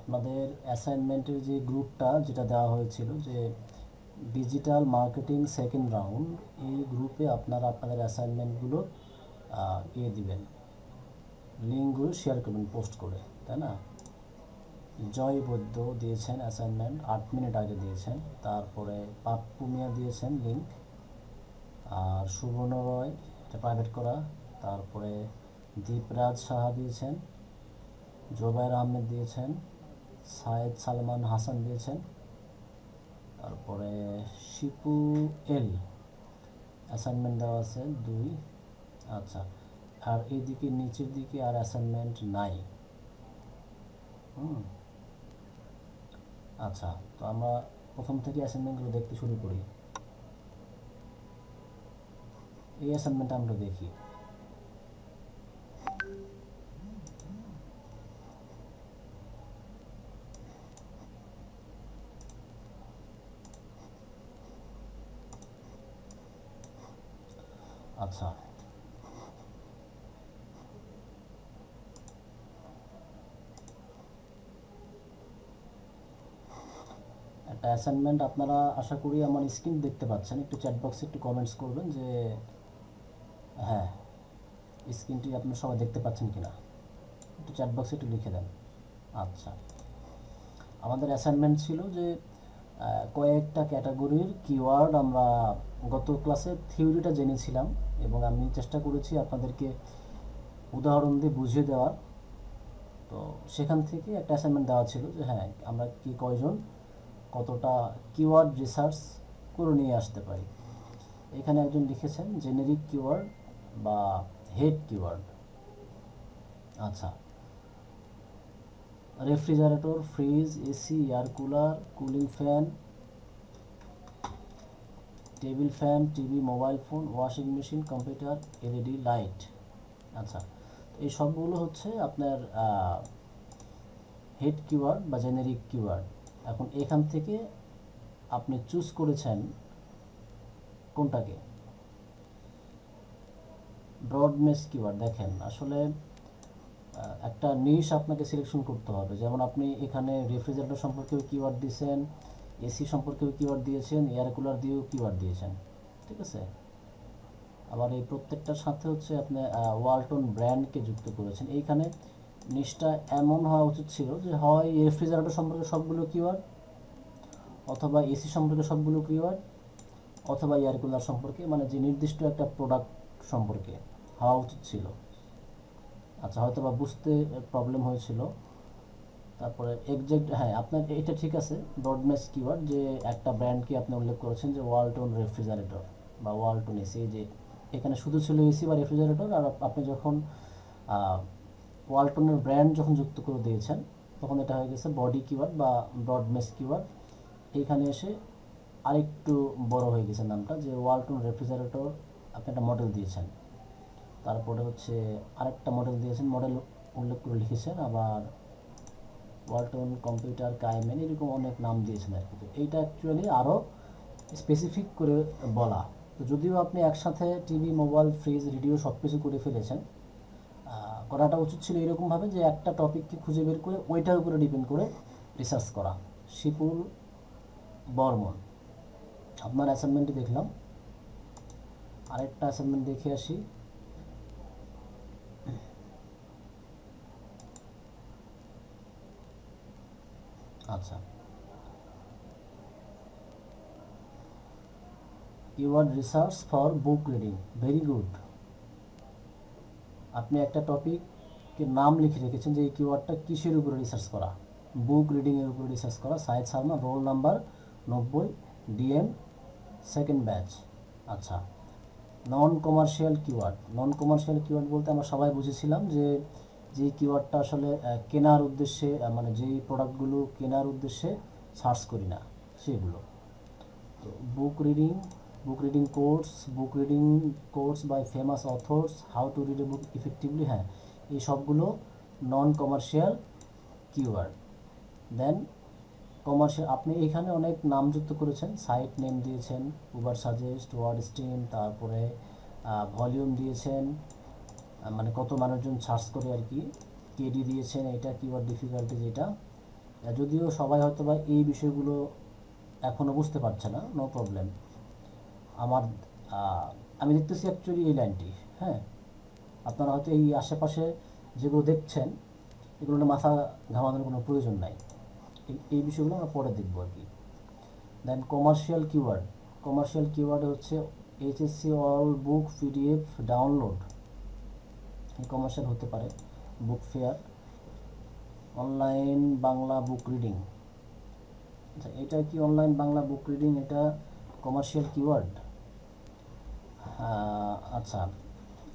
আপনাদের অ্যাসাইনমেন্টের যে গ্রুপটা যেটা দেওয়া হয়েছিল যে ডিজিটাল মার্কেটিং সেকেন্ড রাউন্ড, এই গ্রুপে আপনারা আপনাদের অ্যাসাইনমেন্টগুলো দিবেন, লিঙ্কগুলো শেয়ার করবেন পোস্ট করে, তাই না? জয় বৈদ্য দিয়েছেন অ্যাসাইনমেন্ট 8 মিনিট আগে দিয়েছেন, তারপরে পাপ্পু মিয়া দিয়েছেন লিঙ্ক, আর সুবর্ণ রয় এটা প্রাইভেট করা, তারপরে দীপরাজ সাহা দিয়েছেন, জোবায়ের আহমেদ দিয়েছেন, সায়েদ সালমান হাসান দিয়েছেন, তারপরে শিপু এল অ্যাসাইনমেন্ট দেওয়া আছে 2। আচ্ছা, আর এইদিকে নিচের দিকে আর অ্যাসাইনমেন্ট নাই। আচ্ছা, তো আমরা প্রথম থেকে অ্যাসাইনমেন্টগুলো দেখতে শুরু করি। এই অ্যাসাইনমেন্টটা আমরা দেখি। আচ্ছা, একটা অ্যাসাইনমেন্ট আপনারা আশা করি আমার স্ক্রিন দেখতে পাচ্ছেন, একটু চ্যাট বক্সে একটু কমেন্টস করবেন যে হ্যাঁ স্ক্রিনটি আপনারা সবাই দেখতে পাচ্ছেন কিনা, একটু চ্যাট বক্সে একটু লিখে দেন। আচ্ছা, আমাদের অ্যাসাইনমেন্ট ছিল যে কয়েকটা ক্যাটাগরির কিওয়ার্ড আমরা গত ক্লাসে থিওরিটা জেনেছিলাম এবং আমি চেষ্টা করেছি আপনাদেরকে উদাহরণ দিয়ে বুঝিয়ে দেওয়ার। তো সেখান থেকে একটা অ্যাসাইনমেন্ট দেওয়া ছিল যে হ্যাঁ আমরা কি কয়জন কতটা কিওয়ার্ড রিসার্চ করে নিয়ে আসতে পারি। এখানে একজন লিখেছেন জেনেরিক কিওয়ার্ড বা হেড কিওয়ার্ড। আচ্ছা, refrigerator, fridge, AC, air cooler, cooling fan, table fan, TV, mobile phone, washing machine, computer, LED light. আচ্ছা, এই সবগুলো হচ্ছে আপনার হেড কিওয়ার্ড বা জেনেরিক কিওয়ার্ড। এখন এখান থেকে আপনি চুজ করেছেন কোনটাকে? Broad match keyword. দেখেন আসলে একটা নিশ আপনাকে সিলেকশন করতে হবে। যেমন আপনি এখানে রেফ্রিজারেটর সম্পর্কেও কিওয়ার্ড দিয়েছেন, এসি সম্পর্কেও কিওয়ার্ড দিয়েছেন, এয়ার কুলার দিয়েও কিওয়ার্ড দিয়েছেন, ঠিক আছে? আবার এই প্রত্যেকটার সাথে হচ্ছে আপনি ওয়ালটন ব্র্যান্ডকে যুক্ত করেছেন। এইখানে নিশটা এমন হওয়া উচিত ছিল যে হয় রেফ্রিজারেটর সম্পর্কে সবগুলো কিওয়ার্ড, অথবা এসি সম্পর্কে সবগুলো কিওয়ার্ড, অথবা এয়ার কুলার সম্পর্কে, মানে যে নির্দিষ্ট একটা প্রোডাক্ট সম্পর্কে হওয়া উচিত ছিল। আচ্ছা, হয়তো বা বুঝতে প্রবলেম হয়েছিল। তারপরে এক্সাক্ট, হ্যাঁ আপনার এটা ঠিক আছে, ব্রডমেস কিওয়ার্ড, যে একটা ব্র্যান্ডকে আপনি উল্লেখ করেছেন যে ওয়ালটন রেফ্রিজারেটর বা ওয়ালটন এসি, যে এখানে শুধু ছিল এসি বা রেফ্রিজারেটর, আর আপনি যখন ওয়ালটনের ব্র্যান্ড যখন যুক্ত করে দিয়েছেন তখন এটা হয়ে গেছে বডি কিওয়ার্ড বা ব্রডমেস কিওয়ার্ড। এইখানে এসে আরেকটু বড় হয়ে গেছে নামটা, যে ওয়ালটন রেফ্রিজারেটর আপনি একটা মডেল দিয়েছেন, তারপরে হচ্ছে আরেকটা মডেল দিয়েছেন, মডেল উল্লেখ করে লিখেছেন, আবার ওয়ালটন কম্পিউটার, কাইমেন, এরকম অনেক নাম দিয়েছেন আর কি। তো এইটা অ্যাকচুয়ালি আরও স্পেসিফিক করে বলা। তো যদিও আপনি একসাথে টিভি, মোবাইল, ফ্রিজ, রেডিও সব কিছু করে ফেলেছেন, করাটা উচিত ছিল এরকমভাবে যে একটা টপিককে খুঁজে বের করে ওইটার উপরে ডিপেন্ড করে রিসার্চ করা। শিপুল বর্মন, আপনার অ্যাসাইনমেন্টটি দেখলাম, আরেকটা অ্যাসাইনমেন্ট দেখে আসি। আচ্ছা, keyword research for book reading, very good. আপনি একটা টপিকের নাম লিখে রেখেছেন যে এই কিওয়ার্ডটা কিসের উপরে রিসার্চ করা, বুক রিডিংয়ের উপরে রিসার্চ করা। Syed Salman, roll number 90, DM, second batch. আচ্ছা, non commercial keyword. Non commercial keyword বলতে আমরা সবাই বুঝেছিলাম যে যেই কিওয়ার্ডটা আসলে কেনার উদ্দেশ্যে, মানে যেই প্রোডাক্টগুলো কেনার উদ্দেশ্যে সার্চ করি না সেগুলো। তো book reading course, book reading course by famous authors, how to read a book effectively, হ্যাঁ এই সবগুলো non commercial keyword. Then commercial, আপনি এখানে অনেক নাম যুক্ত করেছেন, সাইট নেম দিয়েছেন, উবার সাজেস্ট, ওয়ার্ড স্ট্রিম, তারপরে ভলিউম দিয়েছেন, মানে কত মানুষজন সার্চ করে আর কি, কেডি দিয়েছেন, এটা কিওয়ার্ড ডিফিকাল্টি যেটা, যদিও সবাই হয়তো বা এই বিষয়গুলো এখনও বুঝতে পারছে না, নো প্রবলেম। আমার আমি দেখতেছি অ্যাকচুয়ালি এই লাইনটি, হ্যাঁ, আপনারা হয়তো এই আশেপাশে যেগুলো দেখছেন এগুলো নিয়ে মাথা ঘামানোর কোনো প্রয়োজন নাই। এই বিষয়গুলো আমরা পরে দেখবো আর কি। দেন কমার্শিয়াল কিওয়ার্ড। কমার্শিয়াল কিওয়ার্ড হচ্ছে এইচএসসি অল বুক পিডিএফ ডাউনলোড, এই কমার্শিয়াল হতে পারে। Book fair, online Bangla book reading. আচ্ছা, এটা কি অনলাইন বাংলা বুক রিডিং এটা কমার্শিয়াল কিওয়ার্ড? আচ্ছা,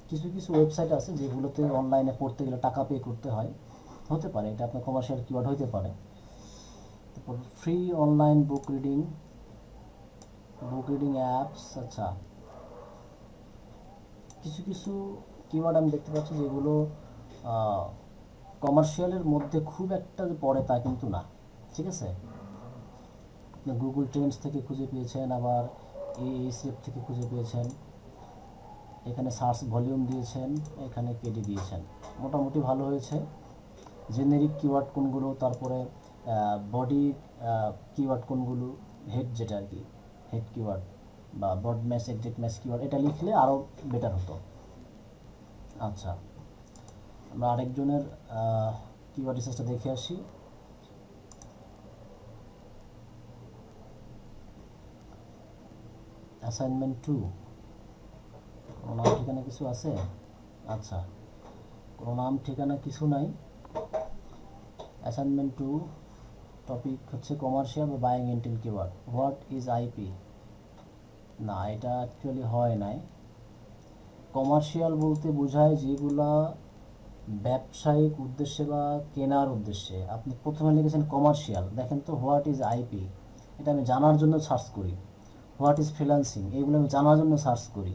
কিছু কিছু ওয়েবসাইট আছে যেগুলোতে অনলাইনে পড়তে গেলে টাকা পে করতে হয়, হতে পারে এটা আপনার কমার্শিয়াল কিওয়ার্ড হতে পারে। তারপর free online book reading apps. আচ্ছা, কিছু কিছু কিওয়ার্ড আমি দেখতে পাচ্ছি যেগুলো কমার্শিয়ালের মধ্যে খুব একটা যে পড়ে তা কিন্তু না, ঠিক আছে। গুগল ট্রেন্ডস থেকে খুঁজে পেয়েছেন, আবার এইচএফ থেকে খুঁজে পেয়েছেন, এখানে সার্চ ভলিউম দিয়েছেন, এখানে কেডি দিয়েছেন, মোটামুটি ভালো হয়েছে। জেনেরিক কিওয়ার্ড কোনগুলো, তারপরে বডি কিওয়ার্ড কোনগুলো, হেড যেটা আর কি, হেড কিওয়ার্ড বা broad match, exact match keyword, এটা লিখলে আরও বেটার হতো। আচ্ছা, আমরা আরেকজনের কিওয়ার্ড রিসার্চটা দেখে আসি। অ্যাসাইনমেন্ট 2, কোনো নাম ঠিকানা কিছু আছে? আচ্ছা, কোনো নাম ঠিকানা কিছু নাই। অ্যাসাইনমেন্ট 2 টপিক হচ্ছে কমার্শিয়াল বা buying intent keyword. What is IP? না, এটা অ্যাকচুয়ালি হয় নাই। কমার্শিয়াল বলতে বোঝায় যেগুলা ব্যবসায়িক উদ্দেশ্যে বা কেনার উদ্দেশ্যে। আপনি প্রথমে লিখেছেন কমার্শিয়াল, দেখেন তো হোয়াট ইজ আইপি, এটা আমি জানার জন্য সার্চ করি। হোয়াট ইজ ফ্রিল্যান্সিং, এগুলো আমি জানার জন্য সার্চ করি,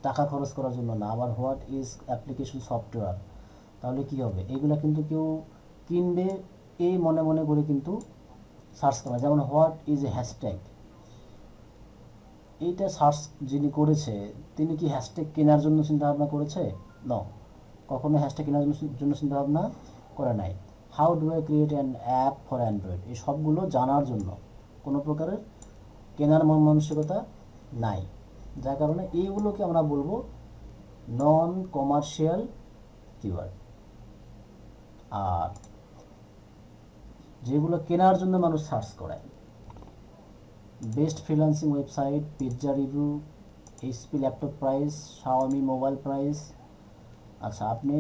টাকা খরচ করার জন্য না। আবার হোয়াট ইজ অ্যাপ্লিকেশন সফটওয়্যার, তাহলে কী হবে, এগুলো কিন্তু কেউ কিনবে এই মনে মনে করে কিন্তু সার্চ করা। যেমন হোয়াট ইজ এ হ্যাশট্যাগ, এইটা সার্চ যিনি করেছে তিনি কি হ্যাশট্যাগ কেনার জন্য চিন্তাভাবনা করেছে? ন, কখনো হ্যাশট্যাগ কেনার জন্য চিন্তাভাবনা করে নাই। How do I create an app for Android, এই সবগুলো জানার জন্য, কোনো প্রকারের কেনার মন মানসিকতা নাই, যার কারণে এইগুলোকে আমরা বলবো নন কমার্শিয়াল কিওয়ার্ড। আর যেগুলো কেনার জন্য মানুষ সার্চ করে, best freelancing website, pizza review, HP laptop price, Xiaomi mobile price. আচ্ছা, আপনি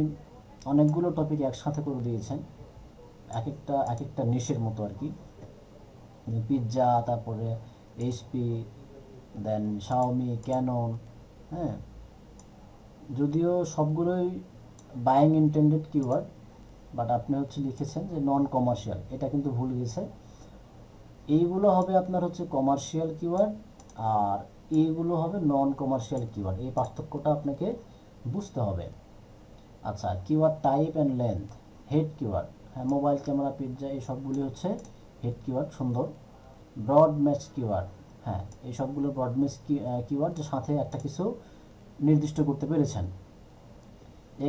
অনেকগুলো টপিক একসাথে করে দিয়েছেন, এক একটা নিশের মতো আর কি। পিৎজা, তারপরে এইচপি, দেন শাওমি, ক্যানন, হ্যাঁ, যদিও সবগুলোই বাইং ইন্টেন্ডেড কিওয়ার্ড, বাট আপনি হচ্ছে লিখেছেন যে নন কমার্শিয়াল, এটা কিন্তু ভুল গেছে। এইগুলো হবে আপনার হচ্ছে কমার্শিয়াল কিওয়ার্ড, আর এইগুলো হবে নন কমার্শিয়াল কিওয়ার্ড, এই পার্থক্যটা আপনাকে বুঝতে হবে। আচ্ছা, keyword type and length. Head keyword, হ্যাঁ, মোবাইল ক্যামেরা, পিৎজা, এই সবগুলি হচ্ছে হেড কিওয়ার্ড, সুন্দর। ব্রড ম্যাচ কিওয়ার্ড, হ্যাঁ, এই সবগুলো ব্রড ম্যাচ কিওয়ার্ড, যে সাথে একটা কিছু নির্দিষ্ট করতে পেরেছেন।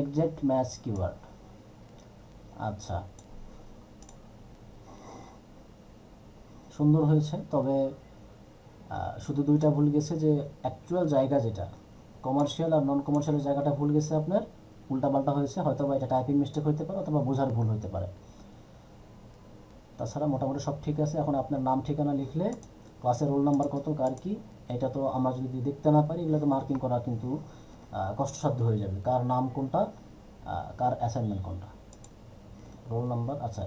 Exact match keyword. আচ্ছা, সুন্দর হয়েছে, তবে শুধু দুইটা ভুল গেছে, যে অ্যাকচুয়াল জায়গা যেটা কমার্শিয়াল আর নন কমার্শিয়ালের জায়গাটা ভুল গেছে আপনার, উল্টাপাল্টা হয়েছে, হয়তো বা এটা টাইপিং মিস্টেক হতে পারে অথবা বোঝার ভুল হতে পারে। তাছাড়া মোটামুটি সব ঠিক আছে। এখন আপনার নাম ঠিকানা লিখলে, ক্লাসের রোল নাম্বার কত, কার কি, এটা তো আমরা যদি দেখতে না পারি, এগুলো তো মার্কিং করা কিন্তু কষ্টসাধ্য হয়ে যাবে, কার নাম কোনটা, কার অ্যাসাইনমেন্ট কোনটা, রোল নাম্বার। আচ্ছা,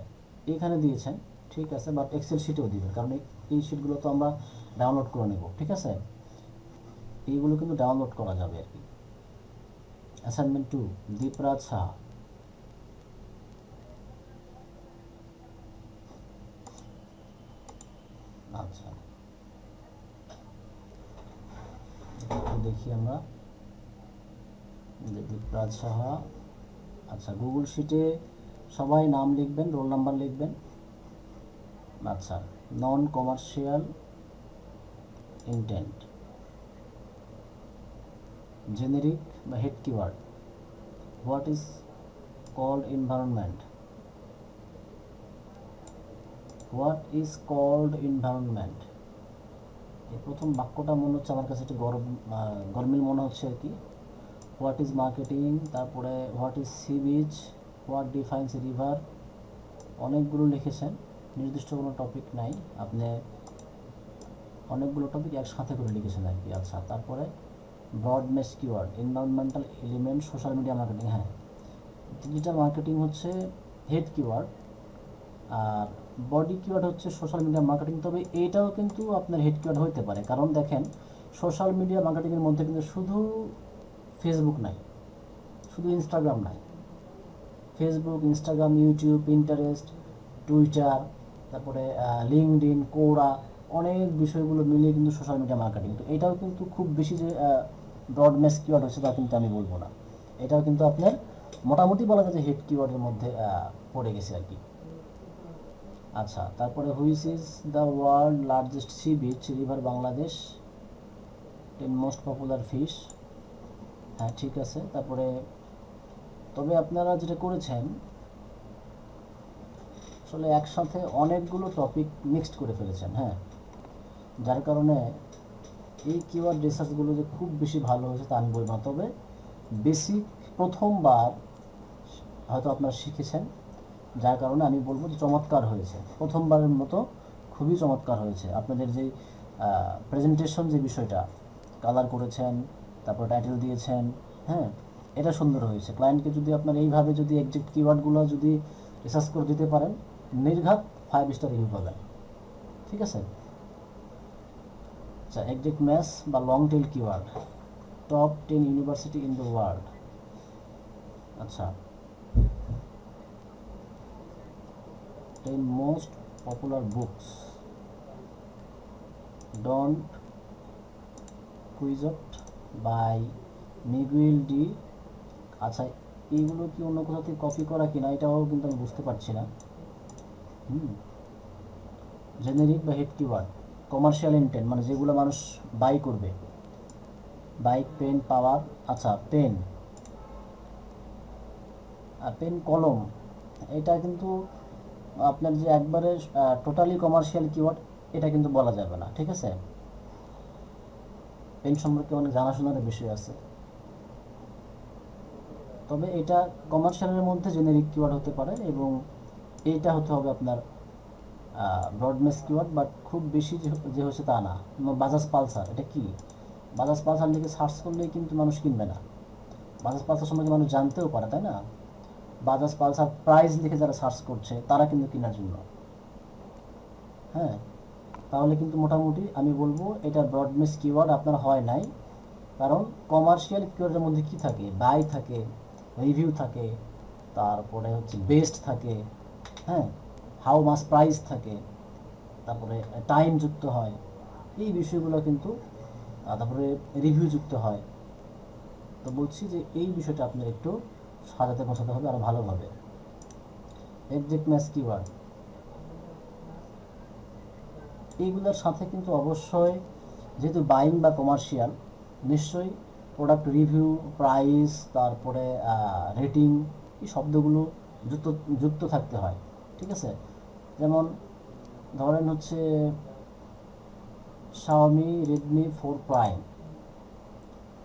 এইখানে দিয়েছেন, ঠিক আছে, বাট এক্সেল শিটেও দিবেন, কারণ এই শিটগুলো তো আমরা ডাউনলোড করে নেব, ঠিক আছে, এইগুলো কিন্তু ডাউনলোড করা যাবে আর কি। অ্যাসাইনমেন্ট 2, দীপরাজ সাহা। আচ্ছা, দেখি আমরা, দীপরাজ সাহা। আচ্ছা, গুগল শিটে সবাই নাম লিখবেন, রোল নাম্বার লিখবেন। আচ্ছা, নন কমার্শিয়াল ইন্টেন্ট, জেনেরিক বা head keyword, what is called environment, what is called environment, এই প্রথম বাক্যটা মনে হচ্ছে আমার কাছে একটু গরমিল মনে হচ্ছে আর কি। হোয়াট ইজ মার্কেটিং, তারপরে what is sea beach, what defines river, অনেকগুলো লিখেছেন, নির্দিষ্ট কোনো টপিক নাই, আপনি অনেকগুলো টপিক একসাথে করে লিখেছেন আর কি। আচ্ছা, তারপরে broad match keyword, environmental element, social media marketing. হ্যাঁ, ডিজিটাল মার্কেটিং হচ্ছে হেড কিওয়ার্ড, আর বডি কিওয়ার্ড হচ্ছে সোশ্যাল মিডিয়া মার্কেটিং। তবে এইটাও কিন্তু আপনার হেড কিওয়ার্ড হতে পারে, কারণ দেখেন সোশ্যাল মিডিয়া মার্কেটিংয়ের মধ্যে কিন্তু শুধু ফেসবুক নাই, শুধু ইনস্টাগ্রাম নাই, Facebook, Instagram, YouTube, Pinterest, Twitter, তারপরে লিঙ্কডইন, কোরা, অনেক বিষয়গুলো মিলিয়ে কিন্তু সোশ্যাল মিডিয়া মার্কেটিং। তো এটাও কিন্তু খুব বেশি যে ব্রড মেশ কিওয়ার্ড হচ্ছে তা কিন্তু আমি বলবো না, এটাও কিন্তু আপনার মোটামুটি বলা যায় যে হেড কিওয়ার্ডের মধ্যে পড়ে গেছে আর কি। আচ্ছা, তারপরে which is the world largest sea beach, river Bangladesh, 10 most popular fish. হ্যাঁ, ঠিক আছে। তারপরে তবে আপনারা যেটা করেছেন আসলে একসাথে অনেকগুলো টপিক মিক্সড করে ফেলেছেন। হ্যাঁ, যার কারণে এই কিওয়ার্ড রিসার্চগুলো যে খুব বেশি ভালো হয়েছে তা আমি বলব না, তবে বেসিক প্রথমবার হয়তো আপনারা শিখেছেন, যার কারণে আমি বলবো যে চমৎকার হয়েছে, প্রথমবারের মতো খুবই চমৎকার হয়েছে। আপনাদের যে প্রেজেন্টেশন যে বিষয়টা কালার করেছেন, তারপর টাইটেল দিয়েছেন, হ্যাঁ, এটা সুন্দর হয়েছে। ক্লায়েন্টকে যদি আপনার এইভাবে যদি এক্সাক্ট কিওয়ার্ডগুলো যদি রিসার্চ করে দিতে পারেন, নির্ঘাত 5 স্টার রিভিউ পাবেন। ঠিক আছে। আচ্ছা, এক্সাক্ট ম্যাথস বা long tail keyword, top 10 university in the world. আচ্ছা, 10 most popular books, Don't Quixote by Miguel D. আচ্ছা, এইগুলো কি অন্য কোথাও থেকে কপি করা কিনা এটাও কিন্তু আমি বুঝতে পারছি না। জেনেরিক বা হেড কিওয়ার্ড, কমার্শিয়াল ইন্টেন্ট, মানে যেগুলো মানুষ বাই করবে, বাইক, পেন, পাওয়ার। আচ্ছা, পেন আর পেন, কলম, এটা কিন্তু আপনার যে একবারে টোটালি কমার্শিয়াল কিওয়ার্ড এটা কিন্তু বলা যাবে না। ঠিক আছে, পেন সম্পর্কে অনেক জানাশোনার বিষয় আছে, তবে এটা কমার্শিয়ালের মধ্যে জেনেরিক কিওয়ার্ড হতে পারে, এবং এইটা হতে হবে আপনার ব্রডমেস কিওয়ার্ড, বাট খুব বেশি যে হচ্ছে তা না। বাজাজ পালসার, এটা কি? বাজাজ পালসার লিখে সার্চ করলেই কিন্তু মানুষ কিনবে না, বাজাজ পালসার সম্পর্কে মানুষ জানতেও পারে, তাই না? বাজাজ পালসার প্রাইস লিখে যারা সার্চ করছে তারা কিন্তু কেনার জন্য। হ্যাঁ, তাহলে কিন্তু মোটামুটি আমি বলবো এটা ব্রডমেস কিওয়ার্ড আপনার হয় নাই, কারণ কমার্শিয়াল কিওয়ার্ডের মধ্যে কি থাকে? বাই থাকে, রিভিউ থাকে, তারপরে হচ্ছে বেস্ট থাকে, হ্যাঁ, হাউ মাস প্রাইস থাকে, তারপরে টাইম যুক্ত হয়, এই বিষয়গুলো কিন্তু তারপরে রিভিউ যুক্ত হয়। তো বলছি যে এই বিষয়টা আপনার একটু সাজাতে গোছাতে হবে আরও ভালোভাবে। এক্সাক্ট ম্যাচ কিওয়ার্ড, এইগুলোর সাথে কিন্তু অবশ্যই যেহেতু বাইং বা কমার্শিয়াল, নিশ্চয়ই প্রোডাক্ট রিভিউ, প্রাইস, তারপরে রেটিং, এই শব্দগুলো যুক্ত যুক্ত থাকতে হয়। ঠিক আছে, যেমন ধরেন হচ্ছে শাওমি রেডমি 4 প্রাইম,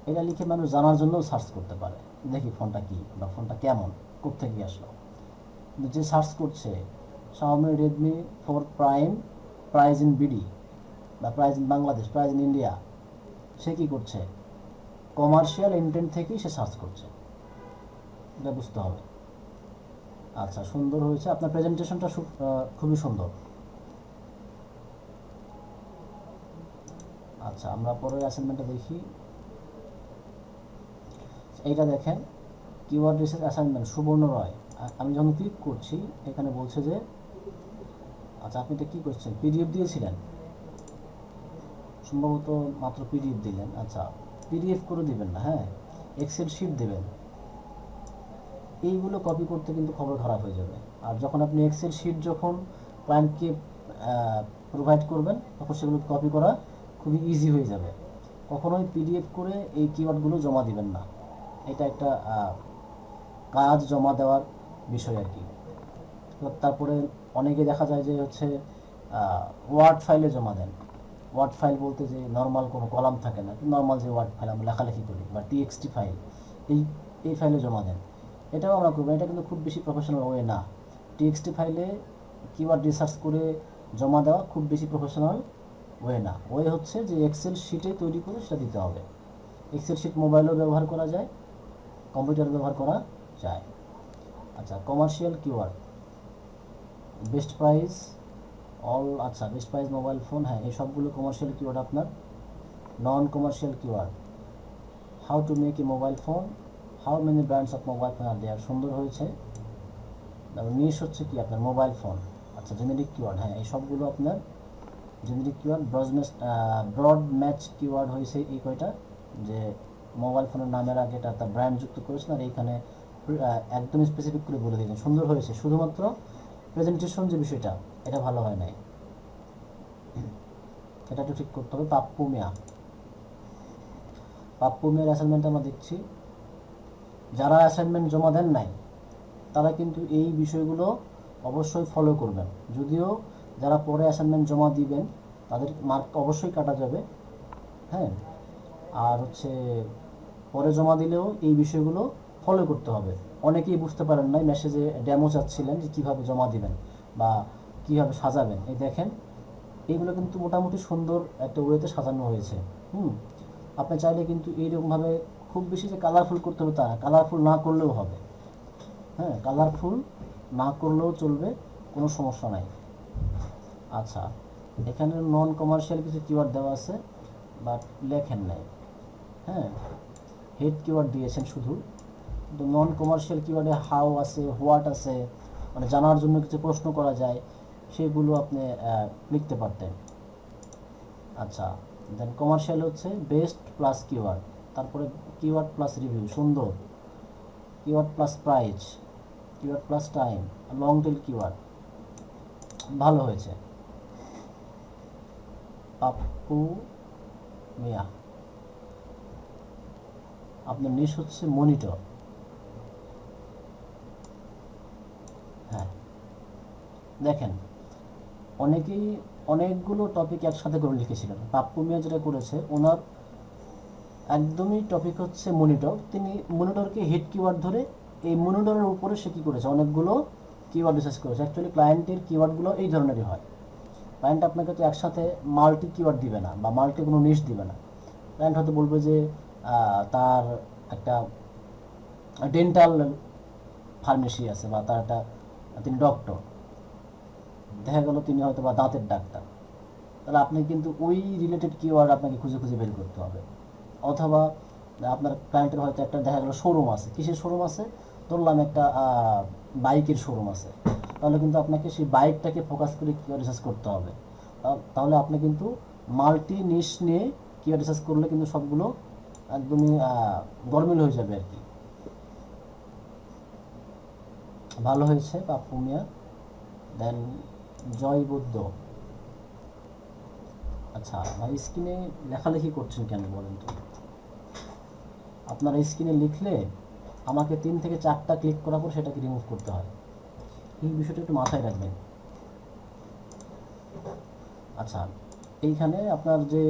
এটা লিখে মানুষ জানার জন্য সার্চ করতে পারে, দেখি ফোনটা কী বা ফোনটা কেমন, কোত্থেকে আসলো। কিন্তু যে সার্চ করছে Xiaomi Redmi 4 prime price in BD বা price in Bangladesh, price in India, সে কী করছে? কমার্শিয়াল ইন্টেন্ট থেকেই সে সার্চ করছে, এটা বুঝতে হবে। আচ্ছা, সুন্দর হয়েছে, আপনার প্রেজেন্টেশনটা খুবই সুন্দর। আচ্ছা, আমরা পরের অ্যাসাইনমেন্টটা দেখি। এইটা দেখেন, কিওয়ার্ড রিসার্চ অ্যাসাইনমেন্ট, সুবর্ণ রয়। আমি যখন ক্লিক করছি এখানে বলছে যে, আচ্ছা আপনি এটা কী করছেন? পিডিএফ দিয়েছিলেন সম্ভবত, মাত্র পিডিএফ দিলেন। আচ্ছা, পিডিএফ করে দিবেন না, হ্যাঁ, এক্সেল শিট দেবেন। এইগুলো কপি করতে কিন্তু খবর খারাপ হয়ে যাবে। আর যখন আপনি এক্সেল শিট যখন ক্লায়েন্টকে প্রোভাইড করবেন, তখন সেগুলো কপি করা খুবই ইজি হয়ে যাবে। কখনোই পিডিএফ করে এই কিওয়ার্ডগুলো জমা দিবেন না, এটা একটা কাজ জমা দেওয়ার বিষয় আর কি। তারপরে অনেকে দেখা যায় যে হচ্ছে ওয়ার্ড ফাইলে জমা দেন। ওয়ার্ড ফাইল বলতে যে নর্মাল কোনো কলাম থাকে না, নর্মাল যে ওয়ার্ড ফাইল আমরা লেখালেখি করি বা টিএক্সটি ফাইল, এই এই ফাইলে জমা দেন। এটাও আমরা করবো, এটা কিন্তু খুব বেশি প্রফেশনাল ওয়ে না। টিএক্সটি ফাইলে কিওয়ার্ড রিসার্চ করে জমা দেওয়া খুব বেশি প্রফেশনাল ওয়ে না। ওয়ে হচ্ছে যে এক্সেল শিটে তৈরি করে সেটা দিতে হবে। এক্সেল শিট মোবাইলেও ব্যবহার করা যায়, কম্পিউটারে ব্যবহার করা যায়। আচ্ছা, commercial keyword, best price, all, আচ্ছা বেস্ট প্রাইস মোবাইল ফোন, হ্যাঁ এই সবগুলো কমার্শিয়াল কিওয়ার্ড আপনার। Non commercial keyword, how to make a mobile phone, how many brands of mobile phone are there, সুন্দর হয়েছে। নিশ হচ্ছে কি আপনার মোবাইল ফোন। আচ্ছা, জেনেরিক কিওয়ার্ড, হ্যাঁ এই সবগুলো আপনার generic keyword. Broad match keyword হয়েছে এই কয়টা, যে মোবাইল ফোনের নামের আগে এটা তার ব্র্যান্ড যুক্ত করেছেন আর এইখানে একদম স্পেসিফিক করে বলে দিয়েছেন, সুন্দর হয়েছে। শুধুমাত্র প্রেজেন্টেশন যে বিষয়টা, এটা ভালো হয় নাই, এটা একটু ঠিক করতে হবে। পাপ্পু মিয়া, পাপ্পু মিয়ার অ্যাসাইনমেন্ট আমরা দেখছি। যারা অ্যাসাইনমেন্ট জমা দেন নাই তারা কিন্তু এই বিষয়গুলো অবশ্যই ফলো করবেন। যদিও যারা পরে অ্যাসাইনমেন্ট জমা দিবেন তাদের মার্ক অবশ্যই কাটা যাবে, হ্যাঁ। আর হচ্ছে পরে জমা দিলেও এই বিষয়গুলো ফলো করতে হবে। অনেকেই বুঝতে পারেন নাই, মেসেজে ডেমো চাচ্ছিলেন যে কীভাবে জমা দিবেন বা কীভাবে সাজাবেন। এই দেখেন এইগুলো কিন্তু মোটামুটি সুন্দর একটা ওয়েতে সাজানো হয়েছে। আপনি চাইলে কিন্তু এইরকমভাবে খুব বেশি যে কালারফুল করতে হবে তা না, কালারফুল না করলেও হবে, হ্যাঁ কালারফুল না করলেও চলবে, কোনো সমস্যা নাই। আচ্ছা, এখানে নন কমার্শিয়াল কিছু কিওয়ার্ড দেওয়া আছে বাট লেখেন নাই, হ্যাঁ হেড কিওয়ার্ড দিয়েছেন শুধু, কিন্তু নন কমার্শিয়াল কিওয়ার্ডে হাউ আছে, হোয়াট আছে, মানে জানার জন্য কিছু প্রশ্ন করা যায় সেগুলো আপনি লিখতে পারতেন। আচ্ছা, দেন কমার্শিয়াল হচ্ছে বেস্ট প্লাস কিওয়ার্ড, তারপরে কিওয়ার্ড প্লাস রিভিউ, সুন্দর। Keyword plus price, keyword plus time, long tail keyword, ভালো হয়েছে। পাপ্পু মিয়া, আপনার নিশ হচ্ছে মনিটর, হ্যাঁ দেখেন অনেকেই অনেকগুলো টপিক একসাথে করে লিখেছিলেন। পাপ্পু মিয়া যেটা করেছে, ওনার একদমই টপিক হচ্ছে মনিটর, তিনি মনিটরকে হিট কিওয়ার্ড ধরে এই মনিটরের উপরে সে কী করেছে, অনেকগুলো কিওয়ার্ড রিসার্চ করেছে। অ্যাকচুয়ালি ক্লায়েন্টের কিওয়ার্ডগুলো এই ধরনেরই হয়। ক্লায়েন্ট আপনাকে তো একসাথে মাল্টি কিওয়ার্ড দিবে না বা মাল্টি কোনো নিশ দিবে না। ক্লায়েন্ট হয়তো বলবে যে তার একটা ডেন্টাল ফার্মেসি আছে বা তার একটা, তিনি ডক্টর, দেখা গেল তিনি হয়তো বা দাঁতের ডাক্তার, তাহলে আপনি কিন্তু ওই রিলেটেড কিওয়ার্ড আপনাকে খুঁজে খুঁজে বের করতে হবে। অথবা আপনার ক্লায়েন্টের হয়তো একটা দেখা গেলো শোরুম আছে, কিসের শোরুম আছে, ধরলাম একটা বাইকের শোরুম আছে, তাহলে কিন্তু আপনাকে সেই বাইকটাকে ফোকাস করে কিওয়ার্ড রিসার্চ করতে হবে। তাহলে আপনি কিন্তু মাল্টি নিশ নিয়ে কিওয়ার্ড রিসার্চ করলে কিন্তু সবগুলো একদমই গরমিল হয়ে যাবে আর কি। ভালো হয়েছে পাপ্পু মিয়া। দেন জয় বুদ্ধ, আচ্ছা ভাই স্ক্রিনে লেখালেখি করছেন কেন বলেন তো? আপনারা স্ক্রিনে লিখলে আমাকে 3 থেকে 4টা ক্লিক করার পর সেটাকে রিমুভ করতে হয়, এই বিষয়টা একটু মাথায় রাখবেন। আচ্ছা, এইখানে আপনার যে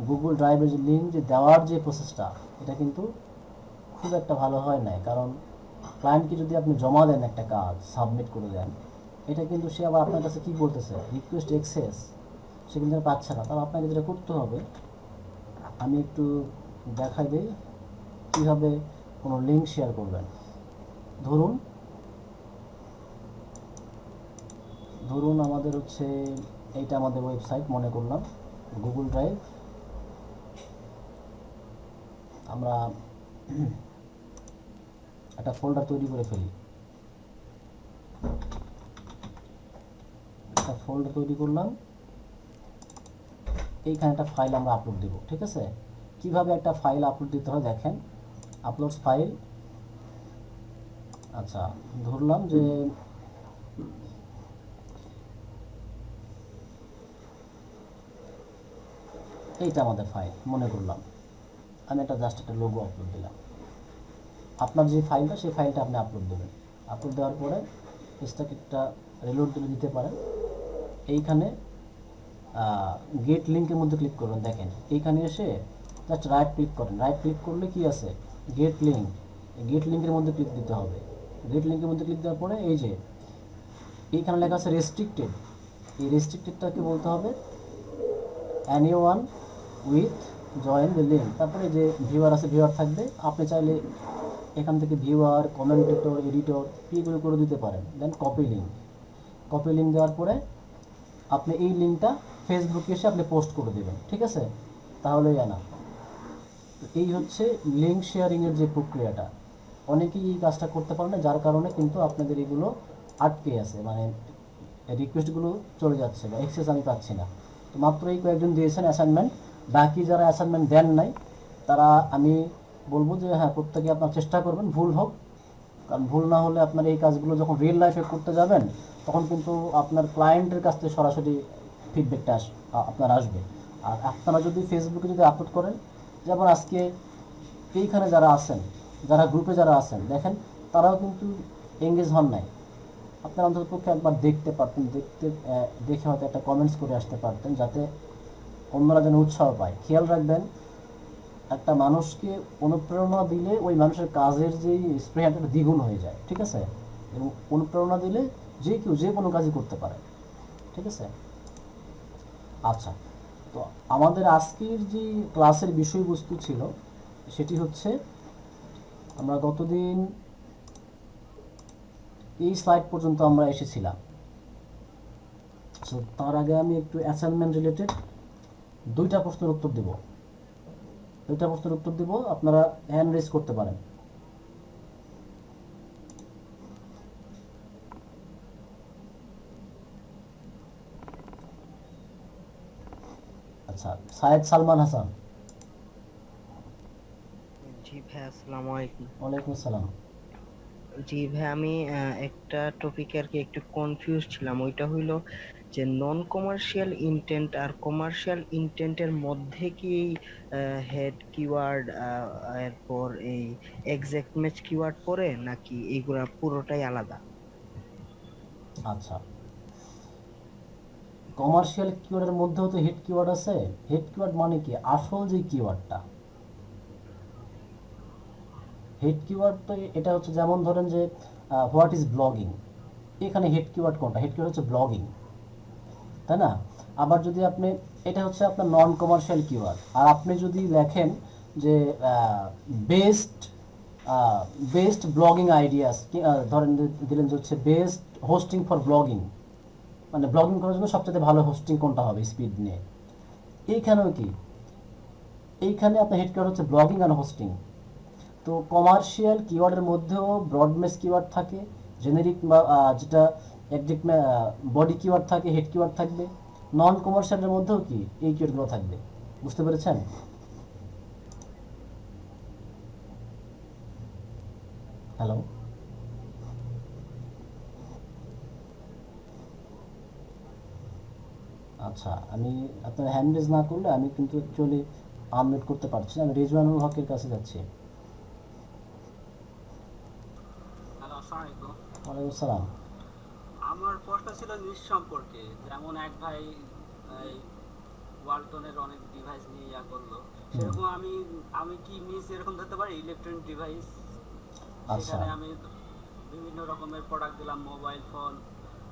গুগল ড্রাইভের যে লিঙ্ক যে দেওয়ার যে প্রসেসটা, এটা কিন্তু খুব একটা ভালো হয় নাই। কারণ ক্লায়েন্টকে যদি আপনি জমা দেন একটা কাজ, সাবমিট করে দেন, এটা কিন্তু সে আবার আপনার কাছে কী বলতেছে, রিকোয়েস্ট অ্যাক্সেস, সে কিন্তু পাচ্ছে না। তাহলে আপনাকে যেটা করতে হবে, আমি একটু দেখাই দিই কীভাবে কোনো লিঙ্ক শেয়ার করবেন। ধরুন আমাদের হচ্ছে এইটা আমাদের ওয়েবসাইট মনে করলাম, গুগল ড্রাইভ। আমরা একটা ফোল্ডার তৈরি করে ফেলি, একটা ফোল্ডার তৈরি করলাম, এইখানে একটা ফাইল আমরা আপলোড দেব। ঠিক আছে, কিভাবে একটা ফাইল আপলোড দিতে হয় দেখেন, আপলোডস ফাইল। আচ্ছা, ধরলাম যে এইটা আমাদের ফাইল মনে করলাম, আমি জাস্ট একটা লোগো আপলোড দিলাম। আপনার যে ফাইলটা, সেই ফাইলটা আপনি আপলোড দেবেন। আপলোড দেওয়ার পরে পেজটাকে একটা রিলোড দিতে পারেন। এইখানে গেট লিঙ্কের মধ্যে ক্লিক করবেন। দেখেন এইখানে এসে জাস্ট রাইট ক্লিক করেন। রাইট ক্লিক করলে কি আছে, গেট লিঙ্ক। গেট লিঙ্কের মধ্যে ক্লিক দিতে হবে। গেট লিঙ্কের মধ্যে ক্লিক দেওয়ার পরে এই যে এইখানে লেখা আছে রেস্ট্রিক্টেড, এই রেস্ট্রিক্টেডটাকে বলতে হবে anyone with join the link. তারপরে যে ভিউয়ার আছে, ভিউয়ার থাকবে। আপনি চাইলে এখান থেকে ভিউয়ার, কমেন্টেটর, এডিটর এগুলো করে দিতে পারেন। দেন কপি লিঙ্ক। কপি লিঙ্ক দেওয়ার পরে আপনি এই লিঙ্কটা ফেসবুকে এসে আপনি পোস্ট করে দেবেন, ঠিক আছে? তাহলেই না, এই হচ্ছে লিঙ্ক শেয়ারিংয়ের যে প্রক্রিয়াটা। অনেকেই এই কাজটা করতে পারে না, যার কারণে কিন্তু আপনাদের এগুলো আটকে আছে, মানে রিকোয়েস্টগুলো চলে যাচ্ছে বা অ্যাক্সেস আমি পাচ্ছি না। তো মাত্র এই কয়েকজন দিয়েছেন অ্যাসাইনমেন্ট। বাকি যারা অ্যাসাইনমেন্ট দেন নাই তারা আমি বলবো যে হ্যাঁ, প্রত্যেকে আপনার চেষ্টা করবেন, ভুল হোক। কারণ ভুল না হলে আপনার এই কাজগুলো যখন রিয়েল লাইফে করতে যাবেন তখন কিন্তু আপনার ক্লায়েন্টের কাছ থেকে সরাসরি ফিডব্যাকটা আপনার আসবে। আর আপনারা যদি ফেসবুকে যদি আপলোড করেন, যেমন আজকে এইখানে যারা আছেন, যারা গ্রুপে যারা আছেন, দেখেন তারাও কিন্তু এঙ্গেজ হন নাই। আপনারা অন্ততপক্ষে একবার দেখতে পারতেন, দেখে হয়তো একটা কমেন্টস করে আসতে পারতেন, যাতে অন্যরা যেন উৎসাহ পায়। খেয়াল রাখবেন, একটা মানুষকে অনুপ্রেরণা দিলে ওই মানুষের কাজের যেই স্প্রেয়ারটা দ্বিগুণ হয়ে যায়, ঠিক আছে? এবং অনুপ্রেরণা দিলে যে কেউ যে কোনো কাজই করতে পারে, ঠিক আছে? আচ্ছা, তো আমাদের আজকের যে ক্লাসের বিষয়বস্তু ছিল সেটি হচ্ছে, আমরা গতদিন এই স্লাইড পর্যন্ত আমরা এসেছিলাম। সো তার আগে আমি একটু অ্যাসাইনমেন্ট রিলেটেড দুইটা প্রশ্নের উত্তর দেব। আপনারা হ্যান্ড রেজ করতে পারেন। আচ্ছা, সায়েদ সালমান হাসান। জি ভাই, আসসালামু আলাইকুম। ওয়ালাইকুম আসসালাম। জি ভাই, আমি একটা টপিকে আর কি একটু কনফিউজ ছিলাম। ওইটা হইলো যে নন কমার্শিয়াল ইন্টেন্ট আর কমার্শিয়াল ইন্টেন্টের মধ্যে কি হেড কিওয়ার্ড এরপর এই এক্সাক্ট ম্যাচ কিওয়ার্ড পড়ে, নাকি এইগুলা পুরোটাই আলাদা? আচ্ছা, কমার্শিয়াল কিওয়ার্ডের মধ্যেও তো হেড কিওয়ার্ড আছে। হেড কিওয়ার্ড মানে কি, আসল যে কিওয়ার্ডটা। হেড কিওয়ার্ড তো এটা হচ্ছে, যেমন ধরেন যে হোয়াট ইজ ব্লগিং, এখানে হেড কিওয়ার্ড কোনটা? হেড কিওয়ার্ড হচ্ছে ব্লগিং, তাই না? আবার যদি আপনি, এটা হচ্ছে আপনার নন কমার্শিয়াল কিওয়ার্ড। আর আপনি যদি লেখেন যে বেস্ট বেস্ট ব্লগিং আইডিয়াস, ধরেন দিলেন যে হচ্ছে বেস্ট হোস্টিং ফর ব্লগিং, মানে ব্লগিং করার জন্য সবচেয়ে ভালো হোস্টিং কোনটা হবে স্পিড নিয়ে, এইখানেও কি, এইখানে আপনার হেড কিওয়ার্ড হচ্ছে ব্লগিং আর হোস্টিং। তো কমার্শিয়াল কিওয়ার্ডের মধ্যেও ব্রডমেস কিওয়ার্ড থাকে, জেনেরিক বা যেটা একজেক্ট বডি কিওয়ার্ড থাকে, হেড কিওয়ার্ড থাকবে। নন কমার্শিয়ালের মধ্যেও কি এই কিওয়ার্ডগুলো থাকবে। বুঝতে পেরেছেন? হ্যালো? আচ্ছা, আমি আপনার হ্যান্ড রেজ না করলে আমি কিন্তু অ্যাকচুয়ালি আনমিউট করতে পারছি না। আমি রেজওয়ানুল হকের কাছে যাচ্ছি। হ্যালো, আসসালামু আলাইকুম। ওয়ালাইকুম আসসালাম। আমার প্রশ্ন ছিল নিজ সম্পর্কে। যেমন এক ভাই এই ওয়ালটনের অনেক ডিভাইস নিয়ে করলো, হুম, সেরকম আমি আমি কি নিজ এরকম ধরতে পারি ইলেকট্রনিক ডিভাইস? আচ্ছা সেখানে আমি বিভিন্ন রকমের প্রোডাক্ট দিলাম, মোবাইল ফোন,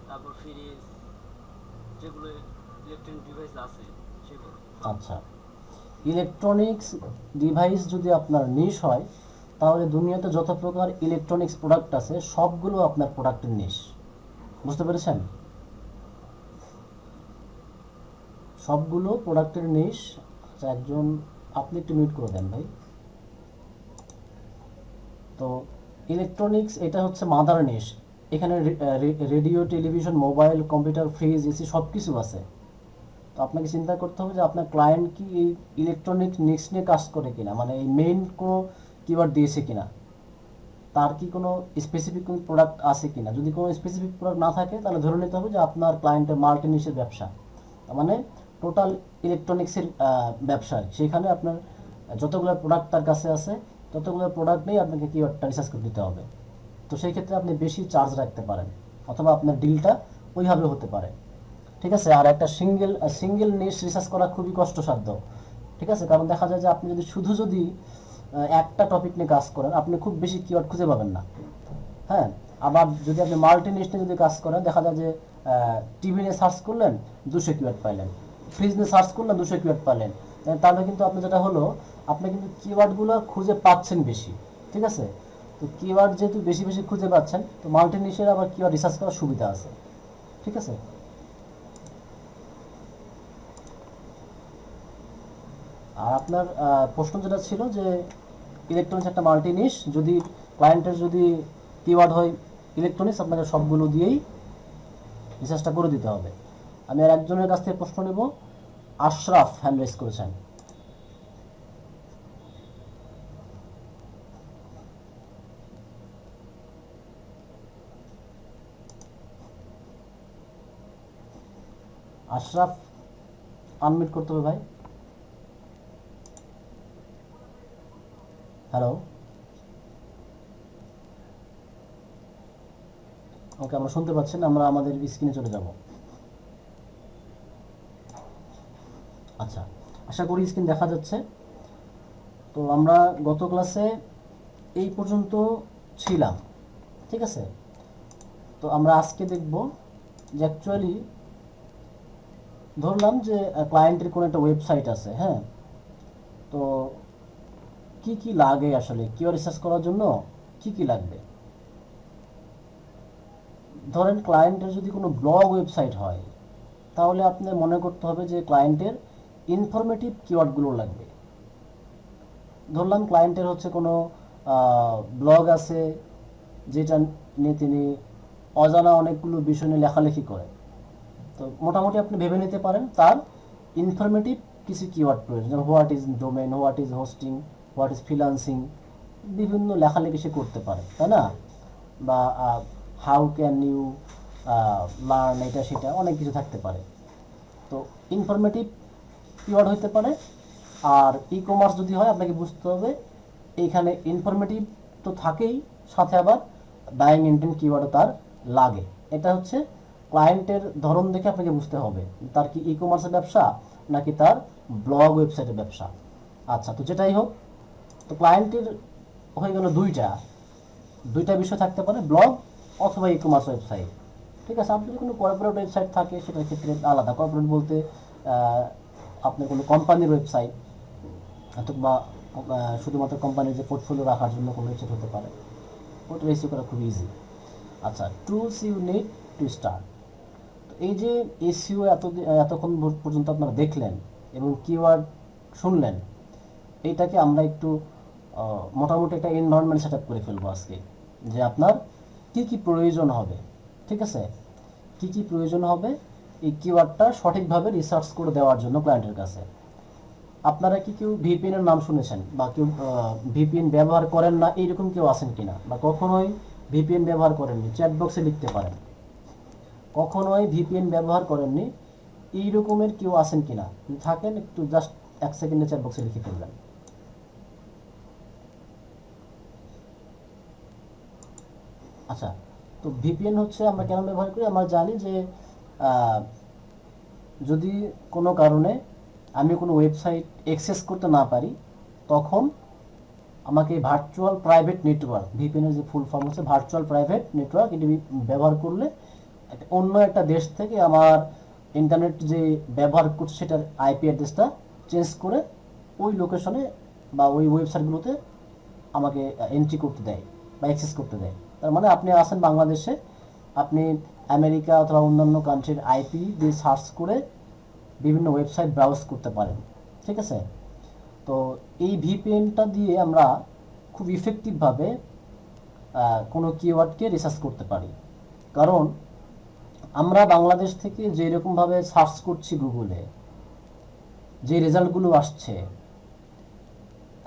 তারপর ফ্রিজ, যেগুলো ইলেকট্রনিক ডিভাইস আছে সেগুলো। আচ্ছা, ইলেকট্রনিক্স ডিভাইস যদি আপনার নিশ হয়, তাহলে দুনিয়াতে যত প্রকার ইলেকট্রনিক্স প্রোডাক্ট আছে সবগুলো আপনার প্রোডাক্টের নিশ। বুঝতে পেরেছেন? সবগুলো প্রোডাক্টের নিশ। আচ্ছা, একজন আপনি একটু মিউট করে দেন ভাই। তো ইলেকট্রনিক্স এটা হচ্ছে মাদার নিশ। এখানে radio, television, mobile, computer, fridge, AC সব কিছু আছে। তো আপনাকে চিন্তা করতে হবে যে আপনার ক্লায়েন্ট কি এই ইলেকট্রনিক নিক্স নিয়ে কাজ করে কিনা, মানে এই মেইন কোনো কিওয়ার্ড দিয়েছে কিনা, তার কি কোনো স্পেসিফিক কোনো প্রোডাক্ট আছে কিনা। যদি কোনো স্পেসিফিক প্রোডাক্ট না থাকে তাহলে ধরে নিতে হবে যে আপনার ক্লায়েন্টের মাল্টি নিশের ব্যবসা, তার মানে টোটাল ইলেকট্রনিক্সের ব্যবসা। সেখানে আপনার যতগুলো প্রোডাক্ট তার কাছে আছে ততগুলো প্রোডাক্ট নিয়ে আপনাকে কিওয়ার্ডটা রিসার্চ করে দিতে হবে। তো সেই ক্ষেত্রে আপনি বেশি চার্জ রাখতে পারেন, অথবা আপনার ডিলটা ওইভাবে হতে পারে। ঠিক আছে। আর একটা সিঙ্গেল নিশ রিসার্চ করা খুবই কষ্টসাধ্য, ঠিক আছে। কারণ দেখা যায় যে আপনি যদি একটা টপিক নিয়ে কাজ করেন, আপনি খুব বেশি কিওয়ার্ড খুঁজে পাবেন না। হ্যাঁ, আবার যদি আপনি মাল্টি নিশ নিয়ে যদি কাজ করেন, দেখা যায় যে টিভি নিয়ে সার্চ করলেন 200 কিওয়ার্ড পাইলেন, ফ্রিজ নিয়ে সার্চ করলেন 200 কিওয়ার্ড পাইলেন। তাহলে কিন্তু আপনি যেটা হলো, আপনি কিন্তু কিওয়ার্ডগুলো খুঁজে পাচ্ছেন বেশি, ঠিক আছে। তো কিওয়ার্ড যেহেতু বেশি বেশি খুঁজে পাচ্ছেন, তো মাল্টি নিশের আবার কিওয়ার্ড রিসার্চ করার সুবিধা আছে, ঠিক আছে। আর আপনার প্রশ্ন যেটা ছিল যে ইলেকট্রনিক্স একটা মাল্টি নিশ, যদি ক্লায়েন্টের যদি কিওয়ার্ড হয় ইলেকট্রনিক্স, আপনাকে সবগুলো দিয়েই রিসার্চটা করে দিতে হবে। আমি আর একজনের কাছ থেকে প্রশ্ন নেব। আশরাফ হ্যান্ড রেজ করেছেন। আশরাফ, আনমিউট করতে হবে ভাই। হ্যালো, ওকে, আমরা শুনতে পাচ্ছেন, আমরা আমাদের স্ক্রিনে চলে যাব। আচ্ছা, আশা করি স্ক্রিন দেখা যাচ্ছে। তো আমরা গত ক্লাসে এই পর্যন্ত ছিলাম, ঠিক আছে। তো আমরা আজকে দেখব যে অ্যাকচুয়ালি ধরলাম যে ক্লায়েন্টের কোনো একটা ওয়েবসাইট আছে, হ্যাঁ। তো কি কি লাগে আসলে কিওয়ার্ড রিসার্চ করার জন্য, কি কি লাগবে। ধরেন ক্লায়েন্টের যদি কোনো ব্লগ ওয়েবসাইট হয়, তাহলে আপনার মনে করতে হবে যে ক্লায়েন্টের ইনফরমেটিভ কিওয়ার্ডগুলো লাগবে। ধরলাম ক্লায়েন্টের হচ্ছে কোনো ব্লগ আছে, যেটা নিয়ে তিনি অজানা অনেকগুলো বিষয় নিয়ে লেখালেখি করে। তো মোটামুটি আপনি ভেবে নিতে পারেন তার ইনফরমেটিভ কিছু কিওয়ার্ড প্রয়োজন, যেমন what is domain, what is hosting, what is freelancing, বিভিন্ন লেখালেখি সে করতে পারে, তাই না। বা হাউ ক্যান ইউ লার্ন, এটা সেটা অনেক কিছু থাকতে পারে। তো ইনফরমেটিভ কিওয়ার্ড হতে পারে। আর ই কমার্স যদি হয়, আপনাকে বুঝতে হবে এইখানে ইনফরমেটিভ তো থাকেই, সাথে আবার বাইং ইন্টেন্ট কিওয়ার্ডও তার লাগে। এটা হচ্ছে ক্লায়েন্টের ধরন দেখে আপনাকে বুঝতে হবে তার কি ই কমার্সের ব্যবসা নাকি তার ব্লগ ওয়েবসাইটের ব্যবসা। আচ্ছা, তো যেটাই হোক, তো ক্লায়েন্টের হয়ে গেল দুইটা বিষয় থাকতে পারে, ব্লগ অথবা ই কমার্স ওয়েবসাইট, ঠিক আছে। আপনার যদি কোনো কর্পোরেট ওয়েবসাইট থাকে, সেটার ক্ষেত্রে আলাদা। কর্পোরেট বলতে আপনার কোনো কোম্পানির ওয়েবসাইট, অথবা শুধুমাত্র কোম্পানির যে পোর্টফোলিও রাখার জন্য কোনো ওয়েবসাইট হতে পারে, ওটা রেজিস্টার করা খুব ইজি। আচ্ছা, tools you need to start. তো এই যে এসইও এতক্ষণ পর্যন্ত আপনারা দেখলেন এবং কিওয়ার্ড শুনলেন, এইটাকে আমরা একটু মোটামুটি একটা এনভায়রনমেন্ট সেট আপ করে ফেলবো আজকে, যে আপনার কি কি প্রয়োজন হবে, ঠিক আছে। কি কি প্রয়োজন হবে এই কিওয়ার্ডটা সঠিকভাবে রিসার্চ করে দেওয়ার জন্য ক্লায়েন্টের কাছে। আপনারা কি কেউ ভিপিএন এর নাম শুনেছেন, বা কেউ ভিপিএন ব্যবহার করেন না, এইরকম কেউ আছেন কিনা, বা কখনোই ভিপিএন ব্যবহার করেননি, চ্যাট বক্সে লিখতে পারেন। কখনোই ভিপিএন ব্যবহার করেননি, এই রকমের কেউ আছেন কিনা, যদি থাকেন একটু জাস্ট 1 সেকেন্ডে চ্যাট বক্সে লিখে ফেলবেন। আচ্ছা, তো ভিপিএন হচ্ছে আমরা কেন ব্যবহার করি, আমরা জানি যে যদি কোনো কারণে আমি কোনো ওয়েবসাইট অ্যাক্সেস করতে না পারি, তখন আমাকে ভার্চুয়াল প্রাইভেট নেটওয়ার্ক, ভিপিএনের যে ফুল ফর্ম হচ্ছে ভার্চুয়াল প্রাইভেট নেটওয়ার্ক, এটি ব্যবহার করলে অন্য একটা দেশ থেকে আমার ইন্টারনেট যে ব্যবহার করছে সেটার আইপি অ্যাড্রেসটা চেঞ্জ করে ওই লোকেশনে বা ওই ওয়েবসাইটগুলোতে আমাকে এন্ট্রি করতে দেয় বা অ্যাক্সেস করতে দেয়। তার মানে আপনি আছেন বাংলাদেশে, আপনি আমেরিকা অথবা অন্যান্য কান্ট্রির আইপি দিয়ে সার্চ করে বিভিন্ন ওয়েবসাইট ব্রাউজ করতে পারেন, ঠিক আছে। তো এই ভিপিএনটা দিয়ে আমরা খুব ইফেক্টিভভাবে কোনো কিওয়ার্ডকে রিসার্চ করতে পারি। কারণ আমরা বাংলাদেশ থেকে যেরকমভাবে সার্চ করছি গুগলে, যে রেজাল্টগুলো আসছে,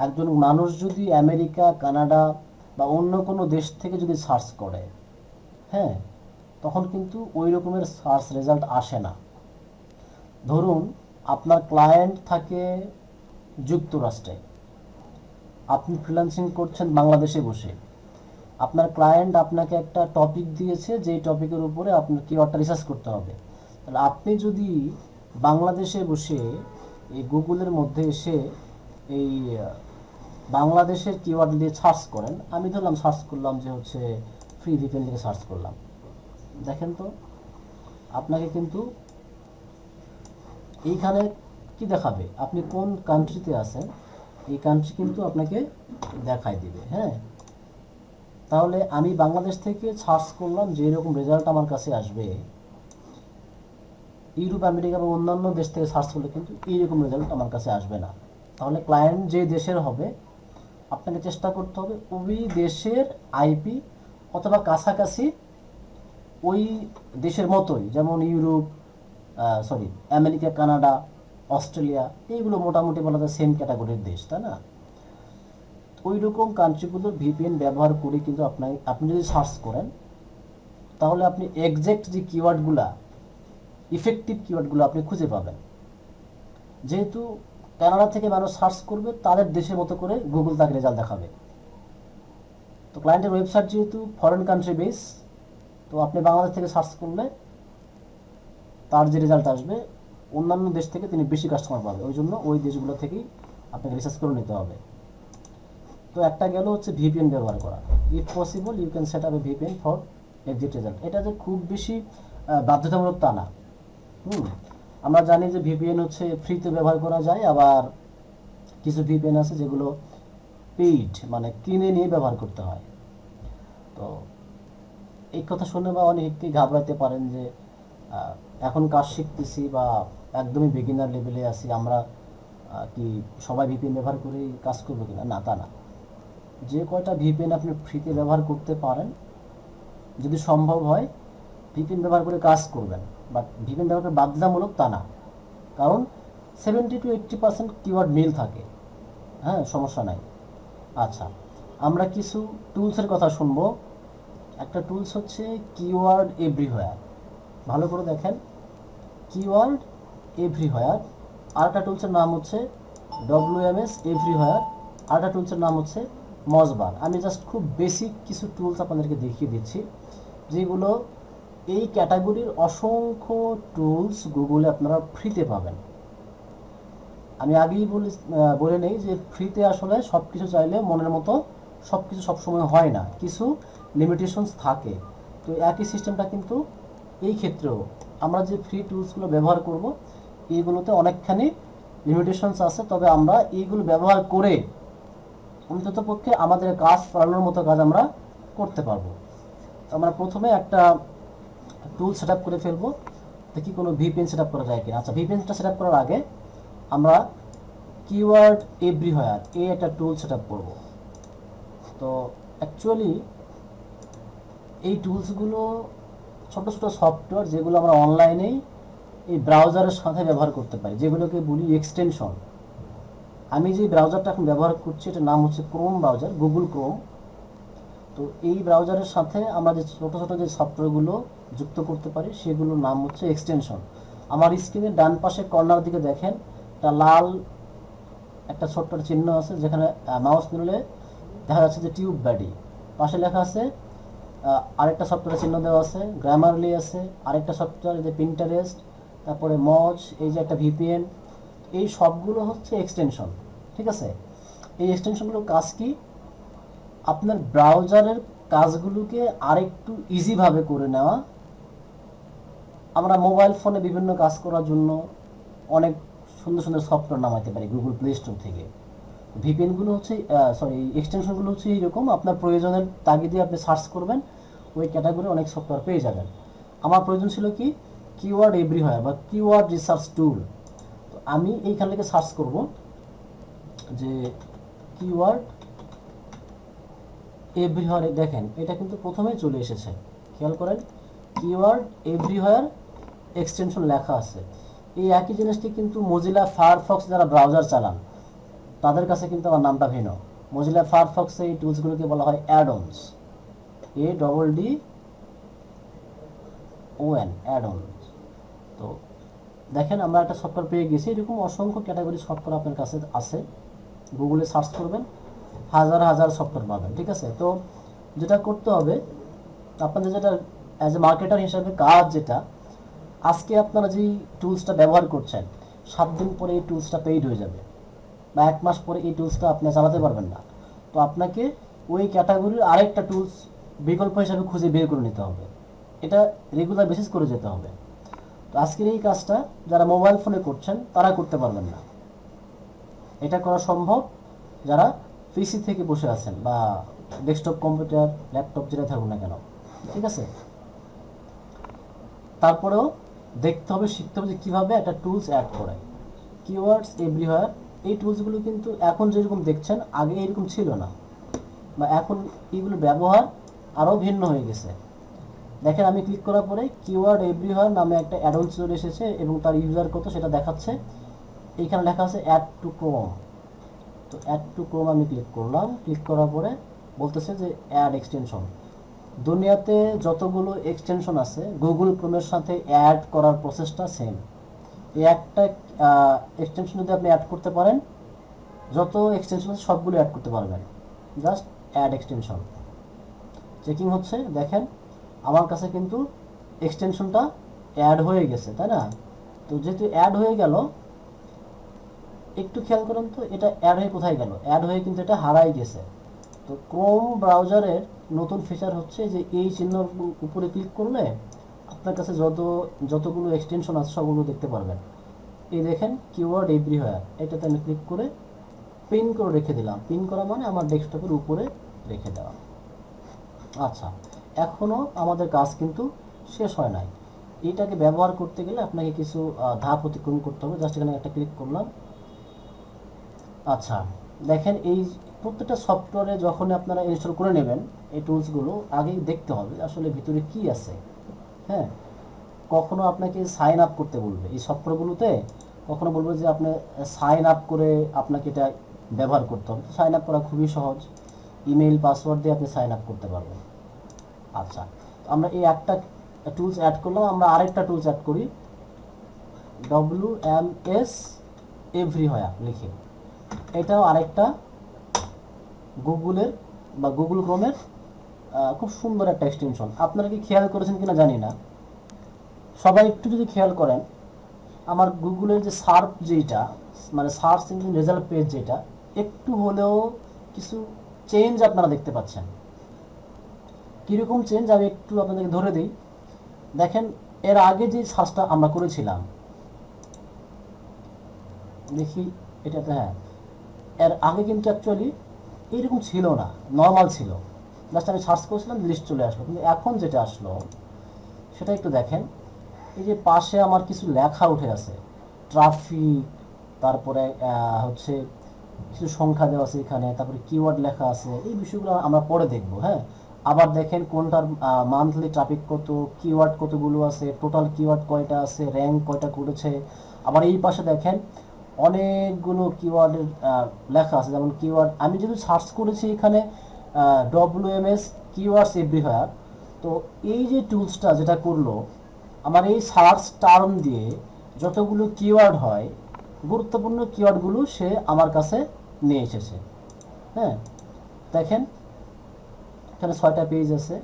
একজন মানুষ যদি আমেরিকা, কানাডা বা অন্য কোনো দেশ থেকে যদি সার্চ করে, হ্যাঁ, তখন কিন্তু ওই রকমের সার্চ রেজাল্ট আসে না। ধরুন আপনার ক্লায়েন্ট থাকে যুক্তরাষ্ট্রে, আপনি ফ্রিল্যান্সিং করছেন বাংলাদেশে বসে, আপনার ক্লায়েন্ট আপনাকে একটা টপিক দিয়েছে, যেই টপিকের উপরে আপনার কিওয়ার্ডটা রিসার্চ করতে হবে। তাহলে আপনি যদি বাংলাদেশে বসে এই গুগলের মধ্যে এসে এই বাংলাদেশের কিওয়ার্ড দিয়ে সার্চ করেন, আমি ধরলাম সার্চ করলাম যে হচ্ছে ফ্রি ভিপিএন লিখে সার্চ করলাম, দেখেন তো আপনাকে কিন্তু এইখানে কি দেখাবে, আপনি কোন কান্ট্রিতে আছেন এই কান্ট্রি কিন্তু আপনাকে দেখাই দিবে। হ্যাঁ, তাহলে আমি বাংলাদেশ থেকে সার্চ করলাম, যে এরকম রেজাল্ট আমার কাছে আসবে। ইউরোপ, আমেরিকা বা অন্যান্য দেশ থেকে সার্চ করলে কিন্তু এইরকম রেজাল্ট আমার কাছে আসবে না। তাহলে ক্লায়েন্ট যে দেশের হবে আপনাকে চেষ্টা করতে হবে ওই দেশের আইপি অথবা কাছাকাছি ওই দেশের মতোই, যেমন ইউরোপ, আমেরিকা, কানাডা, অস্ট্রেলিয়া, এইগুলো মোটামুটি বলা যায় সেম ক্যাটাগরির দেশ, তাই না? ওই রকম কান্ট্রিগুলোর ভিপিএন ব্যবহার করে কিন্তু আপনি যদি সার্চ করেন তাহলে আপনি এক্সাক্ট যে কিওয়ার্ডগুলা, ইফেক্টিভ কিওয়ার্ডগুলো আপনি খুঁজে পাবেন। যেহেতু কানাডা থেকে মানুষ সার্চ করবে, তাদের দেশের মতো করে গুগল তাকে রেজাল্ট দেখাবে। তো ক্লায়েন্টের ওয়েবসাইট যেহেতু ফরেন কান্ট্রি বেস, তো আপনি বাংলাদেশ থেকে সার্চ করলে তার যে রেজাল্ট আসবে অন্যান্য দেশ থেকে তিনি বেশি কাস্টমার পাবে, ওই জন্য ওই দেশগুলো থেকেই আপনাকে রিসার্চ করে নিতে হবে। তো একটা গেল হচ্ছে ভিপিএন ব্যবহার করা। If possible you can set up a VPN for exact result. এটা যে খুব বেশি বাধ্যতামূলক তা না। আমরা জানি যে ভিপিএন হচ্ছে ফ্রিতে ব্যবহার করা যায়, আবার কিছু ভিপিএন আছে যেগুলো পেইড, মানে কিনে নিয়ে ব্যবহার করতে হয়। তো এই কথা শুনে বা অনেকেই ঘাবড়াতে পারেন যে এখন কাজ শিখতেছি বা একদমই বিগিনার লেভেলে আছি, আমরা কি সবাই ভিপিএন ব্যবহার করেই কাজ করবো কিনা? না, তা না। যে কয়টা ভিপিএন আপনি ফ্রিতে ব্যবহার করতে পারেন, যদি সম্ভব হয় ভিপিএন ব্যবহার করে কাজ করবেন, বাট ভিপিএন ব্যবহার করে বাধ্যতামূলক তা না, কারণ 70 to 80% কিওয়ার্ড মিল থাকে। হ্যাঁ, সমস্যা নাই। আচ্ছা, আমরা কিছু টুলসের কথা শুনবো। একটা টুলস হচ্ছে কিওয়ার্ড এভরিহোয়ার। ভালো করে দেখেন, কিওয়ার্ড এভরিহোয়ার। আরেকটা টুলসের নাম হচ্ছে WMS এভরিহোয়ার। আরেকটা টুলসের নাম হচ্ছে মজবার। আমি জাস্ট খুব বেসিক কিছু টুলস আপনাদেরকে দেখিয়ে দিচ্ছি, যেগুলো এই ক্যাটাগরির অসংখ্য টুলস গুগলে আপনারা ফ্রিতে পাবেন। আমি আগেই বলে নেই যে ফ্রিতে আসলে সব কিছু চাইলে মনের মতো সব কিছু সবসময় হয় না, কিছু লিমিটেশনস থাকে। তো একই সিস্টেমটা কিন্তু এই ক্ষেত্রেও আমরা যে ফ্রি টুলসগুলো ব্যবহার করব এইগুলোতে অনেকখানি লিমিটেশনস আছে, তবে আমরা এইগুলো ব্যবহার করে অন্ততপক্ষে আমাদের কাজ চালানোর মতো কাজ আমরা করতে পারবো। তো আমরা প্রথমে একটা টুল সেট আপ করে ফেলবো, দেখি কোনো ভিপিএন সেট আপ করা যায় কিনা। আচ্ছা, ভিপিএনটা সেট আপ করার আগে আমরা কিওয়ার্ড এভরিহোয়ার এই একটা টুল সেট আপ করবো। তো অ্যাকচুয়ালি এই টুলসগুলো ছোটো ছোটো সফটওয়্যার, যেগুলো আমরা অনলাইনেই এই ব্রাউজারের সাথে ব্যবহার করতে পারি, যেগুলোকে বলি এক্সটেনশন। আমি যে ব্রাউজারটা এখন ব্যবহার করছি এটার নাম হচ্ছে ক্রোম ব্রাউজার, গুগল ক্রোম। তো এই ব্রাউজারের সাথে আমরা যে ছোটো ছোটো যে সফটওয়্যারগুলো যুক্ত করতে পারি সেগুলোর নাম হচ্ছে এক্সটেনশন। আমার স্ক্রিনের ডান পাশে কর্নার দিকে দেখেন একটা লাল একটা ছোট্ট চিহ্ন আছে, যেখানে মাউস নিলে দেখা যাচ্ছে যে টিউব ব্যাডি। পাশে লেখা আছে আরেকটা সফটওয়্যার চিহ্ন দেওয়া আছে, গ্রামারলি আছে, আরেকটা সফটওয়্যার যে পিন্টারেস্ট, তারপরে মজ, এই যে একটা ভিপিএন। এই সবগুলো হচ্ছে এক্সটেনশন, ঠিক আছে? এই এক্সটেনশনগুলোর কাজ কি? আপনার ব্রাউজারের কাজগুলোকে আরেকটু ইজিভাবে করে নেওয়া। আমরা মোবাইল ফোনে বিভিন্ন কাজ করার জন্য অনেক সুন্দর সুন্দর সফটওয়্যার নামাইতে পারি গুগল প্লে স্টোর থেকে। ভিপিএনগুলো হচ্ছে এক্সটেনশনগুলো হচ্ছে এইরকম, আপনার প্রয়োজনের তাগিদে আপনি সার্চ করবেন, ওই ক্যাটাগরি অনেক সফটওয়্যার পেয়ে যাবেন। আমার প্রয়োজন ছিল কি কিওয়ার্ড এভরিহোয়ার বা কিওয়ার্ড রিসার্চ টুল। তো আমি এইখান থেকে সার্চ করব যে কিওয়ার্ড এভরিহোয়ার। দেখেন এটা কিন্তু প্রথমেই চলে এসেছে, খেয়াল করেন কিওয়ার্ড এভরিহোয়ার এক্সটেনশন লেখা আছে। এই একই জিনিসটি কিন্তু মজিলা ফায়ারফক্স যারা ব্রাউজার চালান তাদের কাছে কিন্তু আমার নামটা ভিন্ন। মজিলা ফায়ারফক্সে এই টুলসগুলোকে বলা হয় অ্যাডঅনস, ADDON, অ্যাডঅনস। তো দেখেন আমরা একটা সফটওয়্যার পেয়ে গেছি। এরকম অসংখ্য ক্যাটাগরি সফটওয়্যার আপনার কাছে আছে, গুগলে সার্চ করবেন হাজার হাজার সফটওয়্যার পাবেন, ঠিক আছে? তো যেটা করতে হবে আপনাদের, যেটা অ্যাজ এ মার্কেটার হিসাবে কাজ, যেটা আজকে আপনারা যেই টুলসটা ব্যবহার করছেন 7 দিন পরে এই টুলসটা পেইড হয়ে যাবে, বা 1 মাস পরে এই টুলসটা আপনি চালাতে পারবেন না। তো আপনাকে ওই ক্যাটাগরির আরেকটা টুলস বিকল্প হিসাবে খুঁজে বের করে নিতে হবে, এটা রেগুলার বেসিস করে যেতে হবে। তো আজকের এই কাজটা যারা মোবাইল ফোনে করছেন তারা করতে পারবেন না। এটা করা সম্ভব যারা পিসি থেকে বসে আছেন, বা ডেস্কটপ কম্পিউটার, ল্যাপটপ, যেটা থাকুন না কেন, ঠিক আছে। তারপরেও দেখতে হবে, শিখতে হবে যে কীভাবে একটা টুলস অ্যাড করে। কিওয়ার্ডস এভরিওয়্যার, এই টুলসগুলো কিন্তু এখন যেরকম দেখছেন আগে এরকম ছিল না, বা এখন এইগুলো ব্যবহার আরও ভিন্ন হয়ে গেছে। দেখেন আমি ক্লিক করার পরে কিওয়ার্ড এভরিওয়্যার নামে একটা অ্যাডন চলে এসেছে, এবং তার ইউজার কত সেটা দেখাচ্ছে। এইখানে লেখা আছে অ্যাড টু ক্রোম। তো অ্যাড টু ক্রোম আমি ক্লিক করলাম, ক্লিক করার পরে বলতেছে যে অ্যাড এক্সটেনশন। দুনিয়াতে যতগুলো এক্সটেনশন আছে গুগল ক্রোমের সাথে অ্যাড করার প্রসেসটা সেম। এই একটা এক্সটেনশন যদি আপনি অ্যাড করতে পারেন, যত এক্সটেনশন আছে সবগুলো অ্যাড করতে পারবেন। জাস্ট অ্যাড এক্সটেনশন চেকিং হচ্ছে, দেখেন আমার কাছে কিন্তু এক্সটেনশনটা অ্যাড হয়ে গেছে, তাই না? তো যেহেতু অ্যাড হয়ে গেল, একটু খেয়াল করুন তো এটা অ্যাড হয়ে কোথায় গেল, অ্যাড হয়ে কিন্তু এটা হারাই গেছে। তো ক্রোম ব্রাউজারের নতুন ফিচার হচ্ছে যে এই চিহ্নর উপরে ক্লিক করলে আপনার কাছে যতগুলো এক্সটেনশন আছে সবগুলো দেখতে পারবেন। এই দেখেন কিওয়ার্ড এভরিওয়্যার, এটাতে আমি ক্লিক করে পিন করে রেখে দিলাম। পিন করা মানে আমার ডেস্কটপের উপরে রেখে দেওয়া। আচ্ছা, এখনও আমাদের কাজ কিন্তু শেষ হয় নাই। এইটাকে ব্যবহার করতে গেলে আপনাকে কিছু ধাপ অতিক্রম করতে হবে। জাস্ট এখানে একটা ক্লিক করলাম। আচ্ছা, দেখেন এই প্রত্যেকটা সফটওয়্যারে যখন আপনারা ইনস্টল করে নেবেন এই টুলসগুলো, আগেই দেখতে হবে আসলে ভিতরে কি আছে। হ্যাঁ, কখনো আপনাকে সাইন আপ করতে বলবে এই সফটওয়্যারগুলোতে, কখনো বলবে যে আপনি সাইন আপ করে আপনাকে এটা ব্যবহার করতে হবে। সাইন আপ করা খুবই সহজ, ইমেল পাসওয়ার্ড দিয়ে আপনি সাইন আপ করতে পারবেন। আচ্ছা, আমরা এই একটা টুলস অ্যাড করলাম, আমরা আরেকটা টুলস অ্যাড করি WMS এভরিওয়্যার লিখে। এটাও আরেকটা গুগলের বা গুগল ক্রোমের খুব সুন্দর একটা এক্সটেনশন। আপনারা কি খেয়াল করেছেন কিনা জানি না, সবাই একটু যদি খেয়াল করেন, আমার গুগলের যে সার্চ যেটা, মানে সার্চ ইঞ্জিন রেজাল্ট পেজ যেটা, একটু হলেও কিছু চেঞ্জ আপনারা দেখতে পাচ্ছেন। কীরকম চেঞ্জ আমি একটু আপনাদেরকে ধরে দিই। দেখেন এর আগে যে সার্চটা আমরা করেছিলাম, দেখি এটাতে, হ্যাঁ এর আগে কিন্তু অ্যাকচুয়ালি এইরকম ছিল না, নর্মাল ছিল। জাস্ট আমি সার্চ করেছিলাম, লিস্ট চলে আসলো। কিন্তু এখন যেটা আসলো সেটা একটু দেখেন। এই যে পাশে আমার কিছু লেখা উঠে আছে, ট্রাফিক, তারপরে হচ্ছে কিছু সংখ্যা দেওয়া আছে এখানে, তারপরে কিওয়ার্ড লেখা আছে। এই বিষয়গুলো আমরা পরে দেখবো। হ্যাঁ, আবার দেখেন কোনটার মান্থলি ট্রাফিক কত, কিওয়ার্ড কতগুলো আছে, টোটাল কিওয়ার্ড কয়টা আছে, র্যাঙ্ক কয়টা করেছে। আবার এই পাশে দেখেন অনেকগুলো কিওয়ার্ডের লেখা আছে। যেমন কিওয়ার্ড আমি যদি সার্চ করেছি এখানে WMS কিওয়ার্ডস এভরিওয়্যার, তো এই যে টুলসটা যেটা করলো, আমার এই সার্চ টার্ম দিয়ে যতগুলো কিওয়ার্ড হয়, গুরুত্বপূর্ণ কিওয়ার্ডগুলো সে আমার কাছে নিয়ে এসেছে। হ্যাঁ, দেখেন এখানে 6টা পেজ আছে।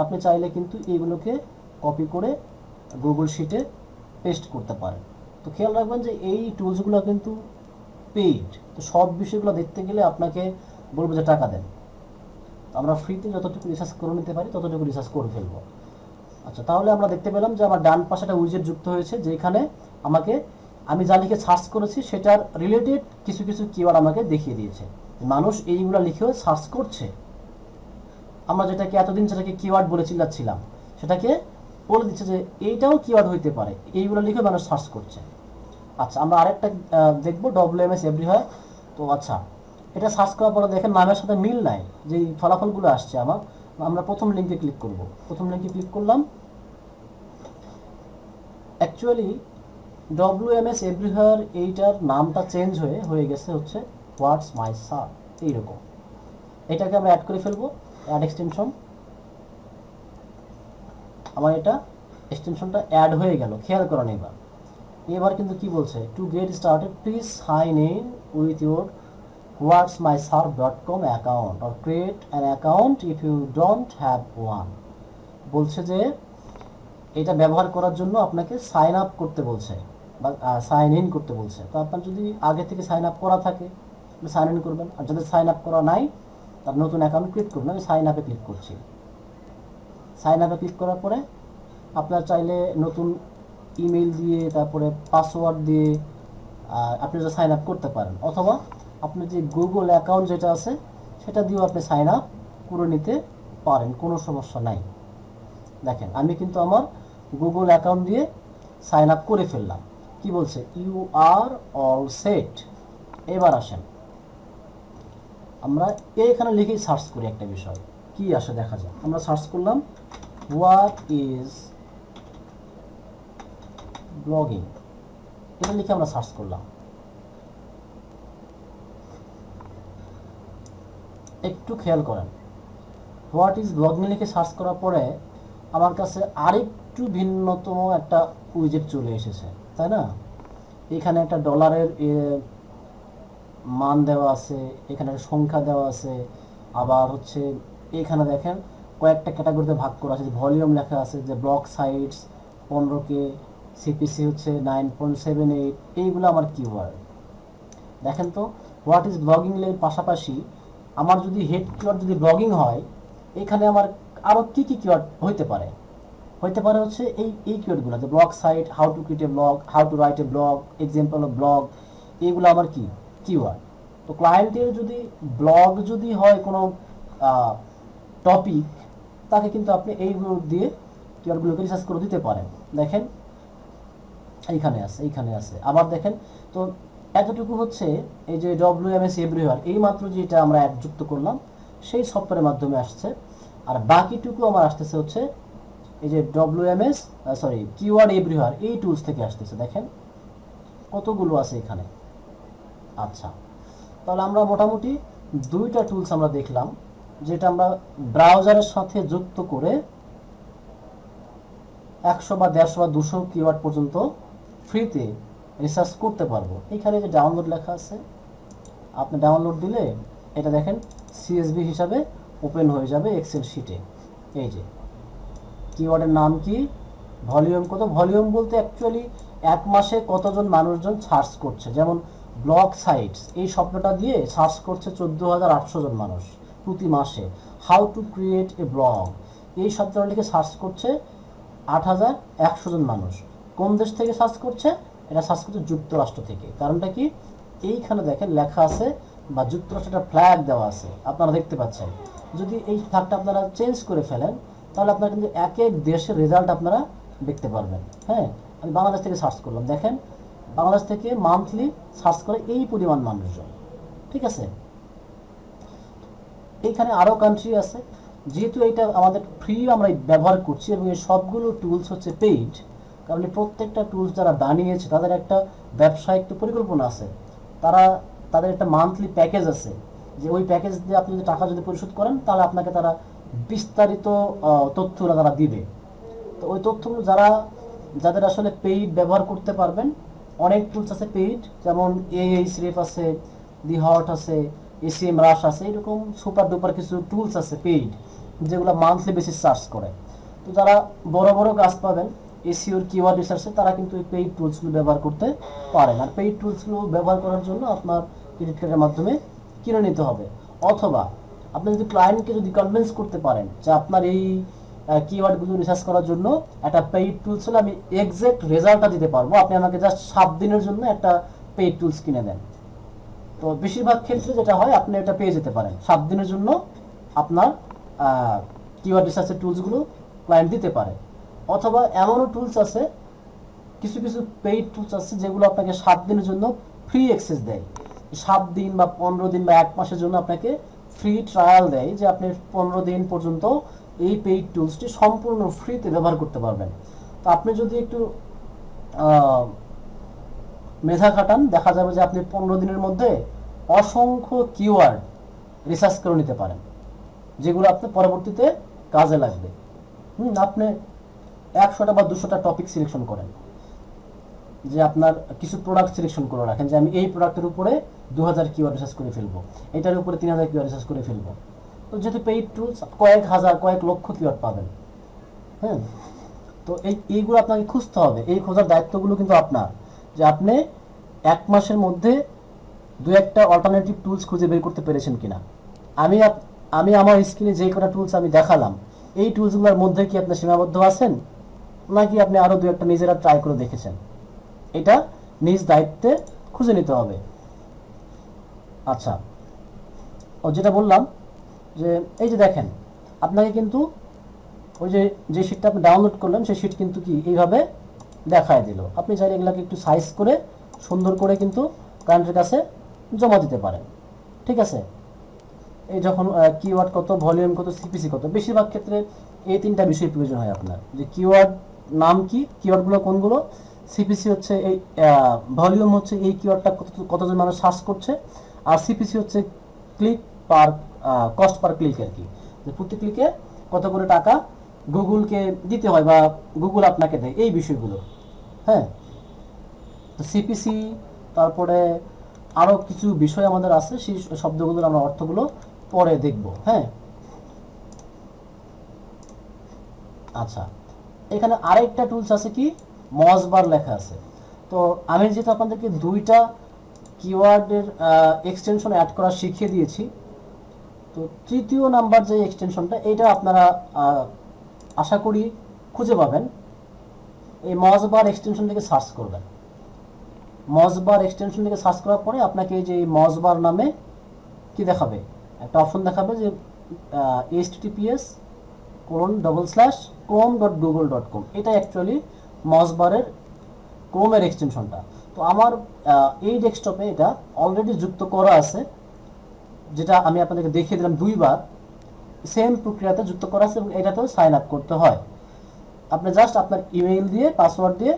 আপনি চাইলে কিন্তু এইগুলোকে কপি করে গুগল শিটে পেস্ট করতে পারেন। তো খেয়াল রাখবেন যে এই টুলসগুলো কিন্তু পেইড। তো সব বিষয়গুলো দেখতে গেলে আপনাকে বলবো যে টাকা দেন। আমরা ফ্রিতে যতটুকু রিসার্চ করে নিতে পারি ততটুকু রিসার্চ করে ফেলবো। আচ্ছা, তাহলে আমরা দেখতে পেলাম যে আমার ডান পাশে একটা উইজেট যুক্ত হয়েছে, যেখানে আমাকে আমি যা লিখে সার্চ করেছি সেটার রিলেটেড কিছু কিছু কিওয়ার্ড আমাকে দেখিয়ে দিয়েছে। মানুষ এইগুলো লিখেও সার্চ করছে। আমরা যেটাকে এতদিন যেটাকে কিওয়ার্ড বলে চিল্লাচ্ছিলাম, সেটাকে বলে দিচ্ছে যে এইটাও কিওয়ার্ড হইতে পারে, এইগুলো লিখে মানুষ সার্চ করছে। আচ্ছা, আমরা আরেকটা দেখবো WMS এভরিওয়্যার। তো আচ্ছা, এটা সার্চ করার পরে দেখেন নামের সাথে মিল নাই, যেই ফলাফলগুলো আসছে আমার। আমরা প্রথম লিঙ্কে ক্লিক করব। প্রথম লিঙ্কে ক্লিক করলাম। অ্যাকচুয়ালি WMS এভরিওয়্যার এইটার নামটা চেঞ্জ হয়ে গেছে হচ্ছে হোয়াটস মাই সার্চ, এইরকম। এটাকে আমরা অ্যাড করে ফেলবো, অ্যাড এক্সটেনশন। আমার এটা এক্সটেনশনটা অ্যাড হয়ে গেল, খেয়াল করেন। এবার কিন্তু কি বলছে, to get started please sign in with your whatsmysurf.com account or create an account if you don't have one. বলছে যে এটা ব্যবহার করার জন্য আপনাকে সাইন আপ করতে বলছে বা সাইন ইন করতে বলছে। তো আপনার যদি আগে থেকে সাইন আপ করা থাকে আপনি সাইন ইন করবেন, আর যদি সাইন আপ করা নাই তার নতুন অ্যাকাউন্ট ক্রিয়েট করবেন। আমি সাইন আপে ক্লিক করছি। সাইন আপে ক্লিক করার পরে আপনার চাইলে নতুন ইমেল দিয়ে তারপরে পাসওয়ার্ড দিয়ে আপনি যে সাইন আপ করতে পারেন, অথবা আপনার যে গুগল অ্যাকাউন্ট যেটা আছে সেটা দিয়েও আপনি সাইন আপ করে নিতে পারেন, কোনো সমস্যা নাই। দেখেন আমি কিন্তু আমার গুগল অ্যাকাউন্ট দিয়ে সাইন আপ করে ফেললাম। কি বলছে? You are all set. এবার আসেন আমরা এখানে লিখেই সার্চ করি একটা বিষয়, কি আসে দেখা যায়। আমরা সার্চ করলাম হোয়াট ইজ ব্লগিং, এটা লিখে আমরা সার্চ করলাম। একটু খেয়াল করেন, হোয়াট ইজ ব্লগিং লিখে সার্চ করার পরে আমার কাছে আরেকটু ভিন্নতম একটা উইজেট চলে এসেছে, তাই না? এখানে একটা ডলারের মান দেওয়া আছে, এখানে একটা সংখ্যা দেওয়া আছে, আবার হচ্ছে এখানে দেখেন কয়েকটা ক্যাটাগরিতে ভাগ করা আছে। ভলিউম লেখা আছে, যে ব্লগ সাইটস 15K, সিপিসি হচ্ছে 9.78, এইগুলো আমার কিওয়ার্ড। দেখেন তো হোয়াট ইজ ব্লগিং এর পাশাপাশি আমার যদি হেড কিওয়ার্ড যদি ব্লগিং হয়, এখানে আমার আরও কী কী কিওয়ার্ড হইতে পারে? হইতে পারে হচ্ছে এই কিওয়ার্ডগুলো, যে blog site, how to create a blog, how to write a blog, example of blog, এইগুলো আমার কি কিওয়ার্ড। তো ক্লায়েন্টের যদি ব্লগ যদি হয় কোনো টপিক, তাকে কিন্তু আপনি এইগুলো দিয়ে কিওয়ার্ডগুলোকে রিসার্চ করে দিতে পারেন। দেখেন এইখানে আছে। আবার দেখেন তো এতটুকু হচ্ছে এই যে WMS এভরিওয়্যার, এই মাত্র যেটা আমরা অ্যাড যুক্ত করলাম সেই সফটওয়্যারের মাধ্যমে আসছে। আর বাকিটুকু আমার আসতেছে হচ্ছে এই যে কিওয়ার্ড এভরিওয়্যার, এই টুলস থেকে আসতেছে। দেখেন কতগুলো আছে এখানে। আচ্ছা, তাহলে আমরা মোটামুটি 2টা টুলস আমরা দেখলাম, যেটা আমরা ব্রাউজারের সাথে যুক্ত করে 100 বা 150 বা 200 কিওয়ার্ড পর্যন্ত ফ্রিতে রিসার্চ করতে পারবো। এখানে যে ডাউনলোড লেখা আছে, আপনি ডাউনলোড দিলে এটা দেখেন সিএসভি হিসাবে ওপেন হয়ে যাবে এক্সেল শিটে। এই যে কিওয়ার্ডের নাম কি, ভলিউম কত, ভলিউম বলতে অ্যাকচুয়ালি 1 মাসে কতজন মানুষজন সার্চ করছে। যেমন ব্লগ সাইটস, এই শব্দটা দিয়ে সার্চ করছে 14,800 জন মানুষ প্রতি মাসে। How to create a blog, এই শব্দটা লিখে সার্চ করছে 8,100 জন মানুষ। কোন দেশ থেকে সার্চ করছে? এটা সার্চ করছে যুক্তরাষ্ট্র থেকে। কারণটা কি? এইখানে দেখেন লেখা আছে বা যুক্তরাষ্ট্রের ফ্ল্যাগ দেওয়া আছে, আপনারা দেখতে পাচ্ছেন। যদি এই ফ্ল্যাগটা আপনারা চেঞ্জ করে ফেলেন তাহলে আপনারা কিন্তু এক এক দেশের রেজাল্ট আপনারা দেখতে পারবেন। হ্যাঁ, আমি বাংলাদেশ থেকে সার্চ করলাম, দেখেন বাংলাদেশ থেকে মান্থলি সার্চ করে এই পরিমাণ মানুষজন। ঠিক আছে, এইখানে আরও কান্ট্রি আছে। যেহেতু এটা আমাদের ফ্রি আমরা ব্যবহার করছি এবং এই সবগুলো টুলস হচ্ছে পেইড, কারণ এই প্রত্যেকটা টুলস যারা বানিয়েছে তাদের একটা ব্যবসায়িক পরিকল্পনা আছে। তাদের একটা মান্থলি প্যাকেজ আছে, যে ওই প্যাকেজ দিয়ে আপনি যদি টাকা যদি পরিশোধ করেন তাহলে আপনাকে তারা বিস্তারিত তথ্যগুলো তারা দিবে। তো ওই তথ্যগুলো যাদের আসলে পেইড ব্যবহার করতে পারবেন, অনেক টুলস আছে পেইড, যেমন Ahref আছে, দি হট আছে, SEMrush আছে, এরকম সুপার ডুপার কিছু টুলস আছে পেইড, যেগুলো মান্থলি বেসিস সার্চ করে। তো যারা বড় বড় কাজ পাবেন এসইওর কিওয়ার্ড রিসার্চে, তারা কিন্তু এই পেইড টুলসগুলো ব্যবহার করতে পারেন। আর পেইড টুলসগুলো ব্যবহার করার জন্য আপনার ক্রেডিট কার্ডের মাধ্যমে কিনে নিতে হবে, অথবা আপনি যদি ক্লায়েন্টকে যদি কনভিন্স করতে পারেন যে আপনার এই কিওয়ার্ডগুলো রিসার্চ করার জন্য একটা পেইড টুলস হলে আমি এক্সাক্ট রেজাল্টটা দিতে পারবো, আপনি আমাকে জাস্ট 7 দিনের জন্য একটা পেইড টুলস কিনে দেন। তো বেশিরভাগ ক্ষেত্রে যেটা হয়, আপনি এটা পেয়ে যেতে পারেন 7 দিনের জন্য আপনার কিওয়ার্ড রিসার্চের টুলসগুলো ক্লায়েন্ট দিতে পারে। অথবা এমনও টুলস আছে, কিছু কিছু পেইড টুলস আছে যেগুলো আপনাকে 7 দিনের জন্য ফ্রি অ্যাক্সেস দেয়। 7 দিন বা 15 দিন বা 1 মাসের জন্য আপনাকে ফ্রি ট্রায়াল দেয়, যে আপনি 15 দিন পর্যন্ত এই পেইড টুলসটি সম্পূর্ণ ফ্রিতে ব্যবহার করতে পারবেন। তো আপনি যদি একটু মেধা খাটান, দেখা যাবে যে আপনি 15 দিনের মধ্যে অসংখ্য কিওয়ার্ড রিসার্চ করে নিতে পারেন, যেগুলো আপনার পরবর্তীতে কাজে লাগবে। আপনি 100টা বা 200টা টপিক সিলেকশন করেন, যে আপনার কিছু প্রোডাক্ট সিলেকশন করে রাখেন, যে আমি এই প্রোডাক্টের উপরে 2000 কিওয়ার্ড রিসার্চ করে ফেলবো, এটার উপরে 3000 কিওয়ার্ড রিসার্চ করে ফেলবো। তো যেহেতু পেইড টুলস কয়েক হাজার কয়েক লক্ষ কিওয়ার্ড পাবেন। হ্যাঁ, তো তো এইগুলো আপনাকে খুঁজতে হবে, এই খোঁজার দায়িত্বগুলো কিন্তু আপনার, যে আপনি 1 মাসের মধ্যে 2-1টা অল্টারনেটিভ টুলস খুঁজে বের করতে পেরেছেন কিনা। আমি আমার স্ক্রিনে যে কটা টুলস আমি দেখালাম, এই টুলসগুলোর মধ্যে কি আপনি সীমাবদ্ধ আছেন, নাকি আপনি আরও 2-1টা নিজেরা ট্রাই করে দেখেছেন? এটা নিজ দায়িত্বে খুঁজে নিতে হবে। আচ্ছা, যেটা বললাম যে এই যে দেখেন, আপনাকে কিন্তু ওই যে শিটটা আপনি ডাউনলোড করলেন, সেই শিট কিন্তু কি এইভাবে দেখায় দিল। আপনি চাইলে এগুলাকে একটু সাইজ করে সুন্দর করে কিন্তু ক্লায়েন্টের কাছে জমা দিতে পারেন। ঠিক আছে, এই যখন কিওয়ার্ড কত, ভলিউম কত, সিপিসি কত, বেশিরভাগ ক্ষেত্রে এই 3টা বিষয় প্রয়োজন হয় আপনার, যে কিওয়ার্ড নাম কি, কিওয়ার্ডগুলো কোনগুলো, সিপিসি হচ্ছে এই ভলিউম হচ্ছে এই কিওয়ার্ডটা কতজন মানুষ সার্চ করছে, আর সিপিসি হচ্ছে ক্লিক পার কস্ট পার ক্লিক আর কি, যে প্রতি ক্লিকে কত করে টাকা গুগলকে দিতে হয় বা গুগল আপনাকে দেয়, এই বিষয়গুলো। হ্যাঁ, তো সিপিসি, তারপরে আরও কিছু বিষয় আমাদের আছে, সেই শব্দগুলোর আমরা অর্থগুলো পরে দেখব। হ্যাঁ, আচ্ছা, এখানে আরেকটা টুলস আছে কি, মজবার লেখা আছে। তো আমি যেহেতু আপনাদেরকে 2টা কিওয়ার্ডের এক্সটেনশন অ্যাড করা শিখিয়ে দিয়েছি, তো 3য় নাম্বার যে এক্সটেনশনটা, এটা আপনারা আশা করি খুঁজে পাবেন। এই মজবার এক্সটেনশন থেকে সার্চ করবেন। মজবার এক্সটেনশন থেকে সার্চ করার পরে আপনাকে এই যে মজবার নামে কি দেখাবে, একটা অপশন দেখাবে যে https://chrome.google.com। এটা অ্যাকচুয়ালি মজবারের ক্রোমের এক্সটেনশনটা। তো আমার এই ডেস্কটপে এটা অলরেডি যুক্ত করা আছে, যেটা আমি আপনাদেরকে দেখিয়ে দিলাম 2বার, সেম প্রক্রিয়াতে যুক্ত করা আছে, এবং এটাতেও সাইন আপ করতে হয়। আপনি জাস্ট আপনার ইমেইল দিয়ে, পাসওয়ার্ড দিয়ে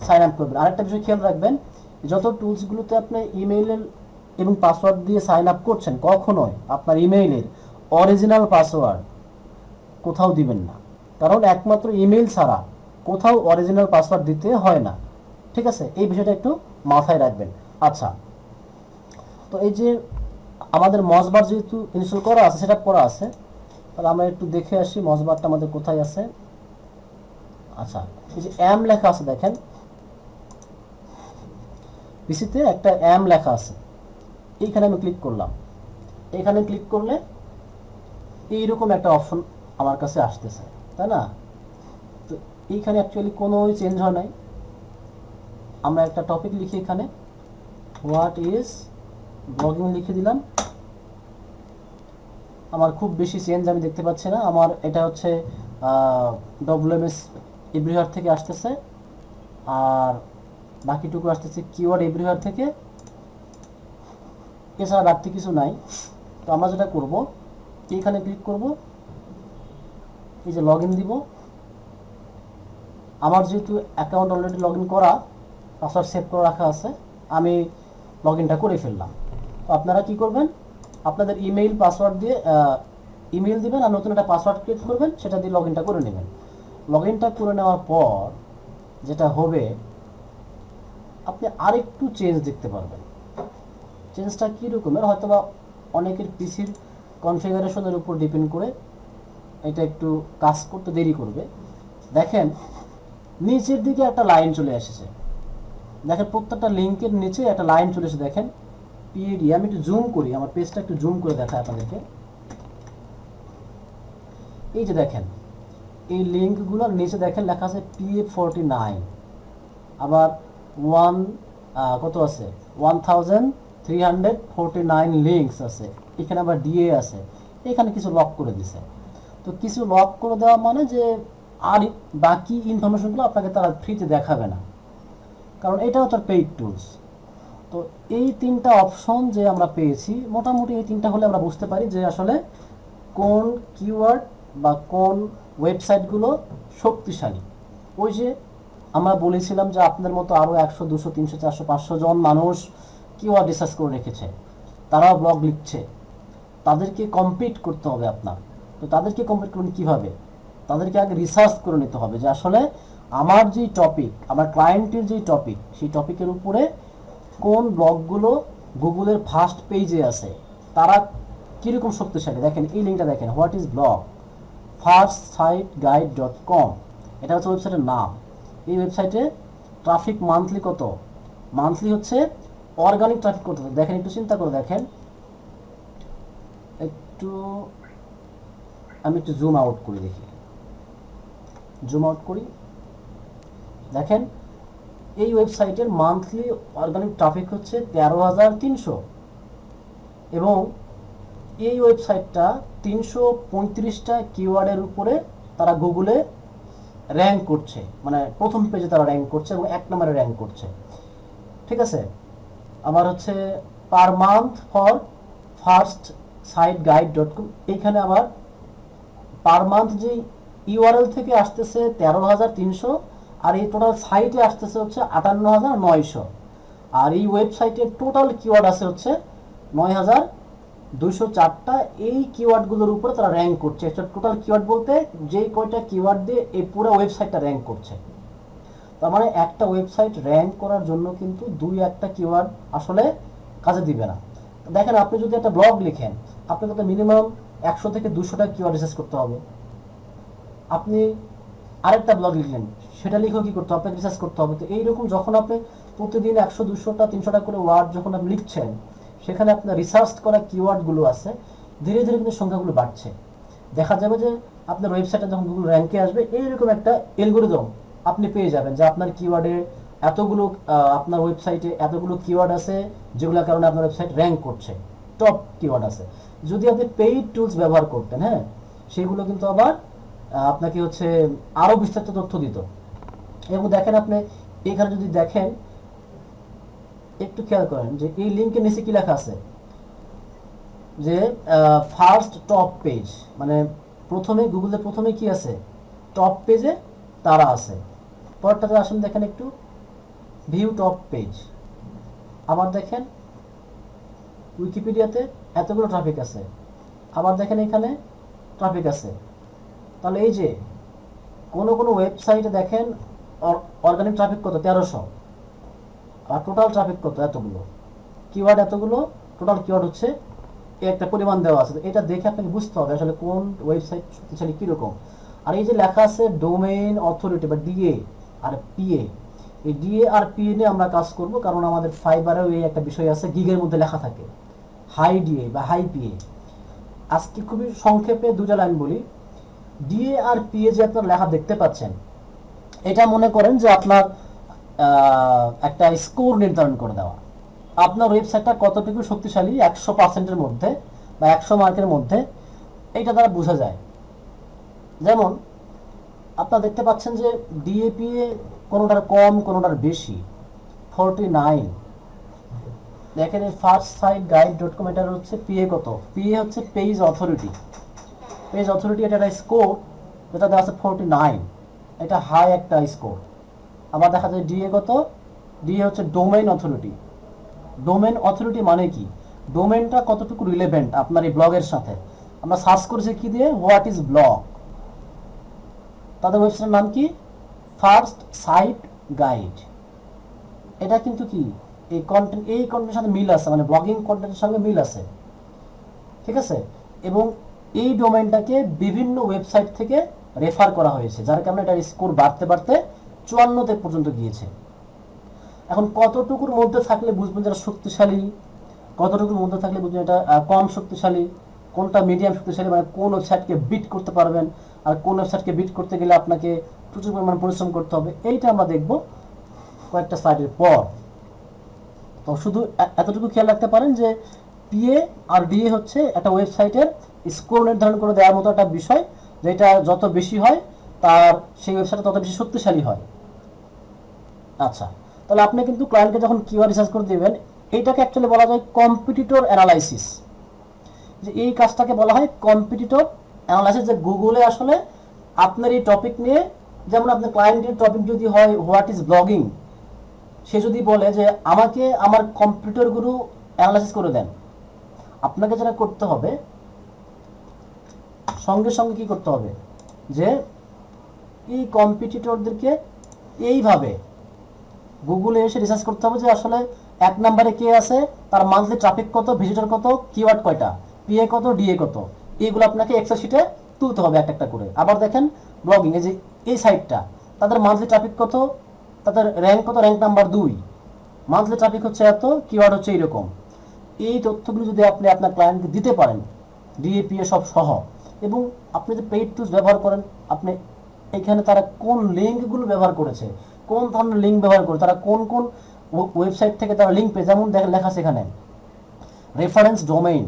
সাইন আপ করবেন। আরেকটা বিষয় খেয়াল রাখবেন, যত টুলসগুলোতে আপনি ইমেইলের এবং পাসওয়ার্ড দিয়ে সাইন আপ করছেন, কখনোই আপনার ইমেইলের অরিজিনাল পাসওয়ার্ড কোথাও দিবেন না, কারণ একমাত্র ইমেইল ছাড়া কোথাও অরিজিনাল পাসওয়ার্ড দিতে হয় না। ঠিক আছে, এই বিষয়টা একটু মাথায় রাখবেন। আচ্ছা, তো এই যে আমাদের মজবার যেহেতু ইনস্টল করা আছে, সেটা করা আছে, তাহলে আমরা একটু দেখে আসি মজবারটা আমাদের কোথায় আছে। আচ্ছা, এই যে এম লেখা আছে দেখেন, পিসিতে একটা এম লেখা আছে, এইখানে আমি ক্লিক করলাম। এখানে ক্লিক করলে এইরকম একটা অপশন আমার কাছে আসতেছে, তাই না? তো এইখানে অ্যাকচুয়ালি কোনো চেঞ্জ হয় নাই। আমরা একটা টপিক লিখি, এখানে হোয়াট ইজ ব্লগিং লিখে দিলাম। আমার খুব বেশি চেঞ্জ আমি দেখতে পাচ্ছি না। আমার এটা হচ্ছে WMS এভরিওয়ার থেকে আসতেছে, আর বাকিটুকু আসতেছে কিওয়ার্ড এভরিওয়ার থেকে, এছাড়া বাড়তি কিছু নাই। তো আমরা যেটা করব, এইখানে ক্লিক করব, এই যে লগ ইন দিব। আমার যেহেতু অ্যাকাউন্ট অলরেডি লগ ইন করা, পাসওয়ার্ড সেভ করে রাখা আছে, আমি লগ ইনটা করে ফেললাম। তো আপনারা কি করবেন, আপনাদের ইমেইল পাসওয়ার্ড দিয়ে ইমেইল দিবেন, আর নতুন একটা পাসওয়ার্ড ক্রিয়েট করবেন, সেটা দিয়ে লগ ইনটা করে নেবেন। লগ ইনটা করে নেওয়ার পর যেটা হবে, আপনি আরেকটু চেঞ্জ দেখতে পারবেন। চেঞ্জটা কী রকমের, হয়তো বা অনেকের পিসির কনফিগারেশনের উপর ডিপেন্ড করে এটা একটু কাজ করতে দেরি করবে। দেখেন নিচের দিকে একটা লাইন চলে এসেছে, দেখেন প্রত্যেকটা লিঙ্কের নিচে একটা লাইন চলে এসেছে, দেখেন পিএডি। আমি একটু জুম করি, আমার পেজটা একটু জুম করে দেখায় আপনাদেরকে। এই যে দেখেন, এই লিঙ্কগুলোর নিচে দেখেন লেখা আছে PA49, আবার কত আছে 1349 লিঙ্কস আছে, এখানে আবার ডিএ আছে, এখানে কিছু লক করে দিছে। তো কিছু লক করে দেওয়া মানে যে আর বাকি ইনফরমেশনগুলো আপনাকে তারা ফ্রিতে দেখাবে না, কারণ এটাও তার পেইড টুলস। তো এই 3টা অপশন যে আমরা পেয়েছি, মোটামুটি এই 3টা হলে আমরা বুঝতে পারি যে আসলে কোন কিওয়ার্ড বা কোন ওয়েবসাইটগুলো শক্তিশালী। ওই যে আমরা বলেছিলাম যে আপনাদের মতো আরও 100, 200, 300, 400, 500 জন মানুষ কিওয়ার্ড রিসার্চ করে রেখেছে, তারাও ব্লগ লিখছে, তাদেরকে কম্পিট করতে হবে আপনার। তো তাদেরকে কম্পিট করবেন কীভাবে, তাদেরকে আগে রিসার্চ করে নিতে হবে যে আসলে আমার যেই টপিক, আমার ক্লায়েন্টের যেই টপিক, সেই টপিকের উপরে কোন ব্লগগুলো গুগলের ফার্স্ট পেজে আছে, তারা কীরকম শক্তিশালী। দেখেন এই লিঙ্কটা দেখেন, হোয়াট ইজ ব্লগ, firstSiteGuide.com। এটা হচ্ছে ওয়েবসাইটের নাম। এই ওয়েবসাইটে ট্রাফিক মান্থলি কত? মান্থলি হচ্ছে অর্গানিক ট্রাফিক কত। দেখেন, একটু চিন্তা করে দেখেন, একটু আমি একটু জুম আউট করি, দেখি, জুম আউট করি, দেখেন এই ওয়েবসাইটের মান্থলি অর্গানিক ট্রাফিক হচ্ছে 13,300 এবং এই ওয়েবসাইটটা 335টা কিওয়ার্ডের উপরে তারা গুগলে র্যাঙ্ক করছে, মানে প্রথম পেজে তারা র্যাঙ্ক করছে এবং 1 নম্বরে র্যাঙ্ক করছে, ঠিক আছে। আবার হচ্ছে per month for first sight guide .com, এইখানে আবার পার মান্থ যে ইউআরএল থেকে আসতেছে 13,300 আর এই টোটাল সাইটে আসতেছে হচ্ছে 58,900 আর এই ওয়েবসাইটের টোটাল কিওয়ার্ড আছে হচ্ছে 9,204টা। এই কিওয়ার্ডগুলোর উপরে তারা র্যাঙ্ক করছে। টোটাল কিওয়ার্ড বলতে যে কয়টা কিওয়ার্ড দিয়ে এই পুরো ওয়েবসাইটটা র্যাঙ্ক করছে। তার মানে একটা ওয়েবসাইট র্যাঙ্ক করার জন্য কিন্তু 2-1টা কিওয়ার্ড আসলে কাজে দিবে না। দেখেন, আপনি যদি একটা ব্লগ লিখেন, আপনাকে তো মিনিমাম 100 থেকে 200টা কিওয়ার্ড রিসার্চ করতে হবে। আপনি আরেকটা ব্লগ লিখলেন, সেটা লিখেও কি করতে হবে? আপনাকে রিসার্চ করতে হবে। তো এইরকম যখন আপনি প্রতিদিন 100, 200টা, 300টা করে ওয়ার্ড যখন আপনি লিখছেন, সেখানে আপনার রিসার্চ করা কিওয়ার্ডগুলো আছে, ধীরে ধীরে কিন্তু সংখ্যাগুলো বাড়ছে। দেখা যাবে যে আপনার ওয়েবসাইটটা যখন গুগল র্যাঙ্কে আসবে, এইরকম একটা অ্যালগরিদম আপনি পেয়ে যাবেন যে আপনার কিওয়ার্ডে এতগুলো, আপনার ওয়েবসাইটে এতগুলো কিওয়ার্ড আছে যেগুলোর কারণে আপনার ওয়েবসাইট র্যাঙ্ক করছে, টপ কিওয়ার্ড আছে। যদি আপনি পেইড টুলস ব্যবহার করতেন, হ্যাঁ, সেগুলো কিন্তু আবার আপনাকে হচ্ছে আরও বিস্তারিত তথ্য দিত। এবং দেখেন, আপনি এখানে যদি দেখেন, একটু খেয়াল করেন যে এই লিঙ্কের নিচে কি লেখা আছে, যে ফার্স্ট টপ পেজ, মানে প্রথমে গুগলের প্রথমে কি আছে, টপ পেজে তারা আছে। পরেরটাতে আসুন, দেখেন একটু ভিউ টপ পেজ। আবার দেখেন উইকিপিডিয়াতে এতগুলো ট্রাফিক আছে, আবার দেখেন এখানে ট্রাফিক আছে। তাহলে এই যে কোনো কোনো ওয়েবসাইটে দেখেন অর্গানিক ট্রাফিক কত, 1300, আর টোটাল ট্রাফিক কত, এতগুলো কিওয়ার্ড, এতগুলো টোটাল কিওয়ার্ড হচ্ছে একটা পরিমাণ দেওয়া আছে। এটা দেখে আপনাকে বুঝতে হবে আসলে কোন ওয়েবসাইট শক্তিশালী কীরকম। আর এই যে লেখা আছে ডোমেইন অথরিটি বা ডিএ আর পিএ, এই ডিএ আর পিএ নিয়ে আমরা কাজ করব, কারণ আমাদের ফাইবারেও এই একটা বিষয় আছে, গিগের মধ্যে লেখা থাকে হাই ডিএ বা হাই পিএ। আজকে খুবই সংক্ষেপে 2টা লাইন বলি। ডিএ আর পিএ যে আপনার লেখা দেখতে পাচ্ছেন, এটা মনে করেন যে আপনার একটা স্কোর নির্ধারণ করে দেওয়া, আপনার ওয়েবসাইটটা কতটুকু শক্তিশালী 100%-এর মধ্যে বা 100 মার্কের মধ্যে, এইটা দ্বারা বোঝা যায়। যেমন আপনারা দেখতে পাচ্ছেন যে ডিএপিএ কোনোটার কম, কোনোটার বেশি, 49। দেখেন এই ফার্স্ট সাইট গাইড .com, এটার হচ্ছে পিএ কত, পিএ হচ্ছে পেজ অথরিটি। পেজ অথরিটি এটা একটা স্কোর, যেটা দেওয়া আছে 49, এটা হাই একটা স্কোর। আবার দেখা যায় ডিএ কত, ডিএ হচ্ছে ডোমেইন অথরিটি। ডোমেইন অথরিটি মানে কি, ডোমেইনটা কতটুকু রিলেভেন্ট আপনার এই ব্লগের সাথে। আমরা সার্চ করেছি কি দিয়ে, হোয়াট ইজ ব্লগ, তাদের ওয়েবসাইটের নাম কি, ফার্স্ট সাইট গাইড। এটা কিন্তু কি এই কন্টেন্টের সাথে মিল আছে, মানে ব্লগিং কন্টেন্টের সঙ্গে মিল আছে, ঠিক আছে। এবং এই ডোমেইনটাকে বিভিন্ন ওয়েবসাইট থেকে রেফার করা হয়েছে, যার কারণে এটার স্কোর বাড়তে বাড়তে 54তে পর্যন্ত গিয়েছে। এখন কতটুকুর মধ্যে থাকলে বুঝবেন যেটা শক্তিশালী, কতটুকুর মধ্যে থাকলে বুঝবেন এটা কম শক্তিশালী, কোনটা মিডিয়াম শক্তিশালী, মানে কোন ওয়েবসাইটকে বিট করতে পারবেন আর কোন ওয়েবসাইটকে বিট করতে গেলে আপনাকে প্রচুর পরিমাণ পরিশ্রম করতে হবে, এইটা আমরা দেখব কয়েকটা স্লাইডের পর। তো শুধু এতটুকু খেয়াল রাখতে পারেন যে পিএ আর ডিএ হচ্ছে একটা ওয়েবসাইটের স্কোর নির্ধারণ করে দেওয়ার মতো একটা বিষয়, যেটা যত বেশি হয় তার সেই ওয়েবসাইট তত বেশি শক্তিশালী হয়। আচ্ছা, তাহলে আপনি কিন্তু ক্লায়েন্টকে যখন কিওয়ার্ড রিসার্চ করে দেবেন, এইটাকে অ্যাকচুয়ালি বলা যায় কম্পিটিটর অ্যানালাইসিস। যে এই কাজটাকে বলা হয় কম্পিটিটর অ্যানালাইসিস, যে গুগলে আসলে আপনার এই টপিক নিয়ে, যেমন আপনার ক্লায়েন্টের টপিক যদি হয় হোয়াট ইজ ব্লগিং, সে যদি বলে যে আমাকে আমার কম্পিটিটরগুলো অ্যানালাইসিস করে দেন, আপনাকে যেটা করতে হবে সঙ্গে সঙ্গে কি করতে হবে, যে এই কম্পিটিটরদেরকে এইভাবে গুগলে এসে রিসার্চ করতে হবে যে আসলে 1 নম্বরে কে আছে, তার মান্থলি ট্রাফিক কত, ভিজিটর কত, কিওয়ার্ড কয়টা, পিএ কত, ডিএ কত, এইগুলো আপনাকে এক্সেল শিটে তুলতে হবে একটা একটা করে। আবার দেখেন ব্লগিং, এই যে এই সাইটটা, তাদের মান্থলি ট্রাফিক কত, তাদের র্যাঙ্ক কত, র্যাঙ্ক নাম্বার 2, মান্থলি ট্রাফিক হচ্ছে এত, কিওয়ার্ড হচ্ছে এইরকম। এই তথ্যগুলো যদি আপনি আপনার ক্লায়েন্টকে দিতে পারেন ডিএপিএ সব সহ, এবং আপনি যে পেইড টুলস ব্যবহার করেন, আপনি এখানে তারা কোন লিঙ্কগুলো ব্যবহার করেছে, কোন ধরনের লিঙ্ক ব্যবহার করে, তারা কোন কোন ওয়েবসাইট থেকে তারা লিঙ্ক পেয়ে, যেমন দেখেন লেখা আছে এখানে রেফারেন্স ডোমেইন,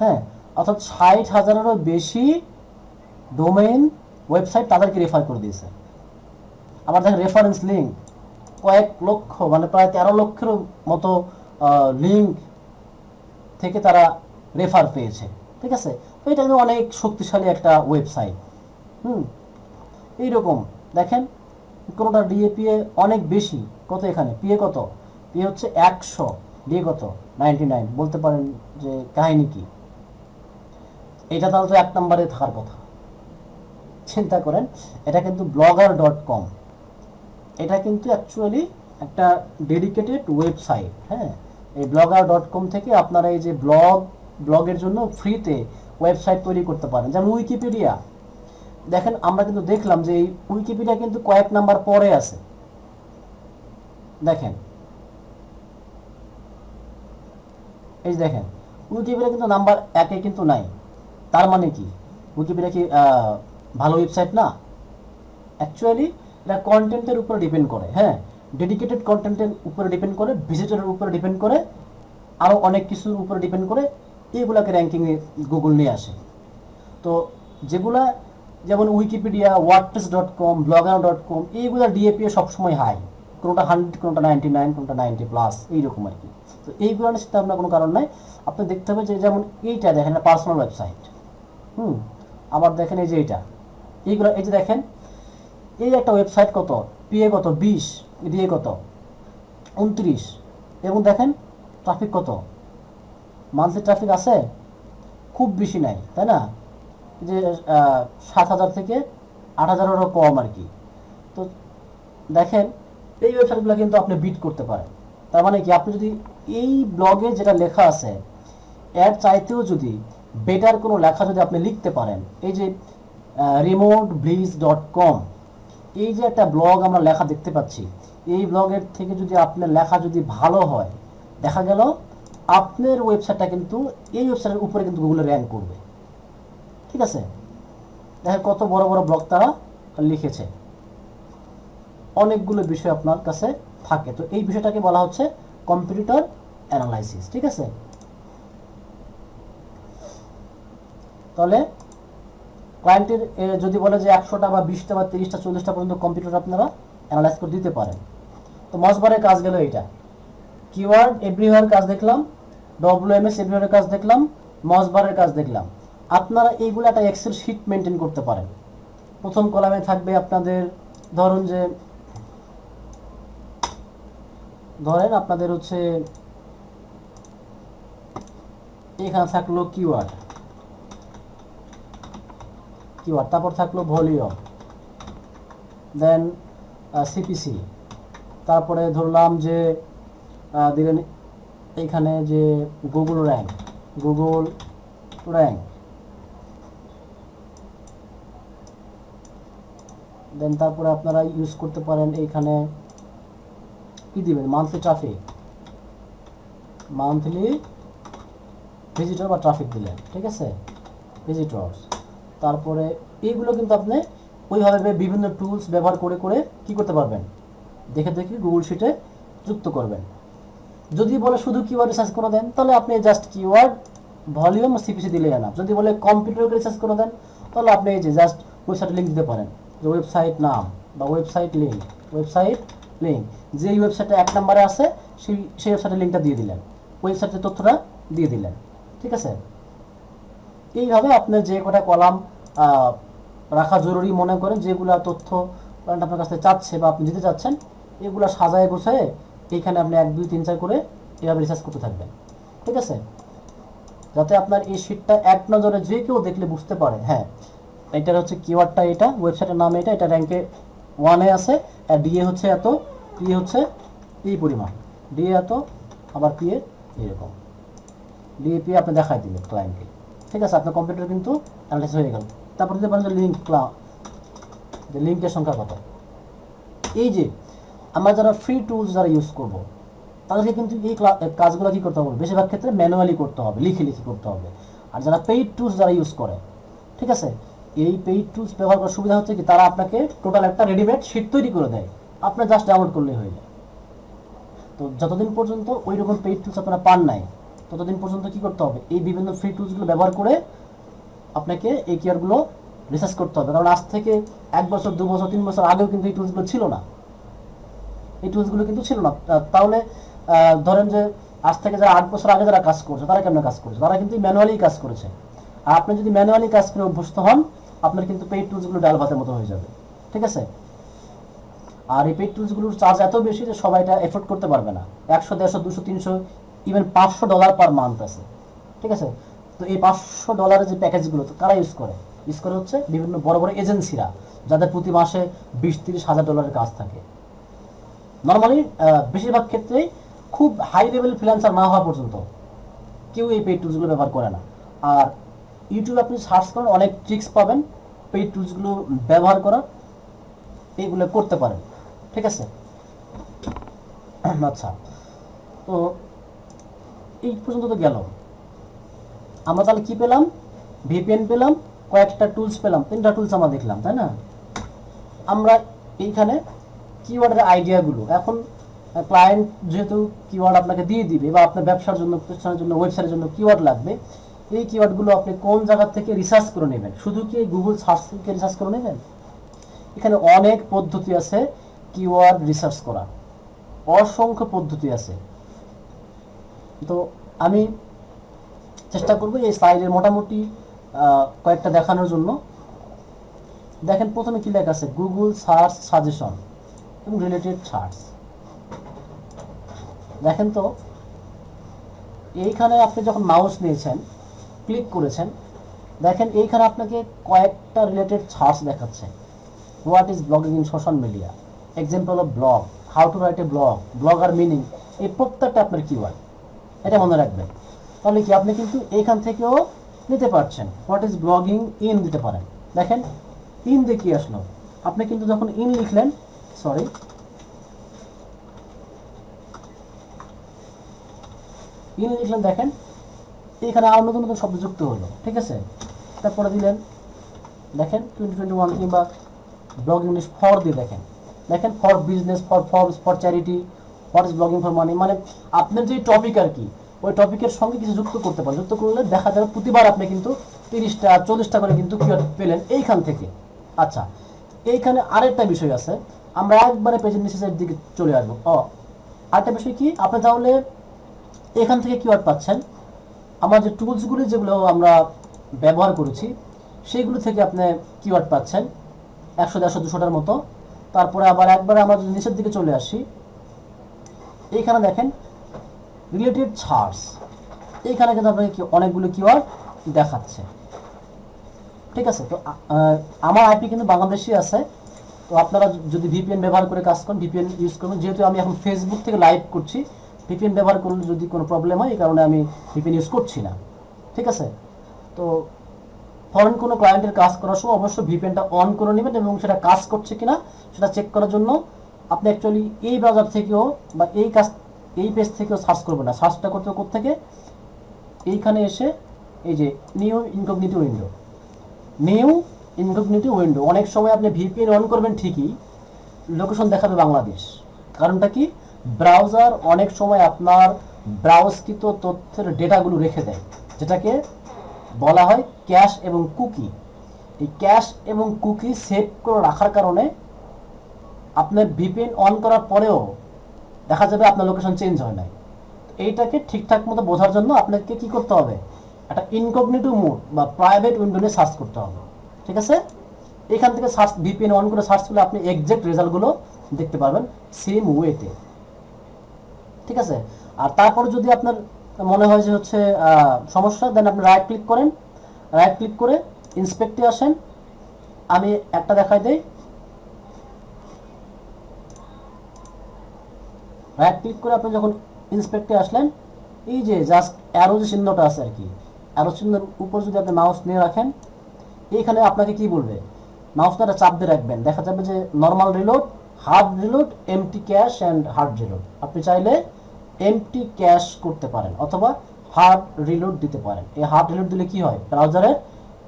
হ্যাঁ, অর্থাৎ 60,000-এরও বেশি ডোমেইন ওয়েবসাইট তাদেরকে রেফার করে দিয়েছে। আবার দেখেন রেফারেন্স লিঙ্ক, কয়েক লক্ষ, মানে প্রায় 13 লক্ষের মতো লিঙ্ক থেকে তারা রেফার পেয়েছে। ঠিক আছে, তো এটা কিন্তু অনেক শক্তিশালী একটা ওয়েবসাইট। এইরকম দেখেন কোনোটা ডিএপিএ অনেক বেশি, কত এখানে পিএ কত, পিএ হচ্ছে 100, ডিএ কত 99। বলতে পারেন যে কাহিনী কি, এটা তাহলে তো 1 নম্বরে থাকার কথা। চিন্তা করেন, এটা কিন্তু blogger.com, এটা কিন্তু অ্যাকচুয়ালি একটা ডেডিকেটেড ওয়েবসাইট। হ্যাঁ, এই blogger.com থেকে আপনারা এই যে ব্লগের জন্য ফ্রিতে ওয়েবসাইট তৈরি করতে পারেন। যেমন উইকিপিডিয়া, দেখেন আমরা কিন্তু দেখলাম যে এই উইকিপিডিয়া কিন্তু কয়েক নাম্বার পরে আছে। দেখেন এই যে দেখেন উইকিপিডিয়া কিন্তু নাম্বার 1-এ কিন্তু নাই। তার মানে কি উইকিপিডিয়া কি ভালো ওয়েবসাইট না? অ্যাকচুয়ালি এটা কন্টেন্টের উপরে ডিপেন্ড করে। হ্যাঁ, ডেডিকেটেড কন্টেন্টের উপরে ডিপেন্ড করে, ভিজিটরের উপরে ডিপেন্ড করে, আরও অনেক কিছুর উপরে ডিপেন্ড করে, এইগুলাকে র্যাঙ্কিংয়ে গুগল নিয়ে আসে। তো যেগুলা যেমন উইকিপিডিয়া, ওয়ার্ডপ্রেস.com, blogger.com, এইগুলা ডিএপিএ সবসময় হাই, কোনোটা 100, কোনোটা 99, কোনোটা 90+, এইরকম আর কি। তো এইগুলো নিয়ে চিন্তা ভাবনার কোনো কারণ নাই। আপনি দেখতে হবে যে যেমন এইটা দেখেন পার্সোনাল ওয়েবসাইট, আবার দেখেন এই যে এইগুলো, এই যে দেখেন এই একটা ওয়েবসাইট কত, পিএ কত 20, ডিএ কত 29, এবং দেখেন ট্রাফিক কত, মান্থলি ট্রাফিক আছে খুব বেশি নাই, তাই না? যে 7,000 থেকে 8,000-এরও কম আর কি। তো দেখেন এই ওয়েবসাইটগুলো কিন্তু আপনি বিট করতে পারেন। তার মানে কি, আপনি যদি এই ব্লগে যেটা লেখা আছে এর চাইতেও যদি বেটার কোনো লেখা যদি আপনি লিখতে পারেন, এই যে remotebliss.com, এই যে একটা ব্লগ আমরা লেখা দেখতে পাচ্ছি, এই ব্লগের থেকে যদি আপনার লেখা যদি ভালো হয়, দেখা গেল আপনার ওয়েবসাইটটা কিন্তু এই ওয়েবসাইটের উপরে কিন্তু গুগলে র্যাঙ্ক করবে। ঠিক আছে, দেখেন কত বড় বড় ব্লগ তারা লিখেছে, অনেকগুলো বিষয় আপনার কাছে থাকে। তো এই বিষয়টাকে বলা হচ্ছে কম্পিটিটর অ্যানালাইসিস। ঠিক আছে, তাহলে ক্লায়েন্টের যদি বলে যে 100টা বা 20টা বা 30টা 40টা পর্যন্ত কম্পিউটার আপনারা অ্যানালাইজ করে দিতে পারেন। তো মজবারের কাজ গেল এইটা, কিওয়ার্ড এভরিওয়্যার কাজ দেখলাম, ডব্লিউএমএস এভরিওয়্যারের কাজ দেখলাম, মজবারের কাজ দেখলাম। আপনারা এইগুলো একটা এক্সেল শিট মেনটেন করতে পারেন। প্রথম কলামে থাকবে আপনাদের, ধরেন আপনাদের হচ্ছে এখানে থাকলো কিওয়ার্ড, তারপর থাকলো ভলিউম, দেন সিপিসি, তারপরে ধরলাম যে দিলেন এইখানে যে গুগল র্যাঙ্ক, দেন তারপরে আপনারা ইউজ করতে পারেন এইখানে কি দিবেন, মান্থলি ট্রাফিক, মান্থলি ভিজিটর বা ট্রাফিক দিলেন। ঠিক আছে, ভিজিটরস। তারপরে এইগুলো কিন্তু আপনি ওইভাবে বিভিন্ন টুলস ব্যবহার করে করে কি করতে পারবেন, দেখে দেখে গুগল শিটে যুক্ত করবেন। যদি বলে শুধু কিওয়ার্ড রিসার্চ করে দেন, তাহলে আপনি জাস্ট কিওয়ার্ড, ভলিউম, সিপিসি দিলে না। যদি বলে কম্পিউটারকে রিসার্চ করে দেন, তাহলে আপনি এই যে জাস্ট ওয়েবসাইট লিঙ্ক দিতে পারেন, যে ওয়েবসাইট নাম বা ওয়েবসাইট লিঙ্ক, যে ওয়েবসাইটে 1 নম্বরে আছে সেই ওয়েবসাইটের লিঙ্কটা দিয়ে দিলেন, ওয়েবসাইটের তথ্যটা দিয়ে দিলেন। ঠিক আছে, এইভাবে আপনার যে কটা কলাম রাখা জরুরি মনে করেন, যেগুলো তথ্য আপনার কাছ থেকে চাচ্ছে বা আপনি দিতে চাচ্ছেন, এগুলো সাজায় গোছায় এইখানে আপনি 1, 2, 3, 4 করে এভাবে রিসার্চ করতে থাকবেন। ঠিক আছে, যাতে আপনার এই শিটটা এক নজরে যে কেউ দেখলে বুঝতে পারে, হ্যাঁ এটার হচ্ছে কিওয়ার্ডটা, এটা ওয়েবসাইটের নাম, এটা র্যাঙ্কে 1-এ আছে, আর ডিএ হচ্ছে এত, পিএ হচ্ছে এই পরিমাণ, ডিএ এত, আবার পিএ এরকম, ডিএপি আপনি দেখাই দিলেন ক্লায়েন্টকে। ঠিক আছে, আপনার কম্পিউটার কিন্তু অ্যানালাইসিস হয়ে গেল। তারপর দিতে পারেন যে যে লিঙ্কের সংখ্যা কত। এই যে আমরা যারা ফ্রি টুলস যারা ইউজ করব তাদেরকে কিন্তু এই কাজগুলো কী করতে হবে, বেশিরভাগ ক্ষেত্রে ম্যানুয়ালি করতে হবে, লিখে করতে হবে। আর যারা পেইড টুলস যারা ইউজ করে, ঠিক আছে, এই পেইড টুলস ব্যবহার করার সুবিধা হচ্ছে কি তারা আপনাকে টোটাল একটা রেডিমেড শিট তৈরি করে দেয়, আপনার জাস্ট ডাউনলোড করলেই হয়ে যায়। তো যতদিন পর্যন্ত ওই রকম পেইড টুলস আপনারা পান নাই ততদিন পর্যন্ত কী করতে হবে, এই বিভিন্ন ফ্রি টুলসগুলো ব্যবহার করে আপনাকে এই কিওয়ার্ডগুলো রিসার্চ করতে হবে। কারণ আজ থেকে 1 বছর 2 বছর 3 বছর আগেও কিন্তু এই টুলসগুলো ছিল না, এই টুলসগুলো কিন্তু ছিল না। তাহলে ধরেন যে আজ থেকে যারা 8 বছর আগে যারা কাজ করছে তারা কেমন কাজ করছে, তারা কিন্তু ম্যানুয়ালি কাজ করেছে। আর আপনি যদি ম্যানুয়ালি কাজ করে অভ্যস্ত হন, আপনার কিন্তু পেইড টুলসগুলো ডাল ভাতের মতো হয়ে যাবে, ঠিক আছে। আর এই পেইড টুলসগুলোর চার্জ এত বেশি যে সবাই এটা এফোর্ড করতে পারবে না। 100, 150, 200, 300, ইভেন $500 পার মান্থ আছে, ঠিক আছে। তো এই $500 যে প্যাকেজগুলো তো কারা ইউজ করে হচ্ছে বিভিন্ন বড় বড় এজেন্সিরা, যাদের প্রতি মাসে $20-30 হাজার কাজ থাকে। নর্মালি বেশিরভাগ ক্ষেত্রেই খুব হাই লেভেল ফ্রিল্যান্সার না হওয়া পর্যন্ত কেউ এই পেইড টুলসগুলো ব্যবহার করে না। আর ইউটিউবে আপনি সার্চ করেন, অনেক ট্রিক্স পাবেন পেইড টুলসগুলো ব্যবহার করার, এইগুলো করতে পারেন, ঠিক আছে। আচ্ছা, তো এই পর্যন্ত তো গেল। আমরা তাহলে কি পেলাম, ভিপিএন পেলাম, কয়েকটা টুলস পেলাম, 3টা টুলস আমরা দেখলাম, তাই না। আমরা এইখানে কিওয়ার্ডের আইডিয়াগুলো, এখন ক্লায়েন্ট যেহেতু কিওয়ার্ড আপনাকে দিয়ে দিবে বা আপনার ব্যবসার জন্য, প্রতিষ্ঠানের জন্য, ওয়েবসাইটের জন্য কিওয়ার্ড লাগবে, এই কিওয়ার্ডগুলো আপনি কোন জায়গা থেকে রিসার্চ করে নেবেন? শুধু কি গুগল সার্চ থেকে রিসার্চ করে নেবেন? এখানে অনেক পদ্ধতি আছে কিওয়ার্ড রিসার্চ করা, অসংখ্য পদ্ধতি আছে। তো আমি চেষ্টা করব এই স্লাইডের মোটামুটি কয়েকটা দেখানোর জন্য। দেখেন প্রথমে কি লেখা আছে, গুগল সার্চ সাজেশন এবং রিলেটেড সার্চ। দেখেন তো এইখানে আপনি যখন মাউস নিয়েছেন, ক্লিক করেছেন, দেখেন এইখানে আপনাকে কয়েকটা রিলেটেড সার্চ দেখাচ্ছে। What is blogging in social media, example of blog, how to write a blog, blogger meaning, এই প্রত্যেকটা আপনার কিওয়ার্ড, এটা মনে রাখবেন। তাহলে কি আপনি কিন্তু এইখান থেকেও নিতে পারছেন। হোয়াট ইজ ব্লগিং ইন দিতে পারেন। দেখেন ইন দিয়ে কি আসলো, আপনি কিন্তু যখন ইন লিখলেন, ইন লিখলেন, দেখেন এখানে আরও নতুন নতুন শব্দ যুক্ত হলো, ঠিক আছে। তারপরে দিলেন, দেখেন 2021 কিংবা ব্লগ ইংলিশ ফর দিয়ে দেখেন for business, for forms, for charity, what is blogging for money, মানে আপনার যে টপিক আর কি, ওই টপিকের সঙ্গে কিছু যুক্ত করতে পারেন। যুক্ত করলে দেখা যাবে প্রতিবার আপনি কিন্তু 30টা 40টা করে কিন্তু কিওয়ার্ড পেলেন এইখান থেকে। আচ্ছা, এইখানে আরেকটা বিষয় আছে, আমরা একবারে পেজের নিচের দিকে চলে আসবো। আরেকটা বিষয় কি, আপনি তাহলে এখান থেকে কিওয়ার্ড পাচ্ছেন, আমার যে টুলসগুলি যেগুলো আমরা ব্যবহার করেছি সেইগুলো থেকে আপনি কিওয়ার্ড পাচ্ছেন 100, 150, 200টার মতো। তারপরে আবার একবারে আমরা যদি নিচের দিকে চলে আসি, এইখানে দেখেন রিলেটেড সার্চ, এইখানে কিন্তু আপনাকে অনেকগুলো কিওয়ার্ড দেখাচ্ছে, ঠিক আছে। তো আমার আইপি কিন্তু বাংলাদেশি আছে। তো আপনারা যদি ভিপিএন ব্যবহার করে কাজ করেন, ভিপিএন ইউজ করবেন। যেহেতু আমি এখন ফেসবুক থেকে লাইভ করছি, ভিপিএন ব্যবহার করলে যদি কোনো প্রবলেম হয়, এই কারণে আমি ভিপিএন ইউজ করছি না, ঠিক আছে। তো ফরেন কোনো ক্লায়েন্টের কাজ করার সময় অবশ্যই ভিপিএনটা অন করে নেবেন এবং সেটা কাজ করছে কিনা সেটা চেক করার জন্য আপনি অ্যাকচুয়ালি এই ব্রাউজার থেকেও বা এই পেজ থেকেও সার্চ করবেন না। সার্চটা করতে থেকে এইখানে এসে এই যে নিউ ইনকগনিটো উইন্ডো, অনেক সময় আপনি ভিপিএন অন করবেন ঠিকই, লোকেশন দেখাবে বাংলাদেশ। কারণটা কি, ব্রাউজার অনেক সময় আপনার ব্রাউজকৃত তথ্যের ডেটাগুলো রেখে দেয়, যেটাকে বলা হয় ক্যাশ এবং কুকি। এই ক্যাশ এবং কুকি সেভ করে রাখার কারণে আপনার ভিপিএন অন করার পরেও দেখা যাবে আপনার লোকেশন চেঞ্জ হয় নাই। এইটাকে ঠিকঠাক মতো বোঝার জন্য আপনাকে কি করতে হবে, একটা ইনকগনিটো মোড বা প্রাইভেট উইন্ডো নিয়ে সার্চ করতে হবে, ঠিক আছে। এখান থেকে সার্চ ভিপিএন অন করে সার্চ করলে আপনি এক্সাক্ট রেজাল্টগুলো দেখতে পারবেন সেম ওয়েতে, ঠিক আছে। আর তারপর যদি আপনার মনে হয় যে হচ্ছে সমস্যা, দেন আপনি রাইট ক্লিক করেন, রাইট ক্লিক করে ইন্সপেক্টে আসেন। আমি একটা দেখাই দেই, রাইট ক্লিক করে আপনি যখন ইন্সপেক্টে আসলেন, এই যে জাস্ট অ্যারো যে চিহ্নটা আছে আর কি, অ্যারো চিহ্নের উপর যদি আপনি মাউস নিয়ে রাখেন, এইখানে আপনাকে কি বলবে, মাউসটা চাপ দিয়ে রাখবেন, দেখা যাবে যে normal reload, hard reload, empty cache and hard reload. আপনি চাইলে এমটি ক্যাশ করতে পারেন অথবা হার্ড রিলোড দিতে পারেন। এই হার্ড রিলোড দিলে কি হয়, ব্রাউজারের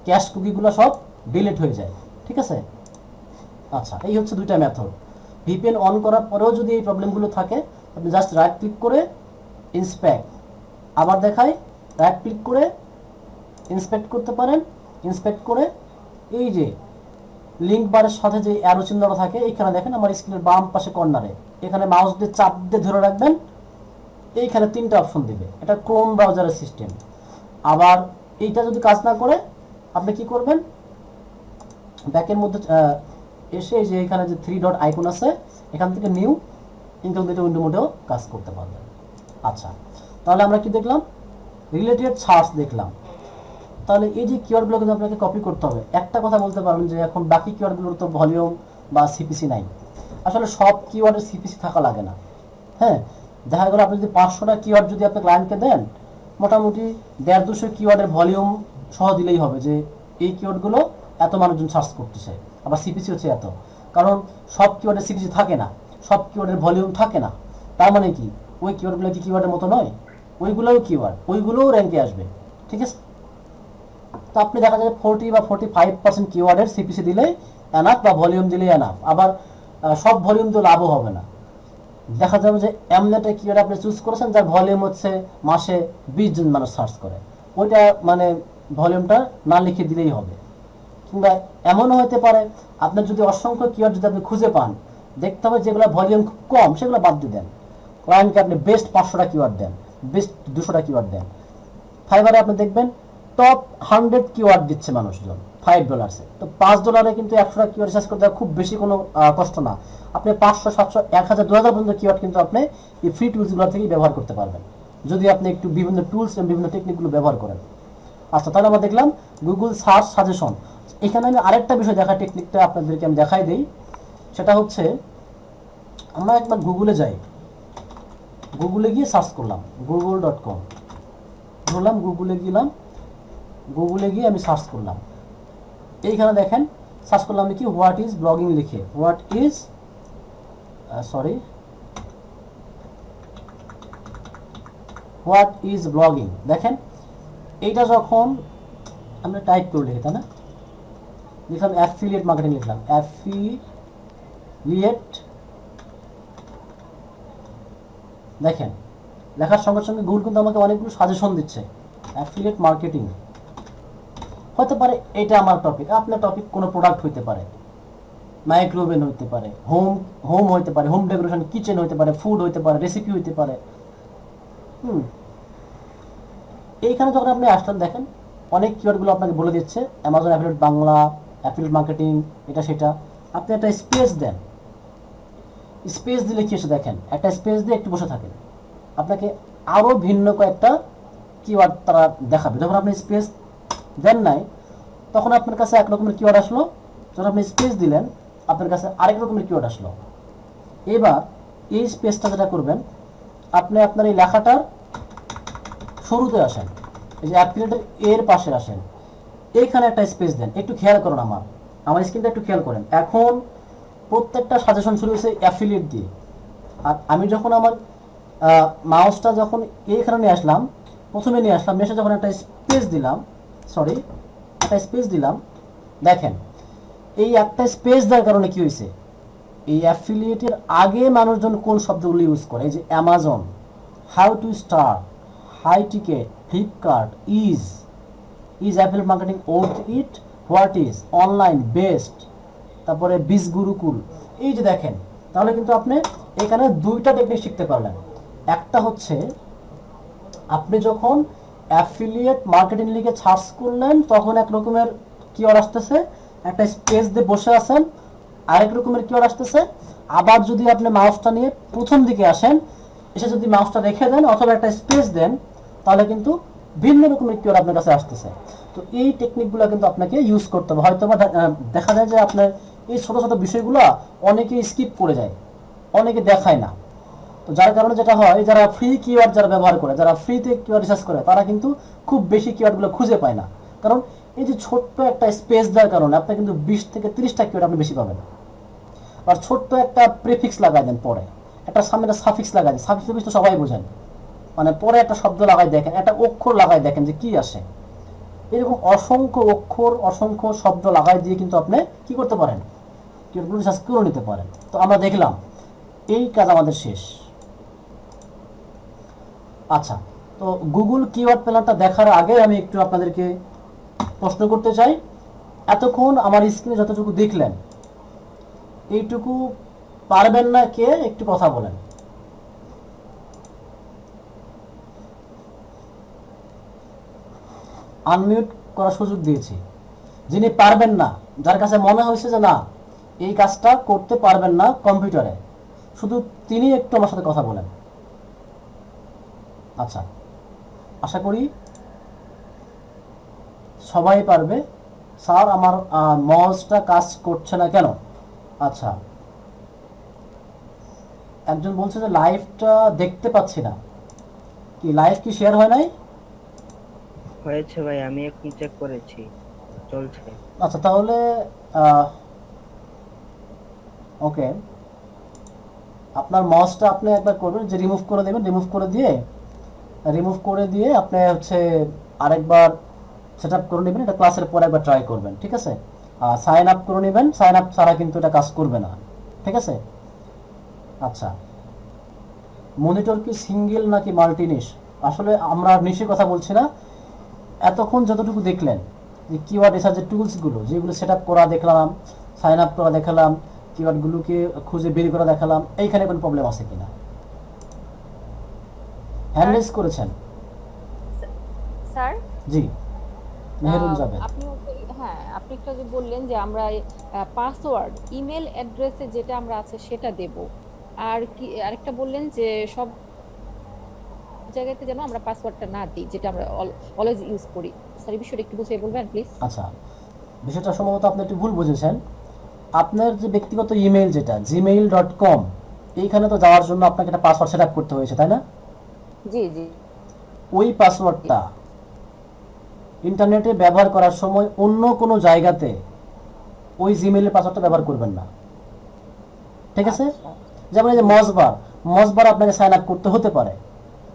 ক্যাশ কুকিগুলো সব ডিলিট হয়ে যায়। ঠিক আছে, আচ্ছা, এই হচ্ছে দুইটা মেথড। ভিপিএন অন করার পরেও যদি এই প্রবলেমগুলো থাকে, আপনি জাস্ট রাইট ক্লিক করে ইন্সপেক্ট, আবার দেখায় রাইট ক্লিক করে ইন্সপেক্ট করতে পারেন। ইন্সপেক্ট করে এই যে লিঙ্ক বারের সাথে যে অ্যারো চিহ্নটা থাকে, এইখানে দেখেন আমার স্ক্রিনের বাম পাশে কর্নারে, এখানে মাউস দিয়ে চাপ দিয়ে ধরে রাখবেন, এইখানে 3টা অপশন দিবে। এটা ক্রোম ব্রাউজারের সিস্টেম। আবার এইটা যদি কাজ না করে, আপনি কি করবেন, ব্যাকের মধ্যে এসে যে এখানে যে 3 ডট আইকন আছে, এখান থেকে নিউ ইনকগনিটো উইন্ডো মোডেও কাজ করতে পারবেন। আচ্ছা, তাহলে আমরা কি দেখলাম, রিলেটেড সার্চ দেখলাম। তাহলে এই যে কিওয়ার্ডগুলো কিন্তু আপনাকে কপি করতে হবে। একটা কথা বলতে পারেন যে এখন বাকি কিওয়ার্ডগুলোর তো ভলিউম বা সিপিসি নাই। আসলে সব কিওয়ার্ডের সিপিসি থাকা লাগে না। হ্যাঁ, দেখা গেল আপনি যদি 500টা কিওয়ার্ড যদি আপনি ক্লায়েন্টকে দেন, মোটামুটি 150-200 কিওয়ার্ডের ভলিউম সহ দিলেই হবে যে এই কিওয়ার্ডগুলো এত মানুষজন সার্চ করতেছে, আবার সিপিসি হচ্ছে এত। কারণ সব কিওয়ার্ডের সিপিসি থাকে না, সব কিওয়ার্ডের ভলিউম থাকে না। তার মানে কি ওই কিওয়ার্ডগুলো কি কিওয়ার্ডের মতো নয়? ওইগুলোও কিওয়ার্ড, ওইগুলোও র্যাঙ্কে আসবে। ঠিক আছে, তো আপনি দেখা যায় 40 বা 45% কিওয়ার্ডের সিপিসি দিলে এনাফ, বা ভলিউম দিলে এনাফ। আবার সব ভলিউম তো লাভও হবে না। দেখা যাবে যে এমন একটা কিওয়ার্ড আপনি চুজ করেছেন যার ভলিউম হচ্ছে মাসে 20 জন মানুষ সার্চ করে, ওইটা মানে ভলিউমটা না লিখে দিলেই হবে। কিংবা এমনও হতে পারে আপনার যদি অসংখ্য কিওয়ার্ড যদি আপনি খুঁজে পান, দেখতে হবে যেগুলো ভলিউম খুব কম সেগুলো বাদ দিয়ে দেন। ক্লায়েন্টকে আপনি বেস্ট 500টা কিওয়ার্ড দেন, বেস্ট 200টা কিওয়ার্ড দেন। ফাইবারে আপনি দেখবেন টপ 100 কিওয়ার্ড দিচ্ছে মানুষজন $5। তো $5 কিন্তু 100টা কিওয়ার্ড রিসার্চ করতে খুব বেশি কোনো কষ্ট না। আপনি 500, 700, 1000, 2000 পর্যন্ত কিওয়ার্ড কিন্তু আপনি এই ফ্রি টুলসগুলো থেকেই ব্যবহার করতে পারবেন, যদি আপনি একটু বিভিন্ন টুলস এবং বিভিন্ন টেকনিকগুলো ব্যবহার করেন। আচ্ছা, তাহলে আমরা দেখলাম গুগল সার্চ সাজেশন। এখানে আমি আরেকটা বিষয় দেখার টেকনিকটা আপনাদেরকে আমি দেখাই দিই। সেটা হচ্ছে, আমরা একবার গুগলে যাই, গুগলে গিয়ে সার্চ করলাম google.com, ধরলাম গুগলে গেলাম, গুগলে গিয়ে আমি সার্চ করলাম। এইখানে দেখেন সার্চ করলাম আমি কি, হোয়াট ইজ ব্লগিং লিখে, হোয়াট ইজ ব্লগিং। দেখেন এইটা যখন আমরা টাইপ করে লিখি, তাই না, লিখলাম অ্যাফিলিয়েট মার্কেটিং, লিখলাম অ্যাফিলিয়েট। দেখেন লেখার সঙ্গে সঙ্গে গুগল কিন্তু আমাকে অনেকগুলো সাজেশন দিচ্ছে। অ্যাফিলিয়েট মার্কেটিং হতে পারে এটা আমার টপিক, আপনার টপিক কোনো প্রোডাক্ট হইতে পারে, মাইক্রোওভেন হইতে পারে, হোম হইতে পারে, হোম ডেকোরেশন, কিচেন হইতে পারে, ফুড হইতে পারে, রেসিপি হইতে পারে। এইখানে যখন আপনি আসলেন, দেখেন অনেক কিওয়ার্ডগুলো আপনাকে বলে দিচ্ছে, Amazon affiliate Bangla, affiliate marketing, এটা সেটা। আপনি একটা স্পেস দেন, স্পেস দিলে কি এসে দেখেন, একটা স্পেস দিয়ে একটু বসে থাকেন, আপনাকে আরও ভিন্ন কয়েকটা কিওয়ার্ড তারা দেখাবে। যখন আপনি স্পেস দেন নাই, তখন আপনার কাছে এক রকমের কিওয়ার্ড আসলো, যখন আপনি স্পেস দিলেন আপনার কাছে আরেক রকমের কিওয়ার্ড আসলো। এবার এই স্পেসটা যেটা করবেন, আপনি আপনার এই লেখাটার শুরুতে আসেন, এই যে অ্যাফিলিয়েটের এর পাশে আসেন, এইখানে একটা স্পেস দেন। একটু খেয়াল করুন, আমার স্ক্রিনটা একটু খেয়াল করেন। এখন প্রত্যেকটা সাজেশন শুরু হয়েছে অ্যাফিলিয়েট দিয়ে। আর আমি যখন আমার মাউসটা যখন এইখানে নিয়ে আসলাম, প্রথমে নিয়ে আসলাম, এসে যখন একটা স্পেস দিলাম, দেখেন এই একটা স্পেস দেওয়ার কারণে কি হয়েছে, এই অ্যাফিলিয়েটের আগে মানুষজন কোন শব্দগুলো ইউজ করে, এই যে Amazon, how to start, high ticket, Flipkart, is affiliate marketing, worth it, what is, online, best, তারপরে বিজ গুরুকুল। এই যে দেখেন, তাহলে কিন্তু আপনি এখানে দুইটা টেকনিক শিখতে পারলেন। একটা হচ্ছে আপনি যখন অ্যাফিলিয়েট মার্কেটিং লিখে সার্চ করলেন, তখন এক রকমের কিওয়ার্ড আসতেছে, একটা স্পেস দিয়ে বসে আছেন আরেক রকমের কিওয়ার্ড আসতেছে। আবার যদি আপনি মাউসটা নিয়ে প্রথম দিকে আসেন, এসে যদি মাউসটা রেখে দেন অথবা একটা স্পেস দেন, তাহলে কিন্তু ভিন্ন রকমের কিওয়ার্ড আপনার কাছে আসতেছে। তো এই টেকনিকগুলো কিন্তু আপনাকে ইউজ করতে হবে। হয়তো বা দেখা যায় যে আপনার এই ছোটো ছোটো বিষয়গুলো অনেকে স্কিপ করে যায়, অনেকে দেখায় না। তো তো যার কারণে যেটা হয়, যারা ফ্রি কিওয়ার্ড যারা ব্যবহার করে, যারা ফ্রিতে কিওয়ার্ড রিসার্চ করে, তারা কিন্তু খুব বেশি কিওয়ার্ডগুলো খুঁজে পায় না। কারণ এই যে ছোট্ট একটা স্পেস দেওয়ার কারণে আপনি কিন্তু 20 থেকে 30টা কিওয়ার্ড আপনি বেশি পাবেন। আর ছোট্ট একটা প্রিফিক্স লাগাই দেন, পরে একটা সামনে একটা সাফিক্স লাগাই দেন, সাফিক্স তো সবাই বোঝেন, মানে পরে একটা শব্দ লাগাই দেখেন, একটা অক্ষর লাগাই দেখেন যে কি আসে। এরকম অসংখ্য অক্ষর, অসংখ্য শব্দ লাগাই দিয়ে কিন্তু আপনি কি করতে পারেন, কিওয়ার্ডগুলো রিসার্চ করে নিতে পারেন। তো আমরা দেখলাম এই কাজ আমাদের শেষ। আচ্ছা, তো গুগল কিওয়ার্ড প্ল্যানারটা দেখার আগে আমি একটু আপনাদেরকে প্রশ্ন করতে চাই। এতক্ষণ আমার স্ক্রিনে যতটুকু দেখলেন, এইটুকু পারবেন না কে একটু কথা বলেন। আনমিউট করার সুযোগ দিয়েছি। যিনি পারবেন না, যার কাছে মনে হয়েছে যে না এই কাজটা করতে পারবেন না কম্পিউটারে, শুধু তিনি একটু আমার সাথে কথা বলেন। আচ্ছা, আশা করি সবাই পারবে। স্যার আমার মাউসটা কাজ করছে না কেন? আচ্ছা, একজন বলছে যে লাইভটা দেখতে পাচ্ছি না। কি লাইভ কি শেয়ার হয় নাই? হয়েছে ভাই, আমি এখন চেক করেছি, চলছে। আচ্ছা, তাহলে ওকে, আপনার মাউসটা আপনি একবার করবেন যে রিমুভ করে দেবেন, রিমুভ করে দিয়ে আপনি হচ্ছে আরেকবার সেট আপ করে নেবেন। এটা ক্লাসের পর একবার ট্রাই করবেন, ঠিক আছে? সাইন আপ করে নেবেন, সাইন আপ ছাড়া কিন্তু এটা কাজ করবে না, ঠিক আছে? আচ্ছা, মনিটর কি সিঙ্গেল নাকি মাল্টি নিশ? আসলে আমরা নিশের কথা বলছি না। এতক্ষণ যতটুকু দেখলেন যে কিওয়ার্ড রিসার্চের টুলসগুলো, যেগুলো সেট আপ করা দেখলাম, সাইন আপ করা দেখালাম, কিওয়ার্ডগুলোকে খুঁজে বের করা দেখালাম, এইখানে কোনো প্রবলেম আছে কিনা? হ্যান্ড রেজ করেছেন? স্যার, জি, মেহেরুন জাবেদ। হ্যাঁ, আপনি একটু আগে বললেন যে আমরা পাসওয়ার্ড ইমেল অ্যাড্রেসে যেটা আমরা আছে সেটা দেব, আর কি আরেকটা বললেন যে সব জায়গাতে যেন আমরা পাসওয়ার্ডটা না দিই, যেটা আমরা অলওয়েজ ইউজ করি। স্যার, এই বিষয়টা একটু বুঝিয়ে বলবেন প্লিজ? আচ্ছা, বিষয়টা সম্ভবত আপনি একটু ভুল বুঝেছেন। আপনার যে ব্যক্তিগত ইমেল যেটা gmail.com, এইখানে তো যাওয়ার জন্য আপনাকে একটা পাসওয়ার্ড সেট আপ করতে হয়েছে, তাই না? জি জি। ওই পাসওয়ার্ডটা ইন্টারনেটে ব্যবহার করার সময় অন্য কোনো জায়গাতে ওই জিমেইলের পাসওয়ার্ডটা ব্যবহার করবেন না, ঠিক আছে? যেমন এই যে মজবার আপনাকে সাইন আপ করতে হতে পারে,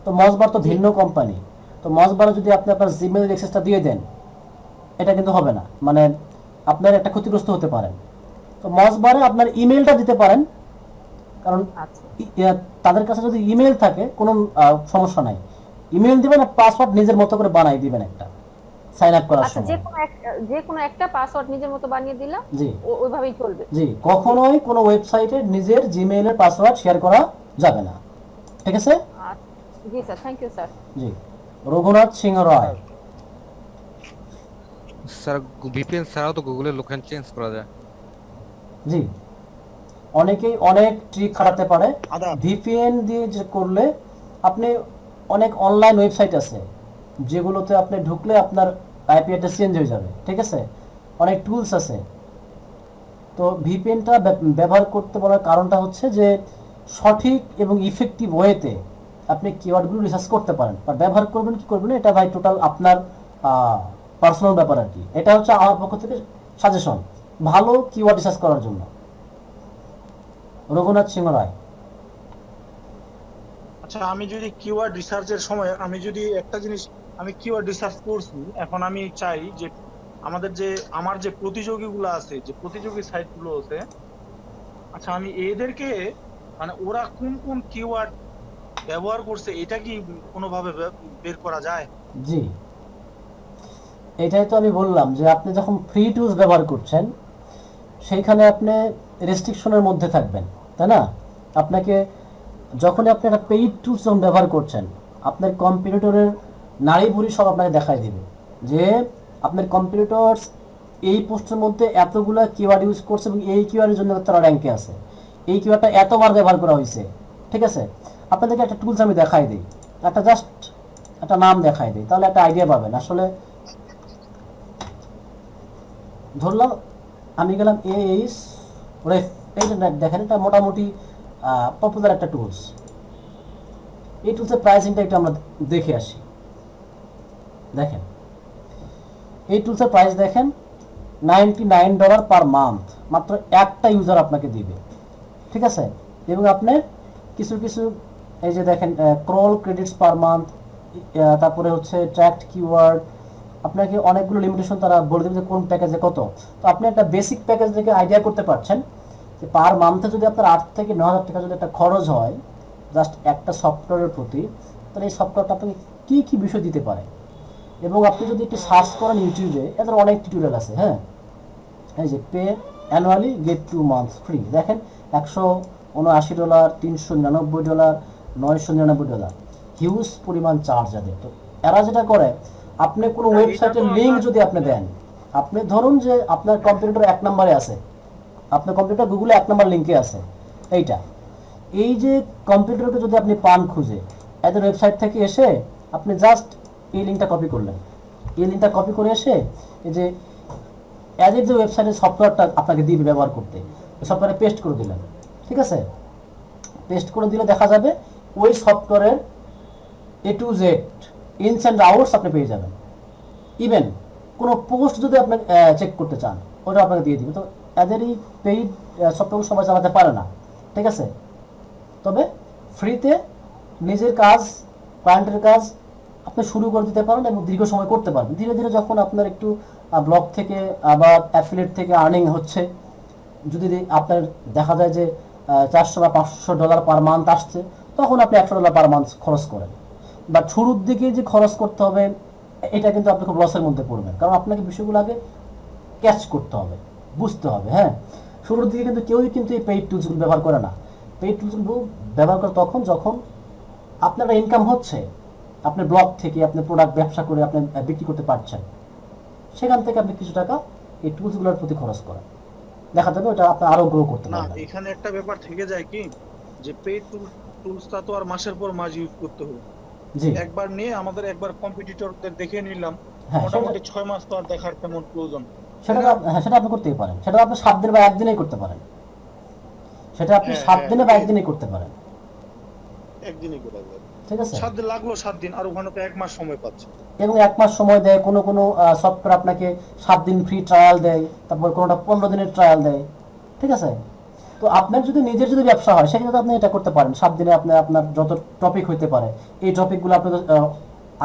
তো মজবার তো ভিন্ন কোম্পানি, তো মজবারে যদি আপনি আপনার জিমেইল অ্যাক্সেসটা দিয়ে দেন, এটা কিন্তু হবে না, মানে আপনার একটা ক্ষতিগ্রস্ত হতে পারেন। তো মজবারে আপনার ইমেলটা দিতে পারেন, কারণ তাদের কাছে যদি ইমেল থাকে কোনো সমস্যা নাই, ইমেল দিবেন আর পাসওয়ার্ড নিজের মতো করে বানাই দিবেন একটা সাইন আপ করার সময়। যে কোনো একটা পাসওয়ার্ড নিজের মতো বানিয়ে দিলাম, জি, ওইভাবেই চলবে। জি, কখনোই কোনো ওয়েবসাইটে নিজের জিমেইলের পাসওয়ার্ড শেয়ার করা যাবে না, ঠিক আছে? জি স্যার, থ্যাংক ইউ স্যার। জি, রঘুনাথ সিংহ রায়। স্যার, ভিপিএন ছাড়াও তো গুগলের লোকেশন চেঞ্জ করা যায়। জি, অনেকেই অনেক ট্রিক খাটাতে পারে। ভিপিএন দিয়ে যে করলে আপনি অনেক অনলাইন ওয়েবসাইট আছে যেগুলোতে আপনি ঢুকলে আপনার আইপি অ্যাড্রেস চেঞ্জ হয়ে যাবে, ঠিক আছে? অনেক টুলস আছে। তো ভিপিএনটা ব্যবহার করতে বলার কারণটা হচ্ছে যে সঠিক এবং ইফেক্টিভ ওয়েতে আপনি কিওয়ার্ডগুলো রিসার্চ করতে পারেন। আর ব্যবহার করবেন কি করবেন এটা ভাই টোটাল আপনার পার্সোনাল ব্যাপার আর কি। এটা হচ্ছে আমার পক্ষ থেকে সাজেশন ভালো কিওয়ার্ড রিসার্চ করার জন্য। রঘুনাথ সিংহ রায়। আচ্ছা, আমি যদি কিওয়ার্ড রিসার্চের সময় আমি যদি একটা জিনিস আমি কিওয়ার্ড রিসার্চ করছি, এখন আমি চাই যে আমার যে প্রতিযোগীগুলো আছে, যে প্রতিযোগী সাইটগুলো আছে, আচ্ছা আমি এদেরকে মানে ওরা কোন কোন কিওয়ার্ড ব্যবহার করছে এটা কি কোনোভাবে বের করা যায়? জি, এটাই তো আমি বললাম যে আপনি যখন ফ্রি টুলস ব্যবহার করছেন সেইখানে আপনি রেস্ট্রিকশনের মধ্যে থাকবেন, তাই না? আপনাকে যখনই আপনি একটা পেইড টুলস যখন ব্যবহার করছেন, আপনার কম্পিউটারের নাড়ি ভুড়ি সব আপনাকে দেখাই দেবে যে আপনার কম্পিউটার এই পোস্টের মধ্যে এতগুলো কিওয়ার্ড ইউজ করছে এবং এই কিওয়ার্ডের জন্য তারা র্যাঙ্কে আছে, এই কিওয়ার্ডটা এতবার ব্যবহার করা হয়েছে, ঠিক আছে? আপনাদেরকে একটা টুলস আমি দেখাই দিই, একটা জাস্ট একটা নাম দেখাই দিই, তাহলে একটা আইডিয়া পাবেন। আসলে ধরলাম আমি গেলাম রেফ, এই যে দেখেন এটা মোটামুটি পপুলার একটা টুলস, এই টুলসের প্রাইসিংটা একটু আমরা দেখে আসি। দেখেন এই টুলসের প্রাইস দেখেন $99 পার মান্থ, মাত্র একটা ইউজার আপনাকে দিবে, ঠিক আছে। এবং আপনি কিছু কিছু এই যে দেখেন ক্রল ক্রেডিটস পার মান্থ, তারপরে হচ্ছে ট্র্যাকড কিওয়ার্ড, আপনাকে অনেকগুলো লিমিটেশন তারা বলে দেবে যে কোন প্যাকেজে কত। তো আপনি একটা বেসিক প্যাকেজ থেকে আইডিয়া করতে পারছেন যে পার মান্থে যদি আপনার 8 থেকে 9 হাজার টাকা যদি একটা খরচ হয় জাস্ট একটা সফটওয়্যারের প্রতি, তাহলে এই সফটওয়্যারটা আপনাকে কী কী বিষয় দিতে পারে। এবং আপনি যদি একটু সার্চ করেন ইউটিউবে, এদের অনেক টিউটোরিয়াল আছে, হ্যাঁ। এই যে pay annually get 2 months free, দেখেন $179, $399, $999, হিউজ পরিমাণ চার্জ যাদের। তো এরা যেটা করে, আপনি কোনো ওয়েবসাইটের লিঙ্ক যদি আপনি দেন, আপনি ধরুন যে আপনার কম্পিউটার 1 নম্বরে আছে, আপনার কম্পিউটার গুগলে 1 নম্বর লিঙ্কে আছে এইটা, এই যে কম্পিউটারকে যদি আপনি পান খুঁজে এদের ওয়েবসাইট থেকে এসে আপনি জাস্ট এই লিঙ্কটা কপি করলেন, এই লিঙ্কটা কপি করে এসে এই যে এদের যে ওয়েবসাইটের সফটওয়্যারটা আপনাকে দিবে ব্যবহার করতে, ওই সফটওয়্যারে পেস্ট করে দিলেন, ঠিক আছে। পেস্ট করে দিলে দেখা যাবে ওই সফটওয়্যারের A to Z ins and outs আপনি পেয়ে যাবেন। ইভেন কোনো পোস্ট যদি আপনি চেক করতে চান, ওটা আপনাকে দিয়ে দিবে। তো এদেরই পেইড সফটওয়্যার সবাই চালাতে পারে না, ঠিক আছে। তবে ফ্রিতে নিজের কাজ, ক্লায়েন্টের কাজ আপনি শুরু করে দিতে পারেন এবং দীর্ঘ সময় করতে পারবেন। ধীরে ধীরে যখন আপনার একটু ব্লগ থেকে আবার অ্যাফিলিয়েট থেকে আর্নিং হচ্ছে, যদি আপনার দেখা যায় যে $400 বা $500 পার মান্থ আসছে, তখন আপনি $100 পার মান্থ খরচ করেন। বাট শুরুর দিকে যে খরচ করতে হবে, এটা কিন্তু আপনি খুব লসের মধ্যে পড়বেন, কারণ আপনাকে বিষয়গুলো আগে ক্যাচ করতে হবে, বুঝতে হবে, হ্যাঁ। শুরুর দিকে কিন্তু কেউই কিন্তু এই পেইড টুলসগুলো ব্যবহার করে না। পেইড টুলসগুলো ব্যবহার করে তখন যখন আপনার ইনকাম হচ্ছে, আপনি ব্লগ থেকে আপনি প্রোডাক্ট ব্যবসা করে আপনি বিক্রি করতে পারছেন, সেখান থেকে আপনি কিছু টাকা এই টুলসগুলোর প্রতি খরচ করেন, দেখা যাবে ওটা আপনি আরো গ্রো করতে না, পারবেন। এখানে একটা ব্যাপার থেকে যায় কি, যে পেইড টুলসটা তো আর মাসের পর মাস ইউজ করতে হবে। জি একবার নিয়ে আমাদের একবার কম্পিটিটরদের দেখে নিলাম, হ্যাঁ, মোটামুটি 6 মাস তো আর দেখার তেমন প্রয়োজন। সেটা হ্যাঁ, সেটা আপনি করতেই পারেন। সেটা আপনি 7 দিন বা 1 দিনেই করতে পারেন। সেটা আপনি হ্যাঁ, 7 হ্যাঁ, দিনে বা 1 দিনেই করতে পারেন, একদিনই করে দেবে। ঠিক আছে। 7 দিন লাগলো, 7 দিন, আর ওখানে তো 1 মাস সময় পাচ্ছে। এবং 1 মাস সময় দেয়, কোনো কোনো সফটওয়্যার আপনাকে 7 দিন ফ্রি ট্রায়াল দেয়, তারপর কোনোটা 15 দিনের ট্রায়াল দেয়, ঠিক আছে। তো আপনার যদি নিজের যদি ব্যবসা হয়, সেক্ষেত্রে আপনি এটা করতে পারেন। 7 দিনে আপনি আপনার যত টপিক হইতে পারে, এই টপিকগুলো আপনি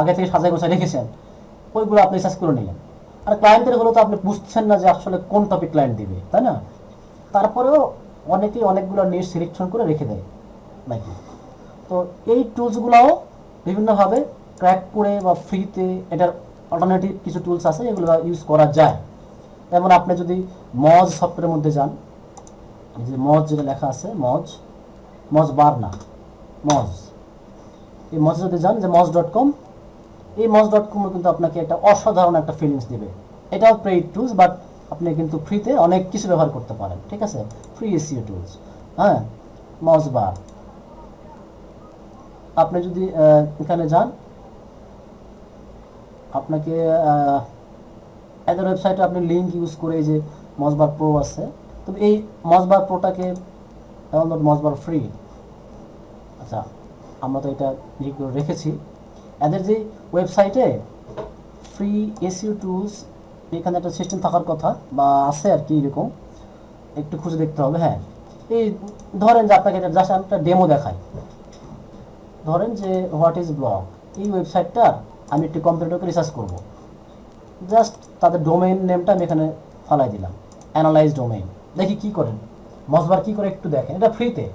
আগে থেকে সাজায় গোছায় রেখেছেন, ওইগুলো আপনি রিসার্চ করে নিলেন। আর ক্লায়েন্টের হলো তো আপনি বুঝছেন না যে আসলে কোন টপিক ক্লায়েন্ট দিবে, তাই না। তারপরেও অনেকেই অনেকগুলো নিয়ে সিলেকশন করে রেখে দেয় নাকি। তো এই টুলসগুলোও বিভিন্নভাবে ক্র্যাক করে বা ফ্রিতে এটার অল্টারনেটিভ কিছু টুলস আছে, এগুলো ইউজ করা যায়। যেমন আপনি যদি মজ সফটওয়্যারের মধ্যে যান, এই যে মজ যেটা লেখা আছে, মজ বার না, মজ, এই মজে যদি যান যে moj.com, এই moj.com কিন্তু আপনাকে একটা অসাধারণ একটা ফিলিংস দেবে। এটাও পেইড টুলস, বাট আপনি কিন্তু ফ্রিতে অনেক কিছু ব্যবহার করতে পারেন, ঠিক আছে। ফ্রি এসইও টুলস, হ্যাঁ, মজ বার। আপনি যদি এখানে যান, আপনাকে এদের ওয়েবসাইটে আপনি লিঙ্ক ইউজ করে এই যে মজবার প্রো আছে, তবে এই মজবার প্রোটাকে ডাউনলোড মজবার ফ্রি, আচ্ছা আমরা তো এটা লিঙ্ক করে রেখেছি। এদের যে ওয়েবসাইটে ফ্রি এসইও টুলস, এখানে একটা সিস্টেম থাকার কথা বা আছে আর কি, এরকম একটু খুঁজে দেখতে হবে। হ্যাঁ, এই ধরেন যে আপনাকে এটা জাস্ট একটা ডেমো দেখাই। ধরেন যে হোয়াট ইজ ব্লগ, এই ওয়েবসাইটটা আমি একটু কম্পিউটারকে রিসার্চ করব, জাস্ট তাদের ডোমেইন নেমটা আমি এখানে ফালাই দিলাম, অ্যানালাইজ ডোমেইন, দেখি কি করেন মজবার কি করে একটু দেখেন, এটা ফ্রিতে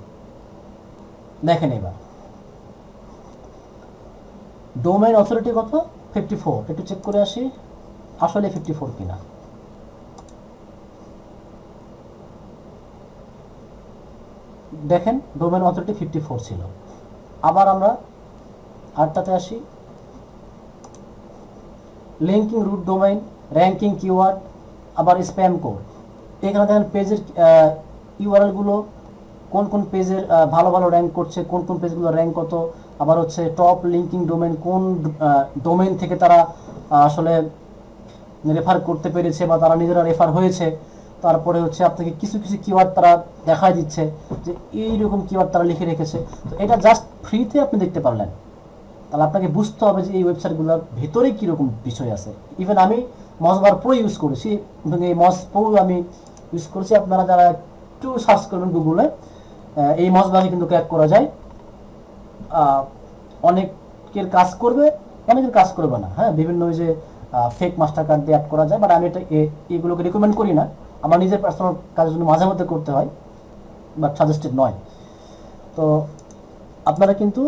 দেখেন। এবার ডোমেইন অথরিটি কত, 54, একটু চেক করে আসি আসলে 54 কিনা। দেখেন ডোমেইন অথরিটি 54 ছিল। আবার আমরা আরটাতে আসি, linking root domain, ranking keyword, আবার স্প্যাম কোড। এখানে দেখেন পেজের ইউআরএলগুলো, কোন কোন পেজের ভালো ভালো র্যাঙ্ক করছে, কোন কোন পেজগুলো র্যাঙ্ক কত, আবার হচ্ছে টপ লিঙ্কিং ডোমেইন, কোন ডোমেইন থেকে তারা আসলে রেফার করতে পেরেছে বা তারা নিজেরা রেফার হয়েছে, তারপরে হচ্ছে আপনাকে কিছু কিছু কিওয়ার্ড তারা দেখায় দিচ্ছে যে এইরকম কিওয়ার্ড তারা লিখে রেখেছে। তো এটা জাস্ট ফ্রিতে আপনি দেখতে পারলেন। তাহলে আপনাকে বুঝতে হবে যে এই ওয়েবসাইটগুলোর ভেতরে কীরকম বিষয় আছে। ইভেন আমি মজবার প্রো ইউজ করেছি এবং এই মজ প্রো আমি ইউজ করেছি। আপনারা যারা একটু সার্চ করবেন গুগলে, এই মজবাকে কিন্তু ক্র্যাক করা যায়। অনেকের কাজ করবে, অনেকের কাজ করবে না। হ্যাঁ, বিভিন্ন ওই যে ফেক মাস্টার কার্ড দিয়ে অ্যাড করা যায়, বাট আমি এটা এগুলোকে রিকমেন্ড করি না। আমার নিজের পার্সোনাল কাজের জন্য মাঝে মধ্যে করতে হয়, বাট সাজেস্টেড নয়। তো আপনারা কিন্তু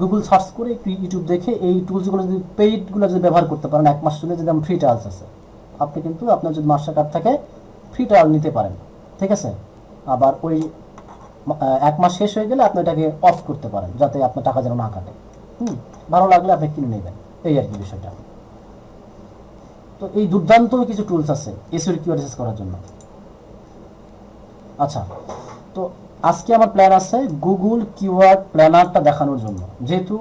গুগল সার্চ করে একটু ইউটিউব দেখে এই টুলসগুলো যদি পেইডগুলো যদি ব্যবহার করতে পারেন, 1 মাস জন্য যদি আমার ফ্রি ট্রায়ালস আছে, আপনি কিন্তু আপনার যদি মাস্টার কার্ড থাকে ফ্রি ট্রায়াল নিতে পারেন, ঠিক আছে। আবার ওই 1 মাস শেষ হয়ে গেলে আপনি এটাকে অফ করতে পারেন, যাতে আপনার টাকা যেন না কাটে। ভালো লাগলে আপনি কিনে নেবেন, এই আর কি বিষয়টা। তো এই দুর্দান্ত কিছু টুলস আছে এসইও কিওয়ার্ড রিসার্চ করার জন্য। আচ্ছা, তো আজকে আমার প্ল্যান আছে গুগল কিওয়ার্ড প্ল্যানারটা দেখানোর জন্য। যেহেতু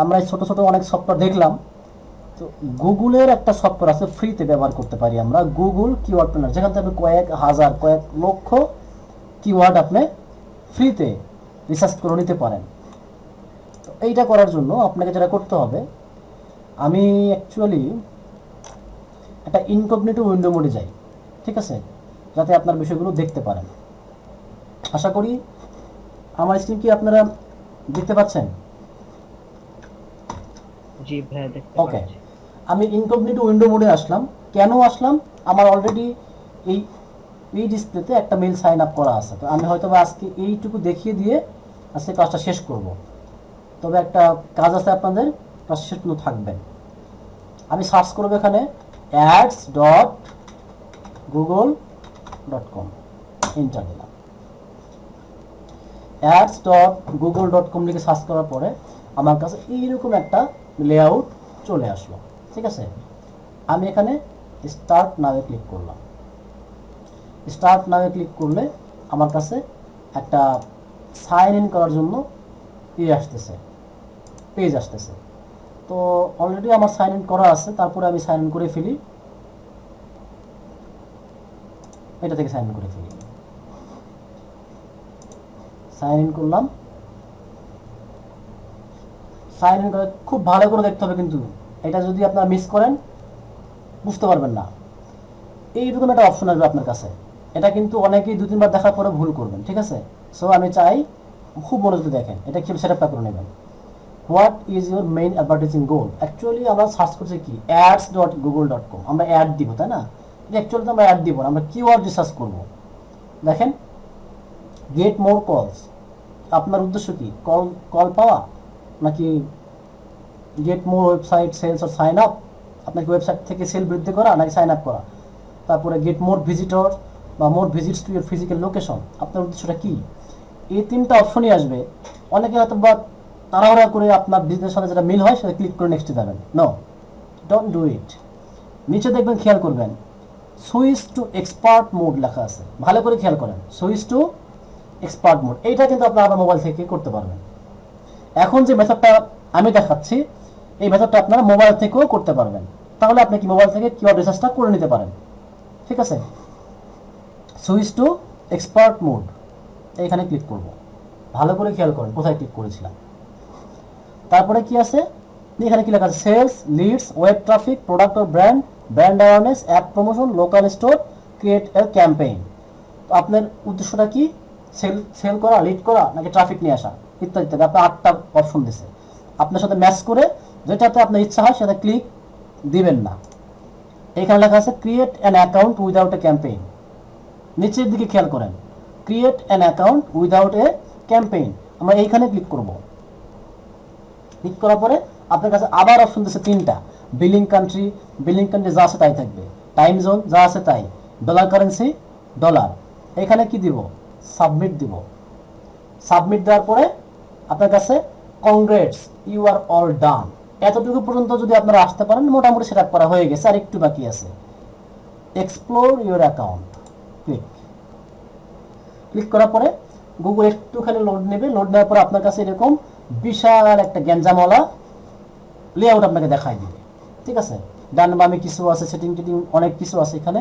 আমরা এই ছোটো ছোটো অনেক সফটওয়্যার দেখলাম, তো গুগলের একটা সফটওয়্যার আছে ফ্রিতে ব্যবহার করতে পারি আমরা, গুগল কিওয়ার্ড প্ল্যানার, যেখান থেকে কয়েক হাজার কয়েক লক্ষ কিওয়ার্ড আপনি ফ্রিতে রিসার্চ করে নিতে পারেন। তো এইটা করার জন্য আপনাকে যেটা করতে হবে, আমি অ্যাকচুয়ালি একটা ইনকগনিটো উইন্ডো মোডে যাই, ঠিক আছে, যাতে আপনার বিষয়গুলো দেখতে পারেন। আশা করি আমার স্ক্রিন কি আপনারা দেখতে পাচ্ছেন? জি ভাইয়া দেখতে ওকে, পাচ্ছি। আমি ইনকগনিটো উইন্ডো মোডে আসলাম। কেন আসলাম? আমার অলরেডি এই ডিসপ্লেতে একটা মেল সাইন আপ করা আছে। তো আমি হয়তো আজকে এইটুকু দেখিয়ে দিয়ে আজকে কাজটা শেষ করব। তবে একটা কাজ আছে আপনাদের, কাজ শেষ পর্যন্ত থাকবেন। আমি সার্চ করবো এখানে ads.google.com, এন্টার দিলাম। ads.google.com লিখে সার্চ করার পরে আমার কাছে এইরকম একটা লেআউট চলে আসলো, ঠিক আছে। আমি এখানে স্টার্ট নাওয়ে ক্লিক করলাম। স্টার্ট নাওয়ে ক্লিক করলে আমার কাছে একটা সাইন ইন করার জন্য আসতেছে, পেজ আসতেছে। তো অলরেডি আমার সাইন ইন করা আছে, তারপরে আমি সাইন ইন করে ফেলি, এটা থেকে সাইন ইন করে ফেলি। সাইন ইন করলাম। সাইন ইন করে খুব ভালো করে দেখতে হবে, কিন্তু এটা যদি আপনারা মিস করেন বুঝতে পারবেন না। এইরকম একটা অপশন আসবে আপনার কাছে, এটা কিন্তু অনেকেই 2-3 বার দেখার পরে ভুল করবেন, ঠিক আছে। সো আমি চাই খুব মনোযোগ দেখেন, এটা কি সেটআপটা করে নেবেন। What is your main advertising goal? Actually আমরা সার্চ করছি কি ads.google.com, আমরা অ্যাড দিব, তাই না? অ্যাকচুয়ালি তো আমরা অ্যাড দিব না, আমরা কিওয়ার্ড রিসার্চ করব। দেখেন, গেট মোর কলস, আপনার উদ্দেশ্য কি? কল পাওয়া, নাকি get more website sales or sign up? আপনাকে ওয়েবসাইট থেকে সেল বৃদ্ধি করা নাকি সাইন আপ করা? তারপরে গেট মোর ভিজিটর বা more visits to your physical location, আপনার উদ্দেশ্যটা কি? এই 3টা অপশনই আসবে। অনেকে হয়তো বা তাড়াহুড়া করে আপনার বিজনেসের সাথে যেটা মিল হয় সেটা ক্লিক করে নেক্সটে যাবেন। No, don't do it. নিচে দেখবেন, খেয়াল করবেন, সুইচ টু এক্সপার্ট মোড লেখা আছে, ভালো করে খেয়াল করেন। সুইচ টু এক্সপার্ট মোড, এইটা কিন্তু আপনার আপনার মোবাইল থেকে করতে পারবেন। এখন যে মেথডটা আমি দেখাচ্ছি, এই মেথডটা আপনারা মোবাইল থেকেও করতে পারবেন। তাহলে আপনি কি মোবাইল থেকে কিওয়ার্ড রিসার্চটা করে নিতে পারেন, ঠিক আছে। সুইচ টু এক্সপার্ট মোড, এইখানে ক্লিক করব। ভালো করে খেয়াল করেন কোথায় ক্লিক করেছিলাম। তারপরে কি আছে এখানে, কি লেখা আছে? Sales, leads, web traffic, product or brand, brand awareness, app promotion, local store, create a campaign. তো আপনার উদ্দেশ্যটা কি? সেল করা, লিড করা, নাকি ট্রাফিক নিয়ে আসা, ইত্যাদি ইত্যাদি। আপনার 8টা অপশন দিছে, আপনার সাথে ম্যাচ করে যেটাতে আপনার ইচ্ছা হয় সেটা ক্লিক দিবেন না। এখানে লেখা আছে create an account without a campaign. নিচের দিকে খেয়াল করেন, create an account without a campaign, আমরা এইখানে ক্লিক করব। ক্লিক করার পরে আপনার কাছে আবার অপশন দিচ্ছে 3টা। বিলিং কান্ট্রি যা আছে তাই থাকবে, টাইম জোন যা আছে তাই, ডলার কারেন্সি ডলার। এখানে কি দিব? সাবমিট দিব। সাবমিট দেওয়ার পরে আপনার কাছে congrats, you are all done. এতটুকু পর্যন্ত যদি আপনারা আসতে পারেন, মোটামুটি সেট আপ করা হয়ে গেছে, আর একটু বাকি আছে। এক্সপ্লোর ইউর অ্যাকাউন্ট, ক্লিক করার পরে গুগল একটুখানি লোড নেবে। লোড নেওয়ার পরে আপনার কাছে এরকম বিশাল একটা গ্যাঞ্জামওয়ালা লেআউট আপনাকে দেখাই দিবে, ঠিক আছে। ডান বামে কিছু আছে, সেটিং টেটিং অনেক কিছু আছে এখানে।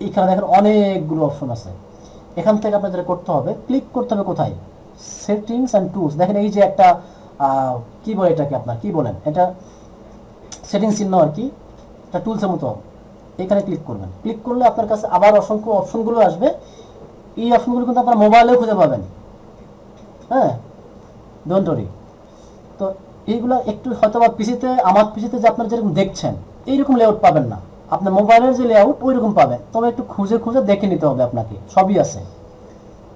এখানে দেখেন অনেকগুলো অপশন আছে। এখান থেকে আপনাদের করতে হবে, ক্লিক করতে হবে কোথায়, সেটিংস অ্যান্ড টুলস। দেখেন এই যে একটা কি বলে এটাকে, আপনার কি বলেন, এটা সেটিংস চিহ্ন আর কি, এটা টুলসের মতো। এখানে ক্লিক করবেন, ক্লিক করলে আপনার কাছে আবার অসংখ্য অপশনগুলো আসবে। এই অপশনগুলো কিন্তু আপনার মোবাইলেও খুঁজে পাবেন, হ্যাঁ, ডোন্ট ওয়ারি। তো এইগুলো একটু হয়তো বা পিসিতে, আমার পিসিতে যে আপনারা যেরকম দেখছেন এইরকম লেআউট পাবেন না, আপনার মোবাইলের যে লেআউট ওই রকম পাবেন, তবে একটু খুঁজে খুঁজে দেখে নিতে হবে আপনাকে, সবই আছে।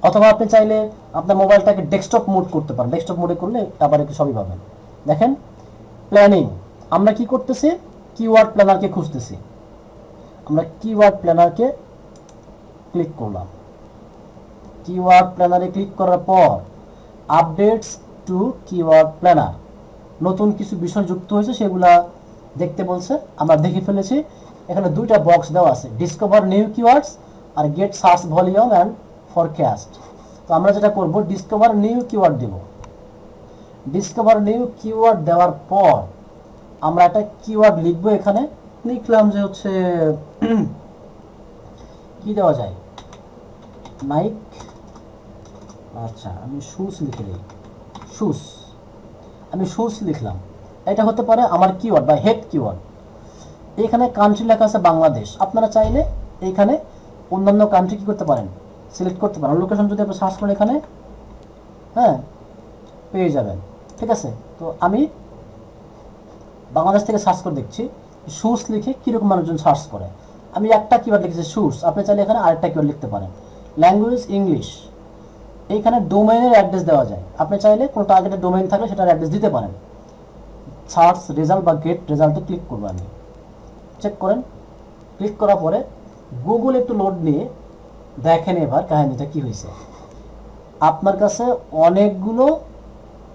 অথবা আপনি চাইলে আপনার মোবাইলটাকে ডেস্কটপ মোড করতে পারেন, ডেস্কটপ মোডে করলে আবার একটু সবই পাবেন। দেখেন প্ল্যানিং, আমরা কি করতেছি, কিওয়ার্ড প্ল্যানারকে খুঁজতেছি। আমরা কিওয়ার্ড প্ল্যানারকে ক্লিক করলাম, কিওয়ার্ড প্ল্যানারে ক্লিক করার পর আপডেটস টু কিওয়ার্ড প্ল্যানার, নতুন কিছু বিষয় যুক্ত হয়েছে সেগুলা দেখতে বলছে, আমরা দেখে ফেলেছি। এখানে দুইটা বক্স দেওয়া আছে, ডিসকভার নিউ কিওয়ার্ডস আর get search volume and forecast. তো আমরা যেটা করব, ডিসকভার নিউ কিওয়ার্ড দেব। ডিসকভার নিউ কিওয়ার্ড দেওয়ার পর আমরা একটা কিওয়ার্ড লিখব। এখানে লিখলাম যে হচ্ছে কি দেওয়া যায়, নাইক, আচ্ছা আমি শুজ লিখে দিই, শুজ, আমি শুজ লিখলাম। এটা হতে পারে আমার কিওয়ার্ড বা হেড কিওয়ার্ড। এখানে কান্ট্রি লেখা আছে বাংলাদেশ, আপনারা চাইলে এইখানে অন্যান্য কান্ট্রি কি করতে পারেন, সিলেক্ট করতে পারেন। লোকেশন যদি আপনি সার্চ করেন এখানে, হ্যাঁ, পেয়ে যাবেন, ঠিক আছে। তো আমি বাংলাদেশ থেকে সার্চ করে দেখছি শুজ লিখে কীরকম মানুষজন সার্চ করে। আমি একটা কিওয়ার্ড লিখেছি শুজ, আপনি চাইলে এখানে আরেকটা কিওয়ার্ড লিখতে পারেন। ল্যাঙ্গুয়েজ ইংলিশ, এইখানে ডোমেইনের অ্যাড্রেস দেওয়া যায়, আপনি চাইলে কোনো টার্গেটের ডোমেইন থাকলে সেটার অ্যাড্রেস দিতে পারেন। সার্চ রেজাল্ট বা গেট রেজাল্টে ক্লিক করবো আমি, চেক করেন। ক্লিক করার পরে গুগল একটু লোড নিয়ে দেখেন এবার কাহিনীটা কি হয়েছে। আপনার কাছে অনেকগুলো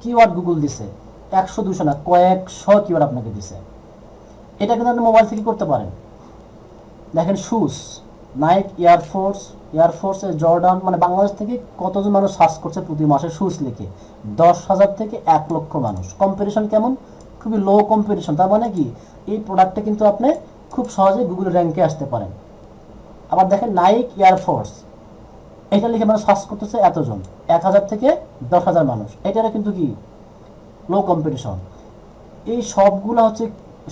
কিওয়ার্ড গুগল দিছে, 100-200 না, কয়েকশো কিওয়ার্ড আপনাকে দিছে। এটা কিন্তু আপনি মোবাইল থেকে করতে পারেন। দেখেন শুজ, নাইক, এয়ারফোর্স, জর্ডান, মানে বাংলাদেশ থেকে কতজন মানুষ সার্চ করছে প্রতি মাসে শুজ লিখে, 10,000 থেকে 1 লক্ষ মানুষ। কম্পারিশন কেমন, খুবই লো কম্পারিশন। তার মানে কি এই প্রোডাক্টটা কিন্তু আপনি খুব সহজে গুগল র্যাঙ্কে আসতে পারেন। আবার দেখেন নাইক এয়ারফোর্স, এটা লিখে মানুষ সার্চ করতেছে এতজন, 1,000 থেকে 10,000 মানুষ। এটারও কিন্তু কি লো কম্পিটিশন। এই সবগুলো হচ্ছে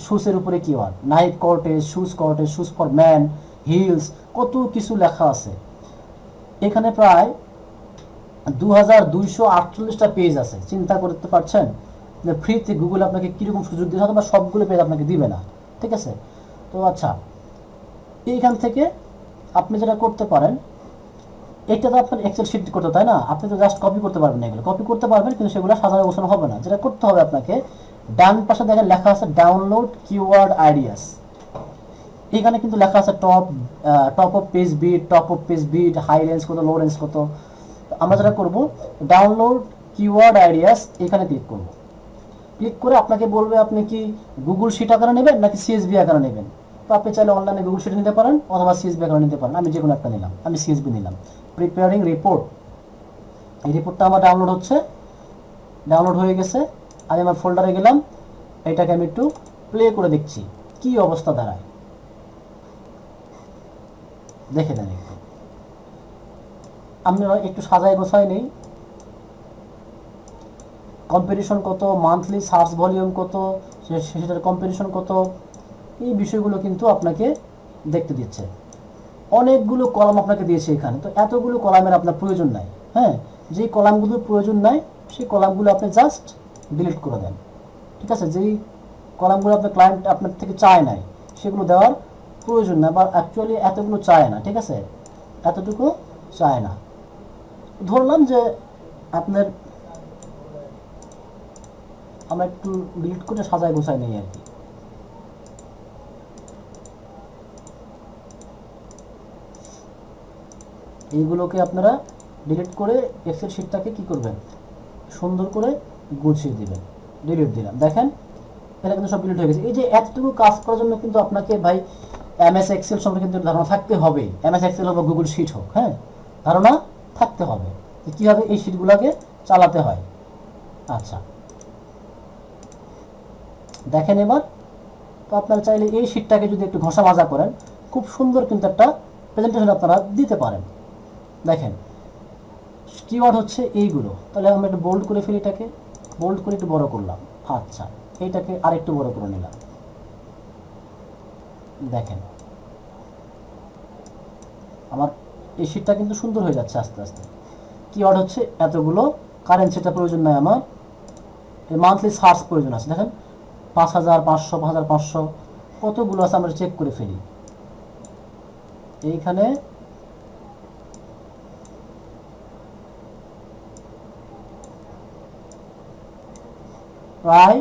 শুজের উপরে keyword, Nike Cortez, shoes for man, heels, কত কিছু লেখা আছে। এখানে প্রায় 2,248টা পেজ আছে। চিন্তা করতে পারছেন যে ফ্রিতে গুগল আপনাকে কীরকম সুযোগ দিয়ে থাকে, বা সবগুলো পেজ আপনাকে দিবে না, ঠিক আছে। তো আচ্ছা, এইখান থেকে আপনি যেটা করতে পারেন, এটা তো আপনার এক্সেল শিট করতে, তাই না, আপনি তো জাস্ট কপি করতে পারবেন, এগুলো কপি করতে পারবেন, কিন্তু সেগুলো সাজানো গোছানো হবে না। যেটা করতে হবে আপনাকে, ডান পাশে দেখেন লেখা আছে ডাউনলোড কিওয়ার্ড আইডিয়াস। এখানে কিন্তু লেখা আছে top of page bid, high range কত, লো রেঞ্জ কত। আমরা যেটা করব, ডাউনলোড কিওয়ার্ড আইডিয়াস, এখানে ক্লিক করব। ক্লিক করে আপনাকে বলবে আপনি কি গুগল শিট আকারে নেবেন নাকি সিএসভি আকারে নেবেন। তো আপনি চাইলে অনলাইনে গুগল শিট নিতে পারেন অথবা সিএসভি আকারে নিতে পারেন। আমি যে কোনো একটা নিলাম, আমি সিএসভি নিলাম। প্রিপেয়ারিং রিপোর্ট, এই রিপোর্টটা আমার ডাউনলোড হচ্ছে, ডাউনলোড হয়ে গেছে। আমি আমার ফোল্ডারে গেলাম, এটাকে আমি একটু প্লে করে দেখছি কি অবস্থা দাঁড়ায়, দেখে দেন একটু। আমরা একটু সাজায় গোছায় নেই, কম্পিটিশন কত, মান্থলি সার্চ ভলিউম কত, সেটার কম্পিটিশন কত, এই বিষয়গুলো কিন্তু আপনাকে দেখতে দিচ্ছে। অনেকগুলো কলাম আপনাকে দিয়েছে এখানে, তো এতগুলো কলামের আপনার প্রয়োজন নাই। হ্যাঁ, যেই কলামগুলোর প্রয়োজন নাই সেই কলামগুলো আপনি জাস্ট ডিলিট করে দেন, ঠিক আছে। যেই কলামগুলো আপনার ক্লায়েন্ট আপনার থেকে চায় নাই সেগুলো দেওয়ার প্রয়োজন না, বা অ্যাকচুয়ালি এতগুলো চায় না, ঠিক আছে, এতটুকু চায় না। ধরলাম যে আপনার, আমরা একটু ডিলিট করে সাজায় গোছায় নেই আর কি। এইগুলোকে আপনারা ডিলিট করে এক্সেল শিটটাকে কি করবেন, সুন্দর করে গুছিয়ে দিবেন। ডিলিট দিলাম, দেখেন এটা কিন্তু সব ডিলিট হয়ে গেছে। এই যে এতটুকু কাজ করার জন্য কিন্তু আপনাকে ভাই এমএস এক্সেল সম্পর্কে কিন্তু ধারণা থাকতে হবে। এমএস এক্সেল হোক বা গুগল শিট হোক, হ্যাঁ, ধারণা থাকতে হবে যে কীভাবে এই শিটগুলোকে চালাতে হয়। আচ্ছা, দেখেন এবার তো আপনারা চাইলে এই শীটটাকে যদি একটু ঘষা মাজা করেন, খুব সুন্দর কিন্তু একটা প্রেজেন্টেশন আপনারা দিতে পারেন। দেখেন কিওয়ার্ড হচ্ছে এইগুলো। তাহলে আমরা একটু বোল্ড করে ফেলি, এটাকে বোল্ড করে একটু বড় করলাম। আচ্ছা, এইটাকে আরেকটু বড় করে নিলাম। দেখেন আমার এই শীটটা কিন্তু সুন্দর হয়ে যাচ্ছে আস্তে আস্তে। কিওয়ার্ড হচ্ছে এতগুলো, কারেন্সিটা প্রয়োজন নাই আমার, মান্থলি সার্চ প্রয়োজন আছে। দেখেন 5500, 5500 কতগুলো আছে আমরা চেক করে ফেলি। এইখানে প্রায়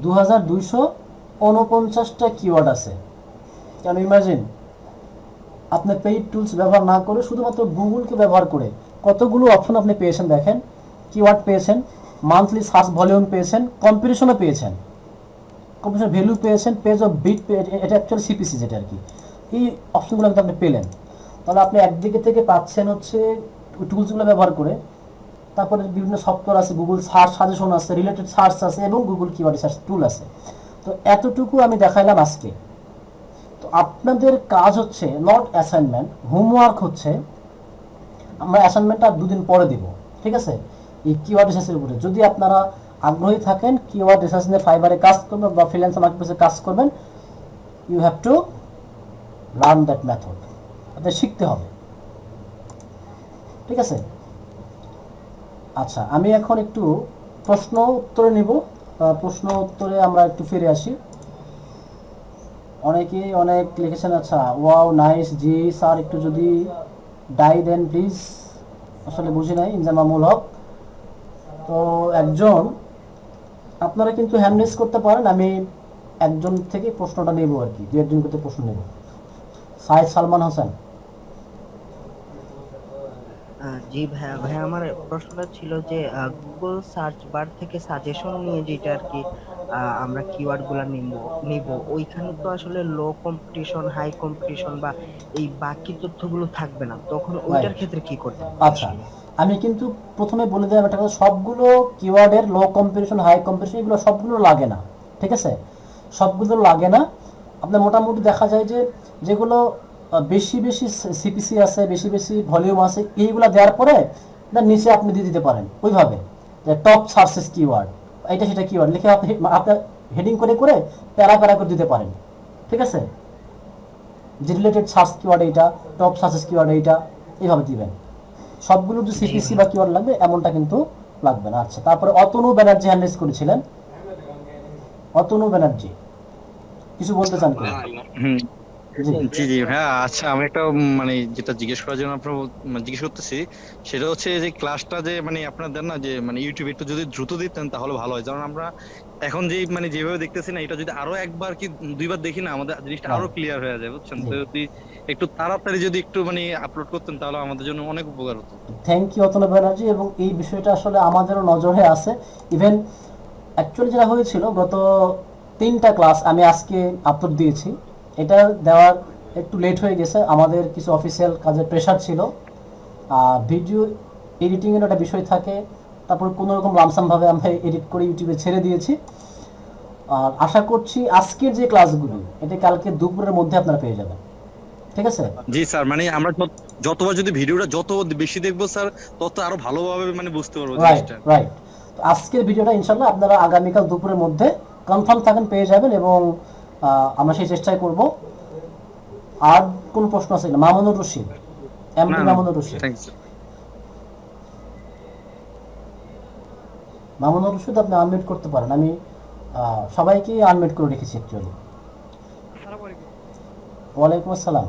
2249টা কিওয়ার্ড আছে। কেন ইমাজিন আপনি পেইড টুলস ব্যবহার না করে শুধুমাত্র গুগলকে ব্যবহার করে কতগুলো অপশন আপনি পেয়েছেন। দেখেন কিওয়ার্ড পেয়েছেন, মান্থলি সার্চ ভলিউম পেয়েছেন, কম্পিটিশনও পেয়েছেন, কম্পিটিশন ভ্যালু পেয়েছেন, পেজ অফ বিট, এটা অ্যাকচুয়ালি সিপিসি যেটা আর কি। এই অপশনগুলো কিন্তু আপনি পেলেন। তাহলে আপনি একদিকে থেকে পাচ্ছেন হচ্ছে টুলসগুলো ব্যবহার করে, তারপরে বিভিন্ন সফটওয়্যার আছে, গুগল সার্চ সাজেশন আছে, রিলেটেড সার্চ আছে এবং গুগল কিওয়ার্ড সার্চ টুল আছে। তো এতটুকু আমি দেখাইলাম আজকে। তো আপনাদের কাজ হচ্ছে নট অ্যাসাইনমেন্ট, হোমওয়ার্ক হচ্ছে, আমরা অ্যাসাইনমেন্টটা 2 দিন পরে দেব, ঠিক আছে, এই কিওয়ার্ড রিসার্চের উপরে। যদি আপনারা আগ্রহী থাকেন কিওয়ার্ড রিসার্চ নিয়ে ফাইবারে কাজ করবেন বা ফ্রিল্যান্সার মার্কেটপ্লেসে কাজ করবেন, you have to learn that method, আপনাদের শিখতে হবে, ঠিক আছে। আচ্ছা, আমি এখন একটু প্রশ্ন উত্তরে নিব। প্রশ্ন উত্তরে আমরা একটু ফিরে আসি। অনেকেই অনেক লিখেছেন। আচ্ছা, ওয়াও নাইস জি স্যার, একটু যদি ডাই দেন প্লিজ। আসলে বুঝি নাই, ইনজামামুল হক। তো একজন, আপনারা কিন্তু হ্যান্ড রেজ করতে পারেন, আমি একজন থেকে প্রশ্নটা নেব আর কি, 2-1 জন করতে প্রশ্ন নেব। সাইদ সালমান হোসেন। জি ভাইয়া, ভাইয়া আমার প্রশ্নটা ছিল যে গুগল সার্চ বার থেকে সাজেশন নিয়ে যেটা আর কি আমরা কিওয়ার্ড গুলা নিব, ওইখানে তো আসলে লো কম্পিটিশন, হাই কম্পিটিশন বা এই বাকি তথ্যগুলো থাকবে না, তখন ওইটার ক্ষেত্রে কি করতে হবে? আচ্ছা, আমি কিন্তু প্রথমে বলে দিলাম একটা কথা, সবগুলো কিওয়ার্ডের লো কম্পিটিশন, হাই কম্পিটিশন এগুলো সবগুলো লাগে না, ঠিক আছে, সবগুলো লাগে না। আপনার মোটামুটি দেখা যায় যে যেগুলো বেশি বেশি সিপিসি আছে, বেশি বেশি ভলিউম আছে, এইগুলো দেওয়ার পরে না নিচে আপনি দিয়ে দিতে পারেন ওইভাবে, যে টপ সার্চেস কিওয়ার্ড, এইটা সেটা কিওয়ার্ড লিখে আপনি আপনার হেডিং করে করে প্যারা প্যারা করে দিতে পারেন, ঠিক আছে, যে রিলেটেড সার্চ কিওয়ার্ড এইটা, টপ সার্চেস কিওয়ার্ড এইটা, এইভাবে দিবেন। সবগুলো যে সিপিসি বা কিওয়ার্ড লাগবে এমনটা কিন্তু লাগবে না। আচ্ছা, তারপরে অতনু ব্যানার্জি হ্যান্ড রেজ করেছিলেন। অতনু ব্যানার্জি কিছু বলতে চান কি? জি জি জি হ্যাঁ, আচ্ছা আমি একটা মানে যেটা জিজ্ঞেস করার জন্য আপনার জিজ্ঞেস করতেছি, সেটা হচ্ছে যে ক্লাসটা যে মানে আপনার দেন না, যে মানে ইউটিউবে একটু যদি দ্রুত দিতেন তাহলে ভালো হয়। কারণ আমরা এখন যে মানে যেভাবে দেখতেছি না, এটা যদি আরো একবার কি 2বার দেখি না, আমাদের জিনিসটা আরো ক্লিয়ার হয়ে যায়, বুঝছেন? তো যদি একটু তাড়াতাড়ি যদি একটু মানে আপলোড করতেন তাহলে আমাদের জন্য অনেক উপকার হতো। Thank you Atanu Banerjee. এবং এই বিষয়টা আসলে আমাদেরও নজরে আছে। ইভেন অ্যাকচুয়ালি যেটা হয়েছিল, গত 3টা ক্লাস আমি আজকে আপলোড দিয়েছি, এটা দেওয়ার একটু লেট হয়ে গেছে, আমাদের কিছু অফিসিয়াল কাজের প্রেশার ছিল, ভিডিও এডিটিংয়ের একটা বিষয় থাকে, তারপর কোনো রকম লামসামভাবে আমরা এডিট করে ইউটিউবে ছেড়ে দিয়েছি। আর আশা করছি আজকের যে ক্লাসগুলি এটা কালকে দুপুরের মধ্যে আপনারা পেয়ে যাবেন, ঠিক আছে। জি স্যার, মানে আমরা যতবার যদি ভিডিওটা যত বেশি দেখবো স্যার, তত আরো ভালোভাবে মানে বুঝতে পারবো রাইট জিনিসটা। রাইট। তো আজকের ভিডিওটা ইনশাল্লাহ আপনারা আগামীকাল দুপুরের মধ্যে কনফার্ম থাকেন পেয়ে যাবেন, এবং আমরা সেই চেষ্টাই করব। আর কোন প্রশ্ন আছে না? মামুনুর রশিদ, এমডি মামুনুর রশিদ। থ্যাংকস। মামুনুর রশিদ, আপনি আনমিউট করতে পারেন। আমি সবাইকে আনমিউট করে রেখেছি অ্যাকচুয়ালি। আসসালামু আলাইকুম ওয়ালাইকুম আসসালাম।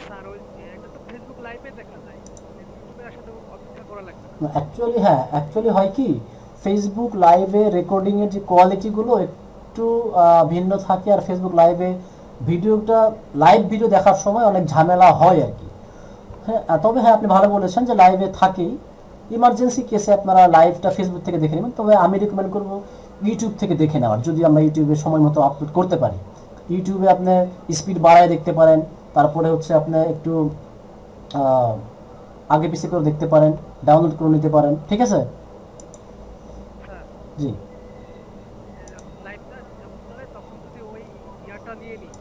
স্যার। ওই এটা তো ফেসবুক লাইভে দেখা যায়, ইউটিউবে আসলে অপেক্ষা করা লাগবে না। অ্যাকচুয়ালি হ্যাঁ, অ্যাকচুয়ালি হয় কি, ফেসবুক লাইভে রেকর্ডিংয়ের যে কোয়ালিটিগুলো একটু ভিন্ন থাকে, আর ফেসবুক লাইভে ভিডিওটা লাইভ ভিডিও দেখার সময় অনেক ঝামেলা হয় আর কি। হ্যাঁ, তবে হ্যাঁ আপনি ভালো বলেছেন যে লাইভে থাকেই, ইমার্জেন্সি কেসে আপনারা লাইভটা ফেসবুক থেকে দেখে নেবেন। তবে আমি রেকমেন্ড করব ইউটিউব থেকে দেখে নেওয়ার, যদি আমরা ইউটিউবে সময় মতো আপলোড করতে পারি। ইউটিউবে আপনি স্পিড বাড়ায় দেখতে পারেন, তারপরে হচ্ছে আপনি একটু আগে পিছিয়ে করে দেখতে পারেন, ডাউনলোড করে নিতে পারেন, ঠিক আছে। স্যার জি লাইভটা যখন চলে তখন যদি ওই ইয়েটা নিয়ে নিই,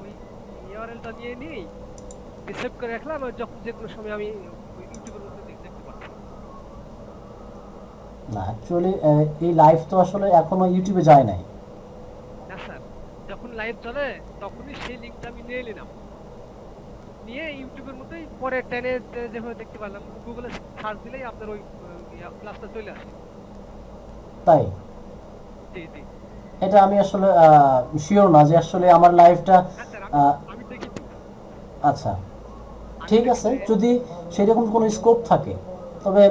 ওই ইউআরএলটা নিয়ে নিই, সেভ করে রাখলাম, আর যখন যে কোনো সময় আমি ওই ইউটিউবের মধ্যে দেখতে পারছি। না অ্যাকচুয়ালি এই লাইভ তো আসলে এখনো ইউটিউবে যায় নাই। না স্যার, যখন লাইভ চলে তখনই সেই লিঙ্কটা আমি নিয়ে নিলাম, নিয়ে ইউটিউবের মধ্যেই পরে টেনে যেভাবে দেখতে পারলাম, গুগলে সার্চ দিলেই আপনার ওই ক্লাসটা চলে আসে। তাই জি জি। এটা আমি আসলে শিওর না যে আসলে আমার লাইভটা হ্যাঁ স্যার, আমি দেখি তো। আচ্ছা ঠিক আছে, যদি সেরকম কোনো স্কোপ থাকে, তবে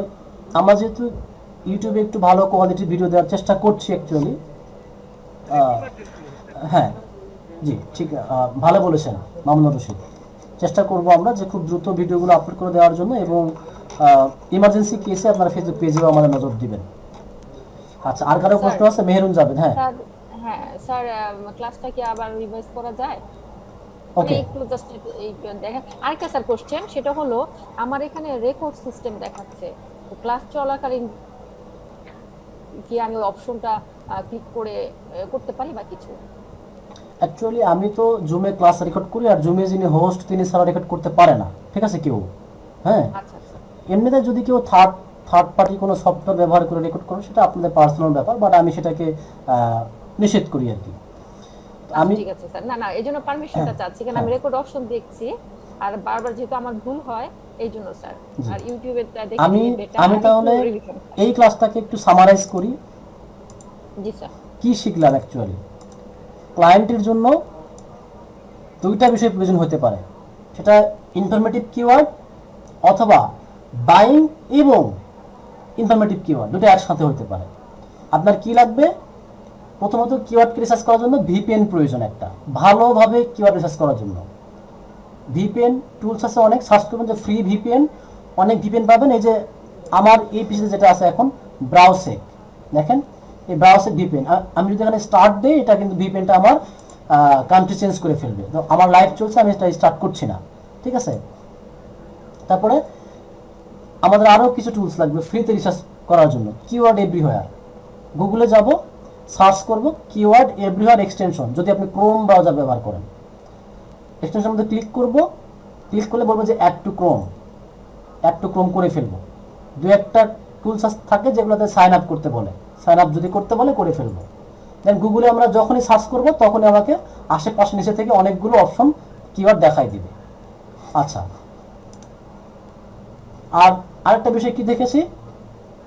আমরা যেহেতু ইউটিউবে একটু ভালো কোয়ালিটির ভিডিও দেওয়ার চেষ্টা করছি অ্যাকচুয়ালি। হ্যাঁ জি ঠিক, ভালো বলেছেন মামুনুর রশিদ। চেষ্টা করব আমরা যে খুব দ্রুত ভিডিওগুলো আপলোড করে দেওয়ার জন্য, এবং ইমার্জেন্সি কেসে আপনারা ফেসবুক পেজেও আমাদের নজর দিবেন। আচ্ছা, আর কারো প্রশ্ন আছে? মেহেরুন যাবেন। হ্যাঁ স্যার, হ্যাঁ স্যার, ক্লাসটা কি আবার রিভাইজ করা যায়? মানে ওকে। একটু জাস্ট এই দেখেন। আরেকটা স্যার কোশ্চেন, সেটা হলো আমার এখানে রেকর্ড সিস্টেম দেখাচ্ছে, তো ক্লাস চলাকালীন কি আমি ওই অপশনটা ক্লিক করে করতে পারি বা কিছু? অ্যাকচুয়ালি আমি তো জুমে ক্লাস রেকর্ড করি, আর জুমে যিনি হোস্ট তিনি ছাড়া রেকর্ড করতে পারে না, ঠিক আছে কেউ। হ্যাঁ আচ্ছা আচ্ছা। এমনিতে যদি কেউ থার্ড পার্টি কোনো সফটওয়্যার ব্যবহার করে রেকর্ড করে সেটা আপনাদের পার্সোনাল ব্যাপার, বাট আমি সেটাকে নিষেধ করি আর কি। আমি ঠিক আছে স্যার, না না এই জন্য পারমিশনটা চাচ্ছি, কারণ আমি রেকর্ড অপশন দেখছি আর বারবার যেহেতু আমার ভুল হয় এই জন্য স্যার। জি। আর ইউটিউবে দেখে আমি বেটা আমি তাহলে এই ক্লাসটাকে একটু সামারাইজ করি। জি স্যার। কি শিখলাম? অ্যাকচুয়ালি ক্লায়েন্টের জন্য দুইটা বিষয় প্রয়োজন হতে পারে, সেটা ইনফরমেটিভ কিওয়ার্ড অথবা বাইং এবং ইনফরমেটিভ কিওয়ার্ড, দুটো একসাথে হতে পারে। আপনার কি লাগবে? প্রথমত কিওয়ার্ডকে রিসার্চ করার জন্য ভিপিএন প্রয়োজন, একটা ভালোভাবে কিওয়ার্ড রিসার্চ করার জন্য ভিপিএন টুলস আছে অনেক। সার্চ করবেন যে ফ্রি ভিপিএন, অনেক ভিপিএন পাবেন। এই যে আমার এই পিসিতে যেটা আছে এখন, ব্রাউসেক, দেখেন এই ব্রাউসেক ভিপিএন। আমি যদি এখানে স্টার্ট দিই, এটা কিন্তু ভিপিএনটা আমার কান্ট্রি চেঞ্জ করে ফেলবে। তো আমার লাইভ চলছে, আমি এটা স্টার্ট করছি না, ঠিক আছে। তারপরে আমাদের আরও কিছু টুলস লাগবে ফ্রিতে রিসার্চ করার জন্য। কিওয়ার্ড এভরিহোয়ার, গুগলে যাব, সার্চ করব কিওয়ার্ড এভরিহোয়ার এক্সটেনশন, যদি আপনি ক্রোম ব্রাউজার ব্যবহার করেন। এক্সটেনশন মধ্যে ক্লিক করব, ক্লিক করলে বলবো যে অ্যাড টু ক্রোম করে ফেলবো। দু একটা টুলস থাকে যেগুলোতে সাইন আপ করতে বলে, সাইন আপ যদি করতে বলে করে ফেলবো। দেন গুগলে আমরা যখনই সার্চ করব তখনই আমাকে আশেপাশে নিচে থেকে অনেকগুলো অপশন কিওয়ার্ড দেখাই দিবে। আচ্ছা, আর আরেকটা বিষয় কি দেখেছি,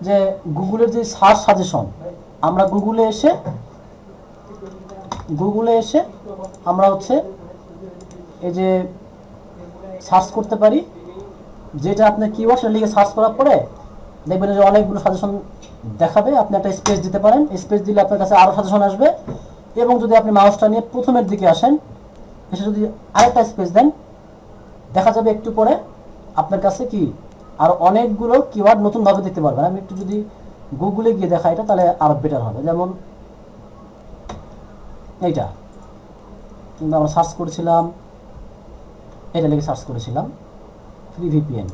যে গুগলের যে সার্চ সাজেশন, আমরা গুগলে এসে আমরা হচ্ছে এই যে সার্চ করতে পারি, যেটা আপনার কিওয়ার্ড সেটা লিখে সার্চ করার পরে দেখবেন যে অনেকগুলো সাজেশন দেখাবে। আপনি একটা স্পেস দিতে পারেন, স্পেস দিলে আপনার কাছে আরও সাজেশন আসবে। এবং যদি আপনি মাউসটা নিয়ে প্রথমের দিকে আসেন, এসে যদি আরেকটা স্পেস দেন, দেখা যাবে একটু পরে আপনার কাছে কি আর অনেকগুলো কিওয়ার্ড নতুনভাবে দেখতে পারবেন। আমি একটু যদি গুগলে গিয়ে দেখা এটা, তাহলে আরো বেটার হবে। যেমন এইটা কিন্তু আমরা সার্চ করেছিলাম, এটা লিখে সার্চ করেছিলাম ফ্রি ভিপিএন।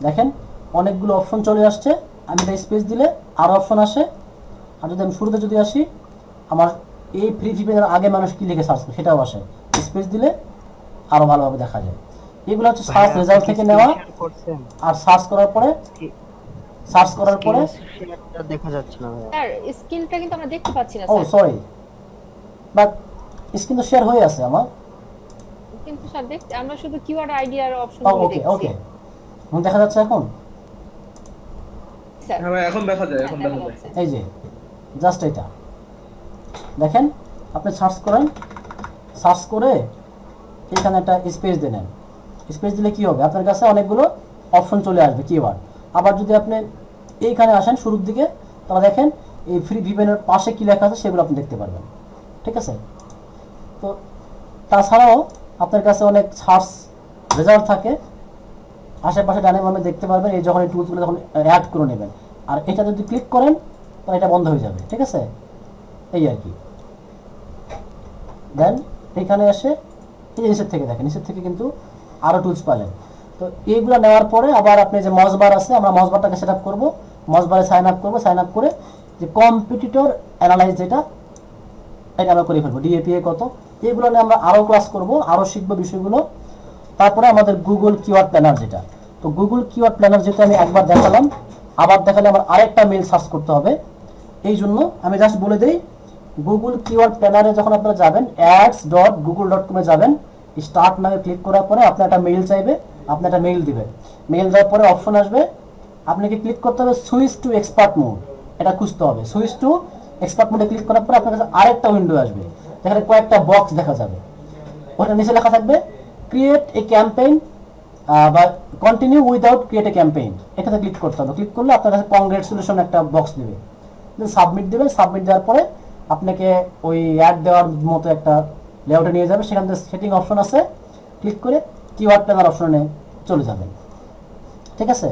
দেখেন অনেকগুলো অপশন চলে আসছে। আমি এটা স্পেস দিলে আরও অপশন আসে। আর যদি আমি শুরুতে যদি আসি, আমার এই ফ্রি ভিপিএনের আগে মানুষ কি লিখে সার্চ করে সেটাও আসে। স্পেস দিলে আরও ভালোভাবে দেখা যায়। এগুলো হচ্ছে সার্চ রেজাল্ট থেকে নেওয়া। আর সার্চ করার পরে শেয়ারটা দেখা যাচ্ছে না ভাইয়া। স্যার স্ক্রিনটা কিন্তু আমরা দেখতে পাচ্ছি না ও স্যার। সরি, বাট স্ক্রিন তো শেয়ার হয়ে আছে আমার। কিন্তু স্যার দেখতে আমরা শুধু কিওয়ার্ড আইডি আর অপশন ওকে ওকে, দেখা যাচ্ছে এখন। স্যার হ্যাঁ ভাই, এখন দেখা যায়, এখন দেখা যায়। এই যে জাস্ট এটা দেখেন, আপনি সার্চ করেন, সার্চ করে এখানে একটা স্পেস দেন। স্পেস দিলে কি হবে, আপনার কাছে অনেকগুলো অপশন চলে আসবে কিওয়ার্ড। আবার যদি আপনি এইখানে আসেন শুরুর দিকে, তাহলে দেখেন এই ফ্রি ভিপিএনের পাশে কি লেখা আছে সেগুলো আপনি দেখতে পারবেন, ঠিক আছে। তো তাছাড়াও আপনার কাছে অনেক সার্চ রেজাল্ট থাকে, আশেপাশে ডানে বামে দেখতে পারবেন। এই যখন এই টুলসগুলো যখন অ্যাড করে নেবেন, আর এটা যদি ক্লিক করেন তাহলে এটা বন্ধ হয়ে যাবে, ঠিক আছে। এই আর কি। দেন এখানে এসে এই যে নিচের থেকে দেখেন, নিচের থেকে কিন্তু আরও টুলস পালেন। তো এইগুলো নেওয়ার পরে আবার আপনি যে মজবার আছে, আমরা মজবারটাকে সেট আপ করবো। মজবারে সাইন আপ করবো, সাইন আপ করে যে কম্পিটিটর অ্যানালাইজ, যেটা এটা আমরা করে ফেলবো। ডিএপিএ কত, এগুলো নিয়ে আমরা আরও ক্লাস করব, আরও শিখবো বিষয়গুলো। তারপরে আমাদের গুগল কিওয়ার্ড প্ল্যানার যেটা, তো গুগল কিওয়ার্ড প্ল্যানার যেটা আমি একবার দেখালাম, আবার দেখালে আমার আরেকটা মেল সার্চ করতে হবে। এই জন্য আমি জাস্ট বলে দিই, গুগল কিওয়ার্ড প্ল্যানারে যখন আপনারা যাবেন ads.google.com এ যাবেন, স্টার্ট নামে ক্লিক করার পরে আপনার একটা মেইল চাইবে, আপনি একটা মেইল দিবেন। মেইল দেওয়ার পরে অপশন আসবে, আপনাকে ক্লিক করতে হবে সুইচ টু এক্সপার্ট মোড, এটা খুঁজতে হবে। সুইচ টু এক্সপার্ট মোডে ক্লিক করার পরে আপনার কাছে আরেকটা উইন্ডো আসবে, যেখানে কয়েকটা বক্স দেখা যাবে। ওটা নিচে লেখা থাকবে ক্রিয়েট এ ক্যাম্পেইন বা continue without create a campaign, এটাতে ক্লিক করতে হবে। ক্লিক করলে আপনার কাছে কংগ্রেচুলেশন একটা বক্স দেবে, সাবমিট দেবেন। সাবমিট দেওয়ার পরে আপনাকে ওই অ্যাড দেওয়ার মতো একটা লেআউটে নিয়ে যাবে, সেখান থেকে সেটিং অপশন আছে, ক্লিক করে কিওয়ার্ড প্ল্যানার অপশনে চলে যাবেন। ঠিক আছে,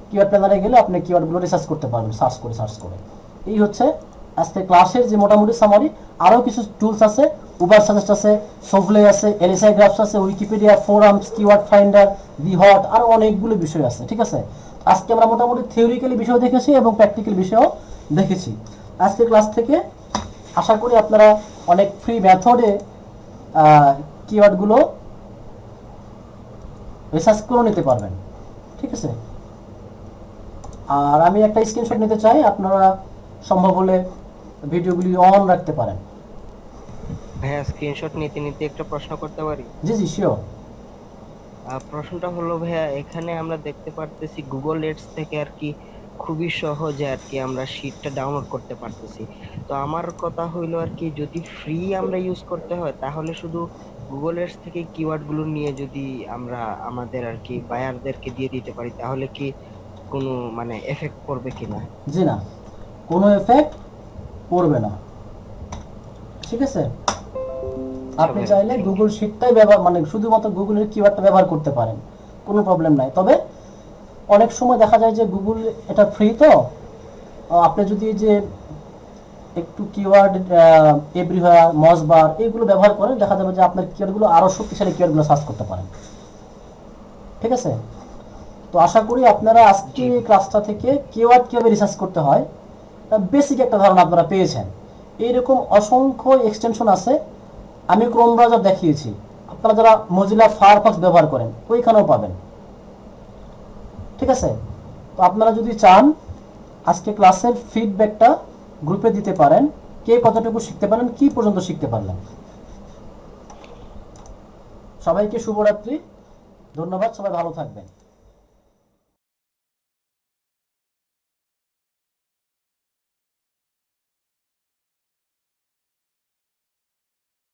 কিওয়ার্ড প্ল্যানারে গেলে আপনি কিওয়ার্ডগুলো রিসার্চ করতে পারবেন, সার্চ করে। এই হচ্ছে আজকে ক্লাসের যে মোটামুটি সামারি। আরও কিছু টুলস আছে, উবার সাজেস্ট আছে, সোভলে আছে, এলএসআই গ্রাফস আছে, উইকিপিডিয়া, ফোরামস, কিওয়ার্ড ফাইন্ডার, দি হট, আরও অনেকগুলো বিষয় আছে। ঠিক আছে, আজকে আমরা মোটামুটি থিওরিক্যালি বিষয় দেখেছি এবং প্র্যাকটিক্যাল বিষয়ও দেখেছি। আজকের ক্লাস থেকে আশা করি আপনারা অনেক ফ্রি মেথডে কিওয়ার্ডগুলো রিসার্চ করে নিতে পারবেন। ঠিক আছে, আর আমি একটা স্ক্রিনশট নিতে চাই, আপনারা সম্ভব হলে ভিডিওগুলি অন রাখতে পারেন। ভাইয়া স্ক্রিনশট নিতে নিতে একটা প্রশ্ন করতে পারি? জি জি শিওর। প্রশ্নটা হলো ভাইয়া, এখানে আমরা দেখতে পারতেছি গুগল এডস থেকে আর কি খুবই সহজে আর কি আমরা শীটটা ডাউনলোড করতে পারতেছি। তো আমার কথা হইলো আর কি, যদি ফ্রি আমরা ইউজ করতে হয় তাহলে শুধু গুগল এডস থেকে কিওয়ার্ডগুলো নিয়ে যদি আমরা আমাদের আর কি বায়ারদেরকে দিয়ে দিতে পারি, তাহলে কি কোনো মানে এফেক্ট পড়বে কিনা? জি না, কোনো এফেক্ট পড়বে না। ঠিক আছে, আপনি চাইলে গুগল শিটটাই ব্যবহার, মানে শুধুমাত্র গুগলের কিওয়ার্ডটা ব্যবহার করতে পারেন, কোনো প্রবলেম নাই। তবে অনেক সময় দেখা যায় যে গুগল এটা ফ্রি, তো আপনি যদি যে একটু কিওয়ার্ড এভরিওয়্যার, মজবার এইগুলো ব্যবহার করেন, দেখা যাবে যে আপনার কিওয়ার্ডগুলো আরও শক্তিশালী কিওয়ার্ডগুলো সার্চ করতে পারেন। ঠিক আছে, তো আশা করি আপনারা আজকে ক্লাসটা থেকে কিওয়ার্ড কীভাবে রিসার্চ করতে হয় বেসিক একটা ধারণা আপনারা পেয়েছেন। এইরকম অসংখ্য এক্সটেনশন আছে, আমি ক্রোম ব্রাউজার দেখিয়েছি, আপনারা যারা মজিলা ফায়ারফক্স ব্যবহার করেন ওইখানেও পাবেন। ঠিক আছে, তো আপনারা যদি চান আজকে ক্লাসের ফিডব্যাকটা গ্রুপে দিতে পারেন, কে কতটুকু শিখতে পারেন, কি পর্যন্ত শিখতে পারলেন। সবাইকে শুভরাত্রি, ধন্যবাদ, সবাই ভালো থাকবেন।